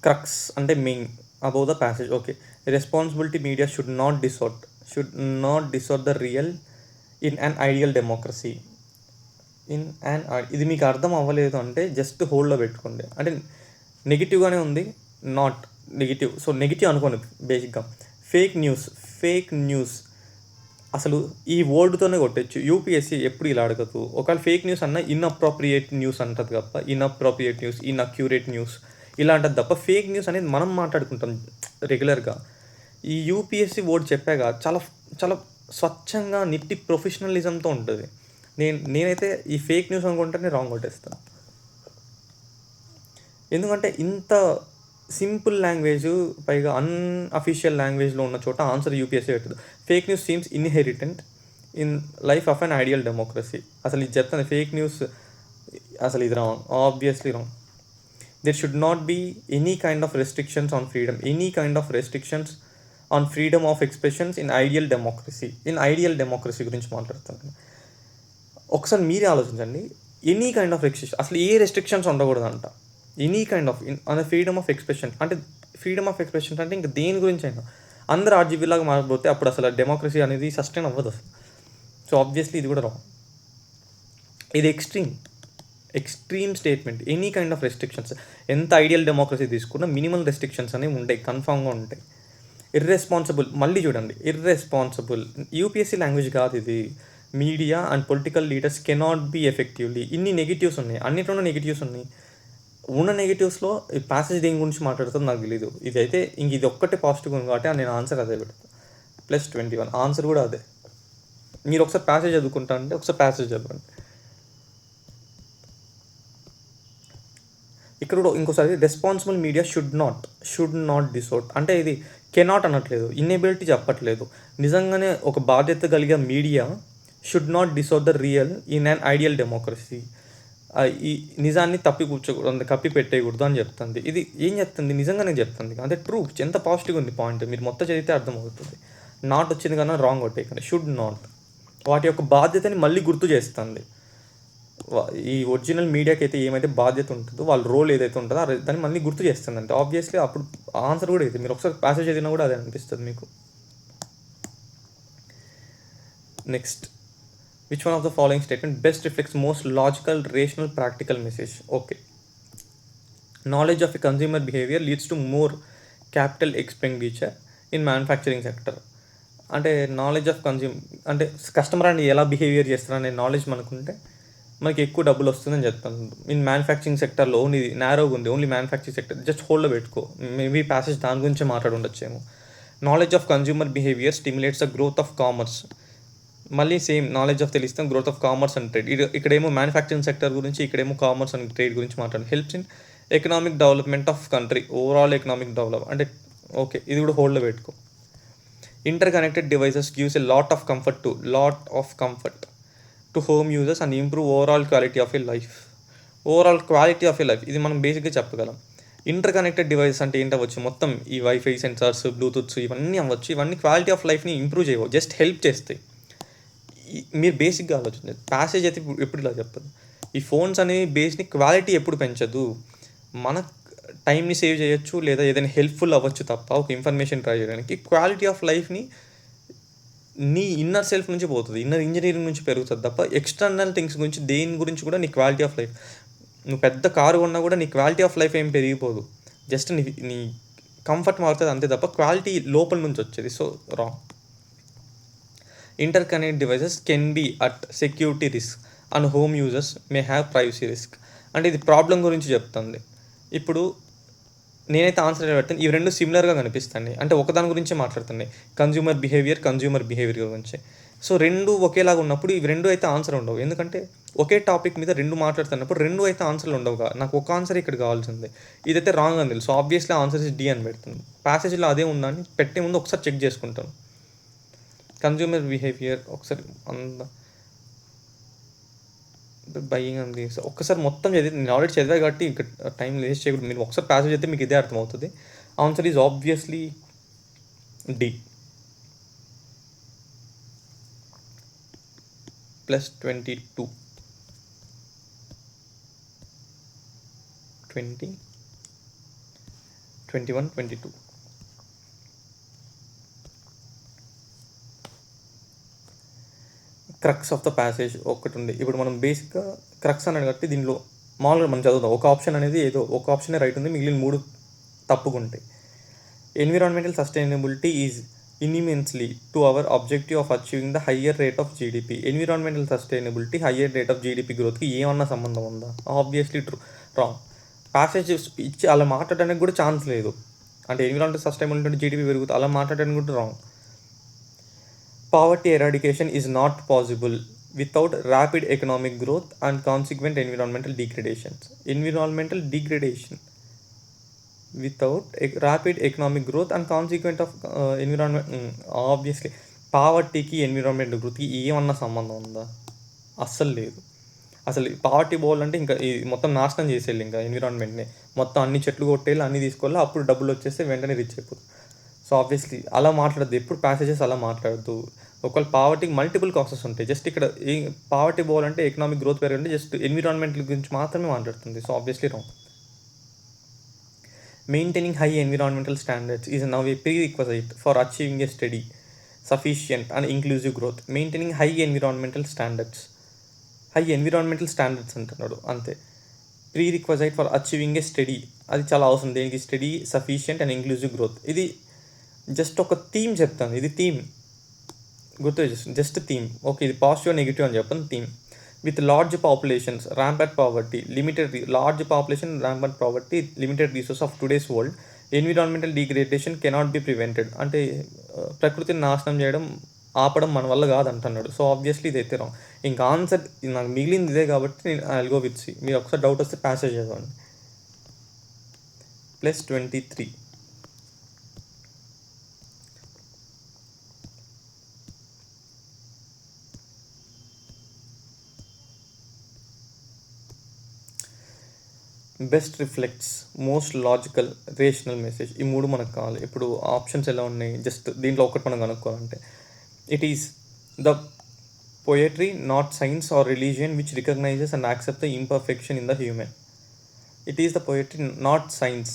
క్రక్స్ అంటే main above the passage. Okay, responsibility media should not distort the real in an ideal democracy. ఇది మీకు అర్థం అవ్వలేదు అంటే జస్ట్ హోల్డ్లో పెట్టుకోండి. అంటే నెగిటివ్గానే ఉంది, నాట్ నెగిటివ్. సో నెగిటివ్ అనుకోండి బేసిక్గా. ఫేక్ న్యూస్ అసలు ఈ వర్డ్తోనే కొట్టచ్చు. యూపీఎస్సీ ఎప్పుడు ఇలా అడగదు. ఒకవేళ ఫేక్ న్యూస్ అన్న ఇన్అప్రోప్రియేట్ న్యూస్ అంటుంది తప్ప, ఇన్అప్రోప్రియేట్ న్యూస్, ఇన్అక్యూరేట్ న్యూస్ ఇలా అంటుంది తప్ప, ఫేక్ న్యూస్ అనేది మనం మాట్లాడుకుంటాం రెగ్యులర్గా. ఈ యూపీఎస్సీ వర్డ్ చెప్పాక చాలా చాలా స్వచ్ఛంగా నిట్టి ప్రొఫెషనలిజంతో ఉంటుంది. నేనైతే ఈ ఫేక్ న్యూస్ అనుకుంటే రాంగ్ కొట్టేస్తాను. ఎందుకంటే ఇంత సింపుల్ లాంగ్వేజ్, పైగా అన్అఫీషియల్ లాంగ్వేజ్లో ఉన్న చోట ఆన్సర్ యూపీఎస్సీ పెట్టదు. Fake news seems ఇన్హెరిటెంట్ in life of an ideal democracy. అసలు ఇది చెప్తాను, ఫేక్ న్యూస్ అసలు ఇది wrong, obviously wrong. There should not be any kind of restrictions on freedom, on freedom of expressions in ideal democracy గురించి మాట్లాడుతాను. ఒకసారి మీరే ఆలోచించండి, ఎనీ కైండ్ ఆఫ్ రెస్ట్రిక్షన్, అసలు ఏ రెస్ట్రిక్షన్స్ ఉండకూడదంట. Any kind of on freedom of expression అంటే, freedom of expression అంటే ఇంకా దేని గురించి అయినా అందరూ ఆర్జీబీలాగా మారిపోతే అప్పుడు అసలు డెమోక్రసీ అనేది సస్టైన్ అవ్వదు అసలు. సో ఆబ్వియస్లీ ఇది కూడా రాంగ్. ఇది extreme statement. Any kind of restrictions, ఎంత ఐడియల్ డెమోక్రసీ తీసుకున్నా మినిమల్ రెస్ట్రిక్షన్స్ అనేవి ఉంటాయి, కన్ఫామ్గా ఉంటాయి. ఇర్రెస్పాన్సిబుల్, మళ్ళీ చూడండి, ఇర్రెస్పాన్సిబుల్ యూపీఎస్సీ లాంగ్వేజ్ కాదు ఇది. Media and political leaders cannot be effectively. ఇన్ని నెగిటివ్స్ ఉన్నాయి, అన్నిట్లోనే నెగిటివ్స్ ఉన్నాయి. ఉన్న నెగిటివ్స్లో ఈ ప్యాసేజ్ దేని గురించి మాట్లాడుతుందో నాకు తెలియదు. ఇదైతే ఇది ఒక్కటే పాజిటివ్ ఉంది కాబట్టి నేను ఆన్సర్ అదే పెడతాను. +21 ఆన్సర్ కూడా అదే. మీరు ఒకసారి ప్యాసేజ్ చదువుకుంటా అంటే ఒకసారి ప్యాసేజ్ చదవండి. ఇక్కడ కూడా ఇంకోసారి, రెస్పాన్సిబుల్ మీడియా షుడ్ నాట్ డిసోర్ట్ అంటే ఇది కెనాట్ అనట్లేదు, ఇన్ఎబిలిటీ చెప్పట్లేదు. నిజంగానే ఒక బాధ్యత కలిగే media should not distort the real in an ideal democracy. ఈ నిజాన్ని కప్పి పెట్టేయకూడదు అని చెప్తుంది. ఇది ఏం చెప్తుంది, నిజంగానే చెప్తుంది. అంటే ట్రూ, ఎంత పాజిటివ్ ఉంది పాయింట్. మీరు మొత్తం చదివితే అర్థమవుతుంది. నాట్ వచ్చింది కన్నా రాంగ్ కొట్టేయకండి. షుడ్ నాట్ వాటి యొక్క బాధ్యతని మళ్ళీ గుర్తు చేస్తుంది. ఈ ఒరిజినల్ మీడియాకి అయితే ఏమైతే బాధ్యత ఉంటుందో, వాళ్ళ రోల్ ఏదైతే ఉంటుందో దాన్ని మళ్ళీ గుర్తు చేస్తుందంటే ఆబ్వియస్లీ అప్పుడు ఆన్సర్ కూడా అయితే మీరు ఒకసారి ప్యాసేజ్ చదివినా కూడా అదే అనిపిస్తుంది మీకు. Next, which one of the following statement best reflects most logical, rational, practical message? Okay, knowledge of a consumer behaviour leads to more capital expenditure in manufacturing sector. అంటే నాలెడ్జ్ ఆఫ్ అంటే customer అని ఎలా behaviour చేస్తారనే knowledge మనకుంటే మనకి ఎక్కువ డబ్బులు వస్తుందని చెప్తాను. ఇన్ మ్యానుఫ్యాక్చరింగ్ సెక్టర్లో ఓన్లీ నేరోగా ఉంది, ఓన్లీ మ్యానుఫ్యాక్చరింగ్ సెక్టర్. జస్ట్ హోల్డ్లో పెట్టుకో, మేబీ ప్యాసేజ్ దాని గురించే మాట్లాడుండొచ్చేమో. Knowledge of consumer behaviour stimulates the growth of commerce. మళ్ళీ సేమ్ నాలెడ్జ్ ఆఫ్ తెలిస్తే growth of commerce and trade. ఇక్కడేమో మ్యానుఫ్యాక్చరింగ్ సెక్టర్ గురించి, ఇక్కడేమో కామర్స్ అండ్ ట్రేడ్ గురించి మాట్లాడు. Helps in economic development of country, overall economic develop అంటే okay, ఇది కూడా హోల్డ్లో పెట్టుకో. Interconnected devices gives a lot of comfort to home users and improve overall quality of a life. ఇది మనం బేసిక్గా చెప్పగలం. ఇంటర్ కనెక్టెడ్ డివైసెస్ అంటే ఏంటి అవ్వచ్చు, మొత్తం ఈ వైఫై, సెన్సార్స్, బ్లూటూత్స్ ఇవన్నీ అవ్వచ్చు. ఇవన్నీ క్వాలిటీ ఆఫ్ లైఫ్ని ఇంప్రూవ్ చేయవు, జస్ట్ హెల్ప్ చేస్తాయి. మీరు బేసిక్గా ఆలోచించండి. ప్యాసేజ్ అయితే ఎప్పుడు ఇలా చెప్పదు. ఈ ఫోన్స్ అనేవి బేస్ని క్వాలిటీ ఎప్పుడు పెంచదు. మన టైంని సేవ్ చేయొచ్చు లేదా ఏదైనా హెల్ప్ఫుల్ అవ్వచ్చు తప్ప ఒక ఇన్ఫర్మేషన్ ట్రై చేయడానికి. క్వాలిటీ ఆఫ్ లైఫ్ని నీ ఇన్నర్ సెల్ఫ్ నుంచి పోతుంది, ఇన్నర్ ఇంజనీరింగ్ నుంచి పెరుగుతుంది తప్ప ఎక్స్టర్నల్ థింగ్స్ గురించి దేని గురించి కూడా నీ క్వాలిటీ ఆఫ్ లైఫ్, నువ్వు పెద్ద కారు కొన్నా కూడా నీ క్వాలిటీ ఆఫ్ లైఫ్ ఏం పెరిగిపోదు, జస్ట్ నీ కంఫర్ట్ మారుతుంది అంతే తప్ప క్వాలిటీ లోపల నుంచి వచ్చేది. So wrong. Interconnect devices can be at security risk and home users may have privacy risk. అంటే ఇది ప్రాబ్లం గురించి చెప్తుంది. ఇప్పుడు నేనైతే ఆన్సర్ పెడతాను, ఇవి రెండు సిమిలర్గా కనిపిస్తాయి. అంటే ఒకదాని గురించే మాట్లాడుతున్నాయి, కన్జ్యూమర్ బిహేవియర్ గురించి. సో రెండు ఒకేలాగా ఉన్నప్పుడు ఇవి రెండు అయితే ఆన్సర్ ఉండవు. ఎందుకంటే ఒకే టాపిక్ మీద రెండు మాట్లాడుతున్నప్పుడు రెండు అయితే ఆన్సర్లు ఉండవుగా. నాకు ఒక ఆన్సర్ ఇక్కడ కావాల్సింది. ఇదైతే రాంగ్ అని తెలుసు, ఆబ్వియస్లీ ఆన్సర్ ఇస్ డి అని పెడుతుంది. ప్యాసేజ్లో అదే ఉందని పెట్టే ముందు ఒకసారి చెక్ చేసుకుంటాను. కన్జ్యూమర్ బిహేవియర్ ఒకసారి బయింగ్ అంది. ఒక్కసారి మొత్తం చదివి, నేను ఆల్రెడీ చదివా కాబట్టి ఇంకా టైం వేస్ట్ చేయకూడదు. మీరు ఒకసారి ప్యాసేజ్ అయితే మీకు ఇదే అర్థమవుతుంది. Answer is obviously D. +22 20 21 22. Crux of the passage ఒకటి ఉంది. ఇప్పుడు మనం బేసిక్గా క్రక్స్ అన్నాడు కాబట్టి దీనిలో మామూలుగా మనం చదువుతాం, ఒక ఆప్షన్ అనేది ఏదో ఒక ఆప్షనే రైట్ ఉంది, మిగిలిన 3 తప్పుకుంటాయి. Environmental sustainability is immensely to our objective of achieving the higher rate of GDP. Environmental sustainability higher rate of GDP గ్రోత్కి ఏమన్నా సంబంధం ఉందా? Obviously wrong. ప్యాసేజ్ ఇచ్చి అలా మాట్లాడడానికి కూడా ఛాన్స్ లేదు. అంటే ఎన్విరాన్మెంటల్ సస్టైనబిలిటీ జీడిపి పెరుగుతుంది, అలా మాట్లాడడానికి కూడా wrong. Poverty eradication is not possible without rapid economic growth and consequent environmental degradation. Environmental degradation without rapid economic growth and consequent of environment. Obviously పావర్టీకి ఎన్విరాన్మెంట్ గ్రోత్కి ఏమన్నా సంబంధం ఉందా? అస్సలు లేదు. అసలు పావర్టీ పోవాలంటే ఇంకా ఈ మొత్తం నాశనం చేసేయాలి, ఇంకా ఎన్విరాన్మెంట్ని మొత్తం అన్ని చెట్లు కొట్టేయాలి, అన్నీ తీసుకోవాలి, అప్పుడు డబ్బులు వచ్చేస్తే వెంటనే రీచ్ అయిపోతుంది. సో ఆబ్వియస్లీ అలా మాట్లాడద్దు, ఎప్పుడు ప్యాసేజెస్ అలా మాట్లాడద్దు. ఒకవేళ పావర్టీకి మల్టిపుల్ కాసెస్ ఉంటాయి. జస్ట్ ఇక్కడ ఈ పావర్టీ పోవాలంటే ఎకనామిక్ గ్రోత్ పెరగాలంటే జస్ట్ ఎన్విరాన్మెంటల్ గురించి మాత్రమే మాట్లాడుతుంది. So obviously wrong. Maintaining high environmental standards is now a prerequisite for achieving a study sufficient and inclusive growth. Maintaining high environmental standards అంటున్నాడు అంతే. Prerequisite for achieving a study, అది చాలా అవసరం. దేనికి? Study sufficient and inclusive growth. ఇది just ఒక theme చెప్తాను, ఇది థీమ్ గుర్తు, జస్ట్ థీమ్. ఓకే, ఇది పాజిటివ్ నెగిటివ్ అని చెప్పాను. Theme with large populations, rampant poverty, large population, rampant poverty, limited resource of today's world, environmental degradation cannot be prevented. అంటే ప్రకృతిని నాశనం చేయడం ఆపడం మన వల్ల కాదు అంటున్నాడు. సో ఆబ్వియస్లీ ఇదైతే రాంగ్. ఇంకా ఆన్సర్ నాకు మిగిలింది ఇదే కాబట్టి నేను I will go with C. మీరు ఒకసారి డౌట్ వస్తే ప్యాసేజ్ చదవండి. +23. Best reflects most logical rational message. ఈ 3 మనకు కావాలి. ఇప్పుడు ఆప్షన్స్ ఎలా ఉన్నాయి, జస్ట్ దీంట్లో ఒకటి మనం కనుక్కోవాలంటే it is the poetry not science or religion which recognises and accept the imperfection in the human. It is the poetry not science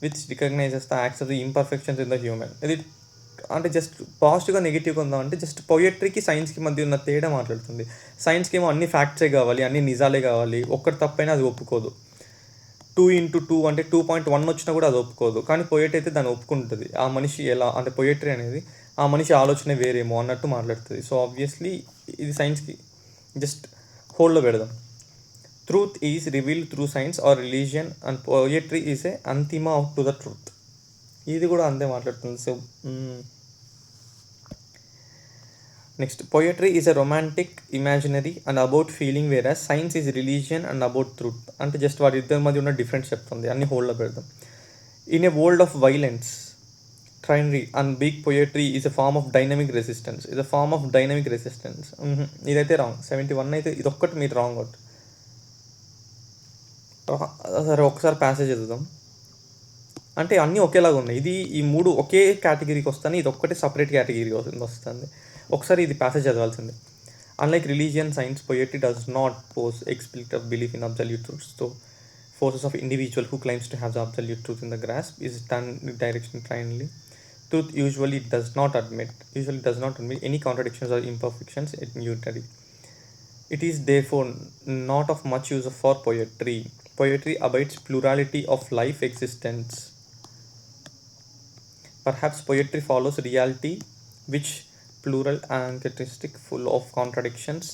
which recognises the accept the imperfections in the human. ఇది అంటే just పాజిటివ్గా నెగిటివ్గా ఉందా అంటే just పోయట్రీకి సైన్స్కి మధ్య ఉన్న తేడా మాట్లాడుతుంది. సైన్స్కి ఏమో అన్ని ఫ్యాక్ట్సే కావాలి, అన్ని నిజాలే కావాలి, ఒక్కటి తప్పైనా అది ఒప్పుకోదు. 2x2 అంటే 2.1 వచ్చినా కూడా అది ఒప్పుకోదు. కానీ పోయట్రీ అయితే దాన్ని ఒప్పుకుంటుంది. ఆ మనిషి ఎలా అంటే పోయట్రీ అనేది ఆ మనిషి ఆలోచన వేరేమో అన్నట్టు మాట్లాడుతుంది. సో ఆబ్వియస్లీ ఇది సైన్స్కి జస్ట్ హోల్డ్లో పెడదాం. Truth is revealed through science or religion and poetry is a అంతిమ టు ద ట్రూత్. ఇది కూడా అంతే మాట్లాడుతుంది. So next, poetry is a romantic imaginary and about feeling, versus science is religion and about truth. అంటే just వారి ఇద్దరి మధ్య ఉన్న డిఫరెన్స్ చెప్తుంది. అన్ని హోల్డ్లో పెడదాం. In a world of violence, tyranny and big poetry is a form of dynamic resistance. ఇదైతే రాంగ్. 71 అయితే ఇదొక్కటి మీరు రాంగ్ అవుట్. సరే ఒకసారి ప్యాసేజ్ చదువుదాం. అంటే అన్నీ ఒకేలాగా ఉన్నాయి. ఈ 3 ఒకే కేటగిరీకి వస్తాయి, ఇది ఒక్కటే సపరేట్ కేటగిరీకి వస్తుంది. ఒకసారి ఇది ప్యాసేజ్ చదవాల్సిందే. Unlike religion, science, poetry does not pose explicit belief in absolute truths. So forces of individual who claims to have the absolute truth in the grasp is done direction trinely. Truth usually does not admit any contradictions or imperfections in unity. It is therefore not of much use for poetry. Poetry abides plurality of life existence. Perhaps poetry follows reality, which plural and characteristic, full of contradictions,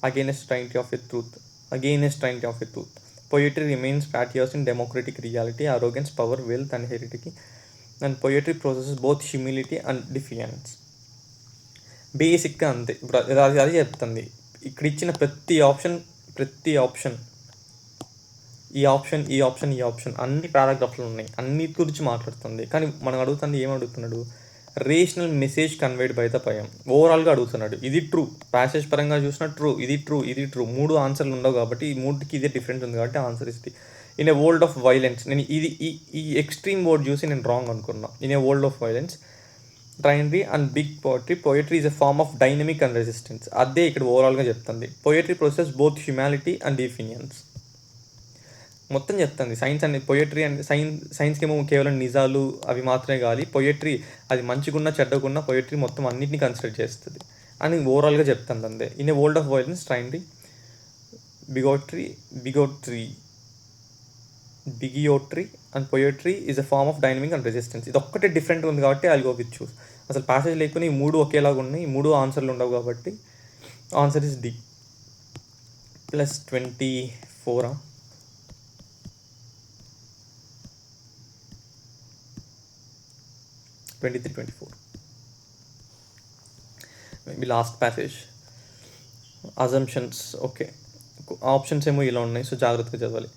against trinity of a truth. against trend of a truth. Poetry remains patriots in democratic reality, arrogance, power, wealth, and heredity. And poetry possesses both humility and defiance. బేసిక్గా అంతే. ఇప్పుడు అది చెప్తుంది. ఇక్కడ ఇచ్చిన ప్రతి option ఈ option అన్ని పారాగ్రాఫ్లు ఉన్నాయి, అన్నిటి గురించి మాట్లాడుతుంది. కానీ మనం అడుగుతుంది ఏమడుగుతున్నాడు, rational message conveyed by the poem. ఓవరాల్గా అడుగుతున్నాడు. ఇది ట్రూ, ప్యాసేజ్ పరంగా చూసిన ట్రూ, ఇది ట్రూ. 3 ఆన్సర్లు ఉండవు కాబట్టి ఈ 3కి ఇదే డిఫరెంట్ ఉంది కాబట్టి answer is D. In a world of violence, నేను ఈ ఎక్స్ట్రీమ్ వర్డ్ చూసి నేను రాంగ్ అనుకున్నా. In a world of violence, tyranny and big poetry is a form of dynamic and resistance. అదే ఇక్కడ ఓవరాల్గా చెప్తుంది. Poetry process both humanity and defiance. మొత్తం చెప్తుంది. సైన్స్ అండ్ పొయట్రీ అండ్ సైన్స్కి ఏమో కేవలం నిజాలు అవి మాత్రమే కాదు, పొయట్రీ అది మంచిగున్నా చెడ్డకున్నా పొయట్రీ మొత్తం అన్నింటినీ కన్సిడర్ చేస్తుంది అని ఓవరాల్గా చెప్తుంది అంతే. In a world of violence, tyranny, bigotry and poetry is a form of dynamic and resistance. ఇది ఒక్కటే డిఫరెంట్ ఉంది కాబట్టి ఐ గో విత్ చూస్. అసలు ప్యాసేజ్ లేకుండా ఈ 3 ఒకేలాగా ఉన్నాయి, ఈ 3 ఆన్సర్లు ఉండవు కాబట్టి answer is D. Plus 24. 23-24 maybe last passage. Assumptions. Okay, options ఏమో ఇలా ఉన్నాయి, సో జాగ్రత్తగా చదవాలి.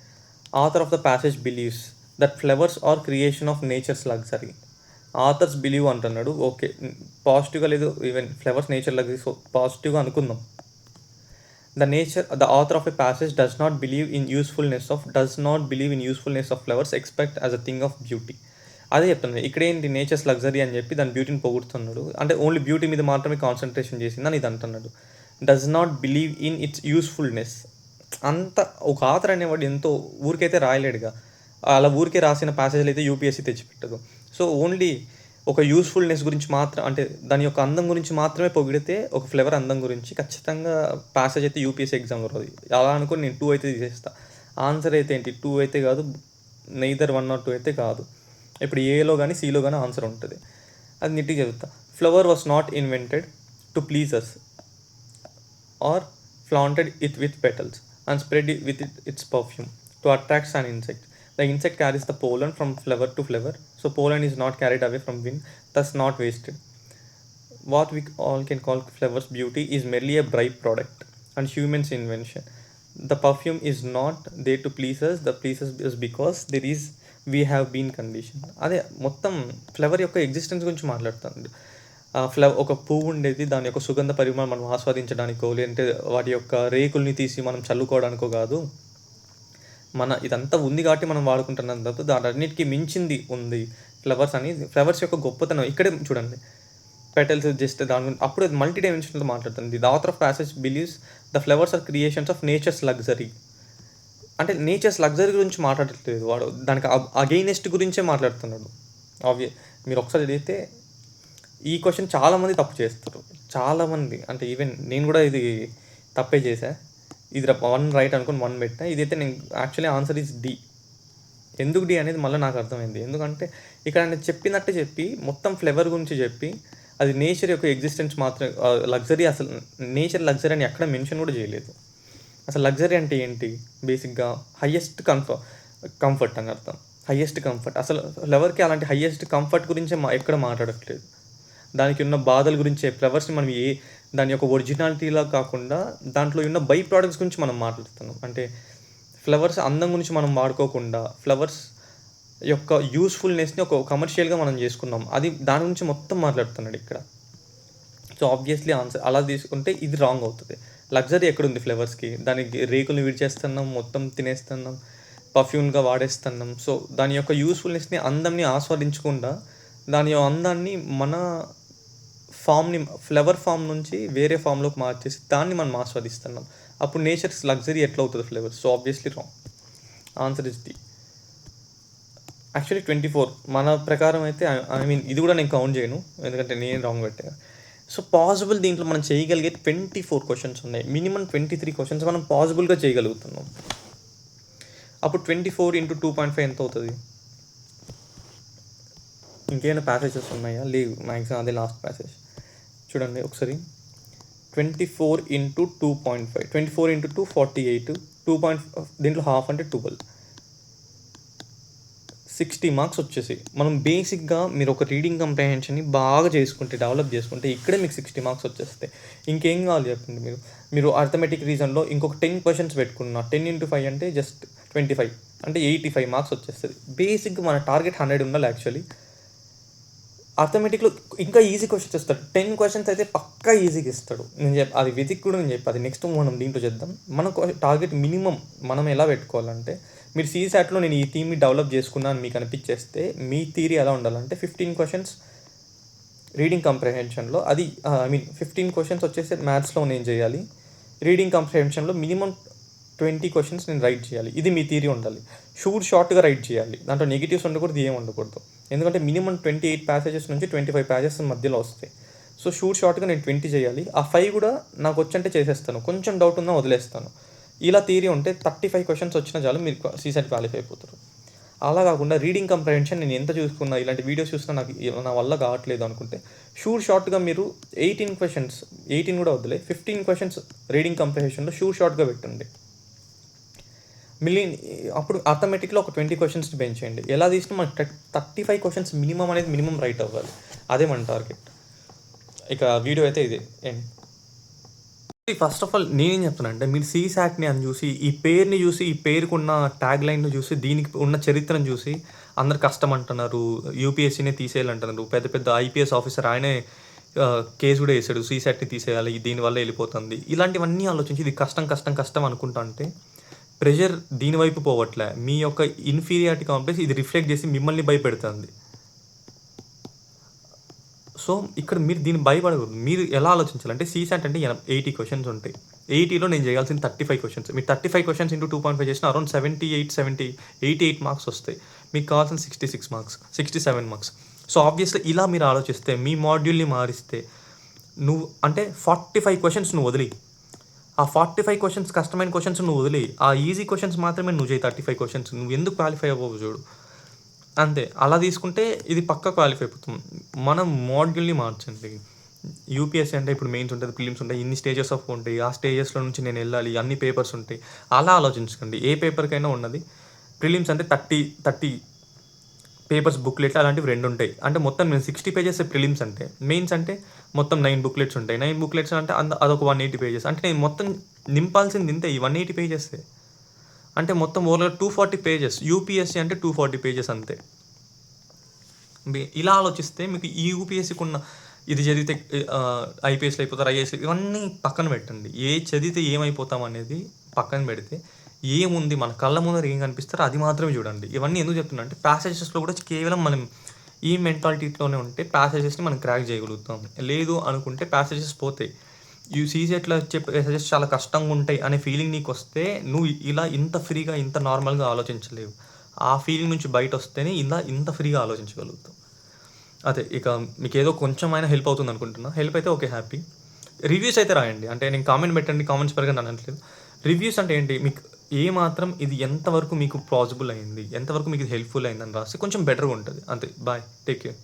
Author of the passage believes that flowers are creation of nature's luxury. Authors believe అంటున్నాడు. ఓకే, పాజిటివ్గా లేదు, even flowers nature luxury, so పాజిటివ్గా అనుకుందాం. The author of a passage does not believe in usefulness of flowers except as a thing of beauty. అదే చెప్తున్నాడు. ఇక్కడ ఏంటి, nature's luxury అని చెప్పి దాని బ్యూటీని పొగుడుతున్నాడు. అంటే ఓన్లీ బ్యూటీ మీద మాత్రమే కాన్సన్ట్రేషన్ చేసిందని ఇది అంటున్నాడు. Does not believe in it's usefulness. అంత ఒక ఆథర్ అనేవాడు ఎంతో ఊరికైతే రాయలేడుగా, అలా ఊరికే రాసిన ప్యాసేజ్లు అయితే యూపీఎస్సీ తెచ్చిపెట్టదు. సో ఓన్లీ ఒక యూస్ఫుల్నెస్ గురించి మాత్రం, అంటే దాని యొక్క అందం గురించి మాత్రమే పొగిడితే, ఒక ఫ్లేవర్ అందం గురించి ఖచ్చితంగా ప్యాసేజ్ అయితే యూపీఎస్సీ ఎగ్జామ్లో రాదు. అలా అనుకుని నేను 2 అయితే తీసేస్తా. ఆన్సర్ అయితే ఏంటి, 2 అయితే కాదు, నెయిదర్ 1 or 2 అయితే కాదు. ఇప్పుడు ఏలో కానీ సిలో కానీ ఆన్సర్ ఉంటుంది. అది నీట్గా చెప్తా. Flower was not invented to please us or flaunted it with petals and spread it with its perfume to attracts an insect. The insect carries the pollen from flower to flower, so pollen is not carried away from wind, thus not wasted. What we all can call flower's beauty is merely a byproduct and human's invention. The perfume is not there to please us, the pleases is because we have been conditioned. అదే మొత్తం flower యొక్క existence గురించి మాట్లాడుతుంది. ఒక పువ్వు ఉండేది, దాని యొక్క సుగంధ పరిమళం మనం ఆస్వాదించడానికో, లేదంటే వాటి యొక్క రేకుల్ని తీసి మనం చల్లుకోవడానికో కాదు. ఇదంతా ఉంది కాబట్టి మనం వాడుకుంటున్నాం తప్ప దాని అన్నిటికీ మించింది ఉంది ఫ్లవర్స్ అని. ఫ్లవర్స్ యొక్క గొప్పతనం ఇక్కడే చూడండి. పెటల్స్ జస్ట్ దాని అప్పుడు అది మల్టీ డైమెన్షన్లో మాట్లాడుతుంది. The author of passage believes the flowers are creations of nature's luxury. అంటే నేచర్స్ లగ్జరీ గురించి మాట్లాడట్లేదు వాడు, దానికి అగెయినెస్ట్ గురించే మాట్లాడుతున్నాడు. మీరు ఒకసారి చదివితే ఈ క్వశ్చన్ చాలామంది తప్పు చేస్తారు, చాలామంది. అంటే ఈవెన్ నేను కూడా ఇది తప్పే చేశా. ఇది 1 రైట్ అనుకుని 1 పెట్టా. ఇదైతే నేను యాక్చువల్లీ ఆన్సర్ ఈజ్ డి. ఎందుకు డి అనేది మళ్ళీ నాకు అర్థమైంది. ఎందుకంటే ఇక్కడ నేను చెప్పినట్టే చెప్పి మొత్తం ఫ్లేవర్ గురించి చెప్పి అది నేచర్ యొక్క ఎగ్జిస్టెన్స్ మాత్రం లగ్జరీ, అసలు నేచర్ లగ్జరీ అని ఎక్కడ మెన్షన్ కూడా చేయలేదు. అసలు లగ్జరీ అంటే ఏంటి, బేసిక్గా హయ్యెస్ట్ కంఫర్ట్ అని అర్థం. హయ్యెస్ట్ కంఫర్ట్, అసలు ఫ్లవర్కి అలాంటి హయ్యెస్ట్ కంఫర్ట్ గురించే ఎక్కడ మాట్లాడట్లేదు. దానికి ఉన్న బాధల గురించే ఫ్లవర్స్ని మనం దాని యొక్క ఒరిజినాలిటీలా కాకుండా దాంట్లో ఉన్న బై ప్రోడక్ట్స్ గురించి మనం మాట్లాడుతున్నాం. అంటే ఫ్లవర్స్ అందం గురించి మనం వాడుకోకుండా ఫ్లవర్స్ యొక్క యూస్ఫుల్నెస్ని ఒక కమర్షియల్గా మనం చేసుకున్నాం, అది దాని గురించి మొత్తం మాట్లాడుతున్నాడు ఇక్కడ. సో ఆబ్వియస్లీ ఆన్సర్ అలా తీసుకుంటే ఇది రాంగ్ అవుతుంది. లగ్జరీ ఎక్కడుంది ఫ్లవర్స్కి, దానికి రేకులు విడిచేస్తున్నాం, మొత్తం తినేస్తున్నాం, పర్ఫ్యూమ్గా వాడేస్తున్నాం. సో దాని యొక్క యూస్ఫుల్నెస్ని, అందంని ఆస్వాదించకుండా దాని అందాన్ని మన ఫామ్ని, ఫ్లవర్ ఫామ్ నుంచి వేరే ఫామ్లోకి మార్చేసి దాన్ని మనం ఆస్వాదిస్తున్నాం. అప్పుడు నేచర్స్ లగ్జరీ ఎట్లా అవుతుంది flavours? So obviously wrong. Answer is D. Actually 24 మన ప్రకారం అయితే, ఇది కూడా నేను కౌంట్ చేయను ఎందుకంటే నేను రాంగ్ పెట్టాను. సో పాసిబుల్ దీంట్లో మనం చేయగలిగే 24 క్వశ్చన్స్ ఉన్నాయి. మినిమం 23 క్వశ్చన్స్ మనం పాసిబుల్గా చేయగలుగుతున్నాం. అప్పుడు 24 × 2.5 ఎంత అవుతుంది? ఇంకేమైనా ప్యాసేజెస్ ఉన్నాయా? లేవు, మ్యాక్సిమం అదే లాస్ట్ ప్యాసేజ్. చూడండి ఒకసారి. 24 × 2.5, 24 × 2 48, దీంట్లో హాఫ్ అంటే 12, 60 మార్క్స్ వచ్చేసి మనం బేసిక్గా మీరు ఒక రీడింగ్ కంప్రహెన్షన్ని బాగా చేసుకుంటే, డెవలప్ చేసుకుంటే ఇక్కడే మీకు 60 మార్క్స్ వచ్చేస్తాయి. ఇంకేం కావాలి చెప్పండి. మీరు అర్థమెటిక్ రీజన్లో ఇంకొక 10 క్వశ్చన్స్ పెట్టుకున్నా, 10 × 5 అంటే జస్ట్ 25, అంటే 85 మార్క్స్ వచ్చేస్తుంది. బేసిక్గా మన టార్గెట్ 100 ఉండాలి. యాక్చువల్లీ అర్థమెటిక్లో ఇంకా ఈజీ క్వశ్చన్స్ ఇస్తాడు. 10 క్వశ్చన్స్ అయితే పక్కా ఈజీగా ఇస్తాడు. అది వెతికి కూడా నేను చెప్పి అది నెక్స్ట్ మనం దీంట్లో చేద్దాం. మన టార్గెట్ మినిమం మనం ఎలా పెట్టుకోవాలంటే, మీరు సీసాట్లో నేను ఈ థీమ్ని డెవలప్ చేసుకున్నాను మీకు అనిపించేస్తే మీ థియరీ ఎలా ఉండాలంటే 15 క్వశ్చన్స్ రీడింగ్ కంప్రహెన్షన్లో, అది 15 క్వశ్చన్స్ వచ్చేసి మ్యాథ్స్లో నేను చేయాలి. రీడింగ్ కంప్రహెన్షన్లో మినిమం 20 క్వశ్చన్స్ నేను రైట్ చేయాలి. ఇది మీ థియరీ ఉండాలి. షార్ట్గా రైట్ చేయాలి. దాంట్లో నెగిటివ్స్ ఉండకూడదు, ఏం ఉండకూడదు. ఎందుకంటే మినిమం 28 ప్యాసేజెస్ నుంచి 25 ప్యాసేజెస్ మధ్యలో వస్తాయి. సో షార్ట్గా నేను 20 చేయాలి. ఆ 5 కూడా నాకు వచ్చంటే చేసేస్తాను, కొంచెం డౌట్ ఉన్నా వదిలేస్తాను. ఇలా థియరీ ఉంటే 35 క్వశ్చన్స్ వచ్చినా చాలు మీరు సీసెట్ క్వాలిఫై అయిపోతారు. అలా కాకుండా రీడింగ్ కంప్రహెన్షన్ నేను ఎంత చూసుకున్నా, ఇలాంటి వీడియోస్ చూసినా నాకు నా వల్ల కావట్లేదు అనుకుంటే షార్ట్గా మీరు 18 క్వశ్చన్స్, 18 కూడా వదిలే 15 క్వశ్చన్స్ రీడింగ్ కంప్రహెన్షన్లో షార్ట్గా పెట్టండి. అప్పుడు ఆటోమేటిక్గా ఒక 20 క్వశ్చన్స్ పెంచేయండి. ఎలా తీసినా మనకి 35 క్వశ్చన్స్ మినిమం రైట్ అవ్వాలి. అదే మన టార్గెట్. ఇక వీడియో అయితే ఇదే ఎండ్. ఫస్ట్ ఆఫ్ ఆల్ నేనేం చెప్తానంటే, మీరు సీసాట్ని అని చూసి, ఈ పేరుని చూసి, ఈ పేరుకున్న ట్యాగ్ లైన్ను చూసి, దీనికి ఉన్న చరిత్రను చూసి అందరు కష్టం అంటున్నారు, యూపీఎస్సీనే తీసేయాలంటున్నారు. పెద్ద పెద్ద ఐపీఎస్ ఆఫీసర్ ఆయనే కేసు కూడా వేసాడు, సీసాట్ని తీసేయాలి, దీనివల్ల వెళ్ళిపోతుంది. ఇలాంటివన్నీ ఆలోచించి ఇది కష్టం అనుకుంటా అంటే ప్రెషర్ దీనివైపు పోవట్లే. మీ యొక్క ఇన్ఫీరియారిటీ కాంప్లెక్స్ ఇది రిఫ్లెక్ట్ చేసి మిమ్మల్ని భయపెడుతుంది. సో ఇక్కడ మీరు దీన్ని భయపడకూడదు. మీరు ఎలా ఆలోచించాలంటే, సీసాట్ అంటే 80 క్వశ్చన్స్ ఉంటాయి. 80లో నేను చేయాల్సిన 35 క్వశ్చన్స్. మీరు 35 క్వశ్చన్స్ ఇంటూ 2.5 చేసిన అరౌండ్ 88 మార్క్స్ వస్తాయి. మీకు కావాల్సిన 66 మార్క్స్, 67 మార్క్స్. సో ఆబ్వియస్లీ ఇలా మీరు ఆలోచిస్తే, మీ మాడ్యూల్ని మారిస్తే, నువ్వు అంటే 45 క్వశ్చన్స్ నువ్వు వదిలి, ఆ 45 క్వశ్చన్స్ కష్టమైన క్వశ్చన్స్ నువ్వు వదిలి, ఆ ఈజీ క్వశ్చన్స్ మాత్రమే నువ్వు చేయి. 35 క్వశ్చన్స్ నువ్వు ఎందుకు క్వాలిఫై అవ్వవు చూడు. అంతే. అలా తీసుకుంటే ఇది పక్కా క్వాలిఫై అయిపోతుంది. మనం మాడ్యూల్ని మార్చండి. యూపీఎస్సీ అంటే ఇప్పుడు మెయిన్స్ ఉంటుంది, ప్రిలిమ్స్ ఉంటాయి, ఇన్ని స్టేజెస్ ఆఫ్ ఉంటాయి. ఆ స్టేజెస్లో నుంచి నేను వెళ్ళాలి, అన్ని పేపర్స్ ఉంటాయి. అలా ఆలోచించకండి. ఏ పేపర్కైనా ఉన్నది. ప్రిలిమ్స్ అంటే 30 పేపర్స్ బుక్లెట్లు అలాంటివి 2 ఉంటాయి. అంటే మొత్తం నేను 60 పేజెస్ ప్రిలిమ్స్ అంటే. మెయిన్స్ అంటే మొత్తం 9 బుక్లెట్స్ ఉంటాయి. 9 బుక్లెట్స్ అంటే అదొక 180 పేజెస్. అంటే నేను మొత్తం నింపాల్సింది ఇంతే, ఈ 180 పేజెసే. అంటే మొత్తం ఓవర్గా 240 పేజెస్. యూపీఎస్సీ అంటే 240 పేజెస్ అంతే. ఇలా ఆలోచిస్తే మీకు ఈ యూపీఎస్సీకి ఉన్న ఇది చదివితే ఐపీఎస్లో అయిపోతారు, ఐఏఎస్లో, ఇవన్నీ పక్కన పెట్టండి. చదివితే ఏమైపోతాం అనేది పక్కన పెడితే, ఏముంది మన కళ్ళ ముందర ఏం కనిపిస్తారో అది మాత్రమే చూడండి. ఇవన్నీ ఎందుకు చెప్తున్నా అంటే, ప్యాసేజెస్లో కూడా కేవలం మనం ఈ మెంటాలిటీలోనే ఉంటే ప్యాసేజెస్ని మనం క్రాక్ చేయగలుగుతాం. లేదు అనుకుంటే ప్యాసేజెస్ పోతాయి. సీసెట్లో వచ్చే ప్యాసేజెస్ చాలా కష్టంగా ఉంటాయి అనే ఫీలింగ్ నీకు వస్తే, నువ్వు ఇలా ఇంత ఫ్రీగా, ఇంత నార్మల్గా ఆలోచించలేవు. ఆ ఫీలింగ్ నుంచి బయట వస్తేనే ఇంత ఫ్రీగా ఆలోచించగలుగుతాం. అదే. ఇక మీకు ఏదో కొంచెమైనా హెల్ప్ అవుతుంది అనుకుంటున్నా. హెల్ప్ అయితే ఓకే, హ్యాపీ. రివ్యూస్ అయితే రాయండి. అంటే నేను కామెంట్ పెట్టండి, కామెంట్స్ పెరగా నేను అనట్లేదు. రివ్యూస్ అంటే ఏంటి, మీకు మాత్రం ఇది ఎంతవరకు మీకు పాసిబుల్ అయింది, ఎంతవరకు మీకు ఇది హెల్ప్ఫుల్ అయిందని రాస్తే కొంచెం బెటర్గా ఉంటుంది. అంతే. Bye, take care.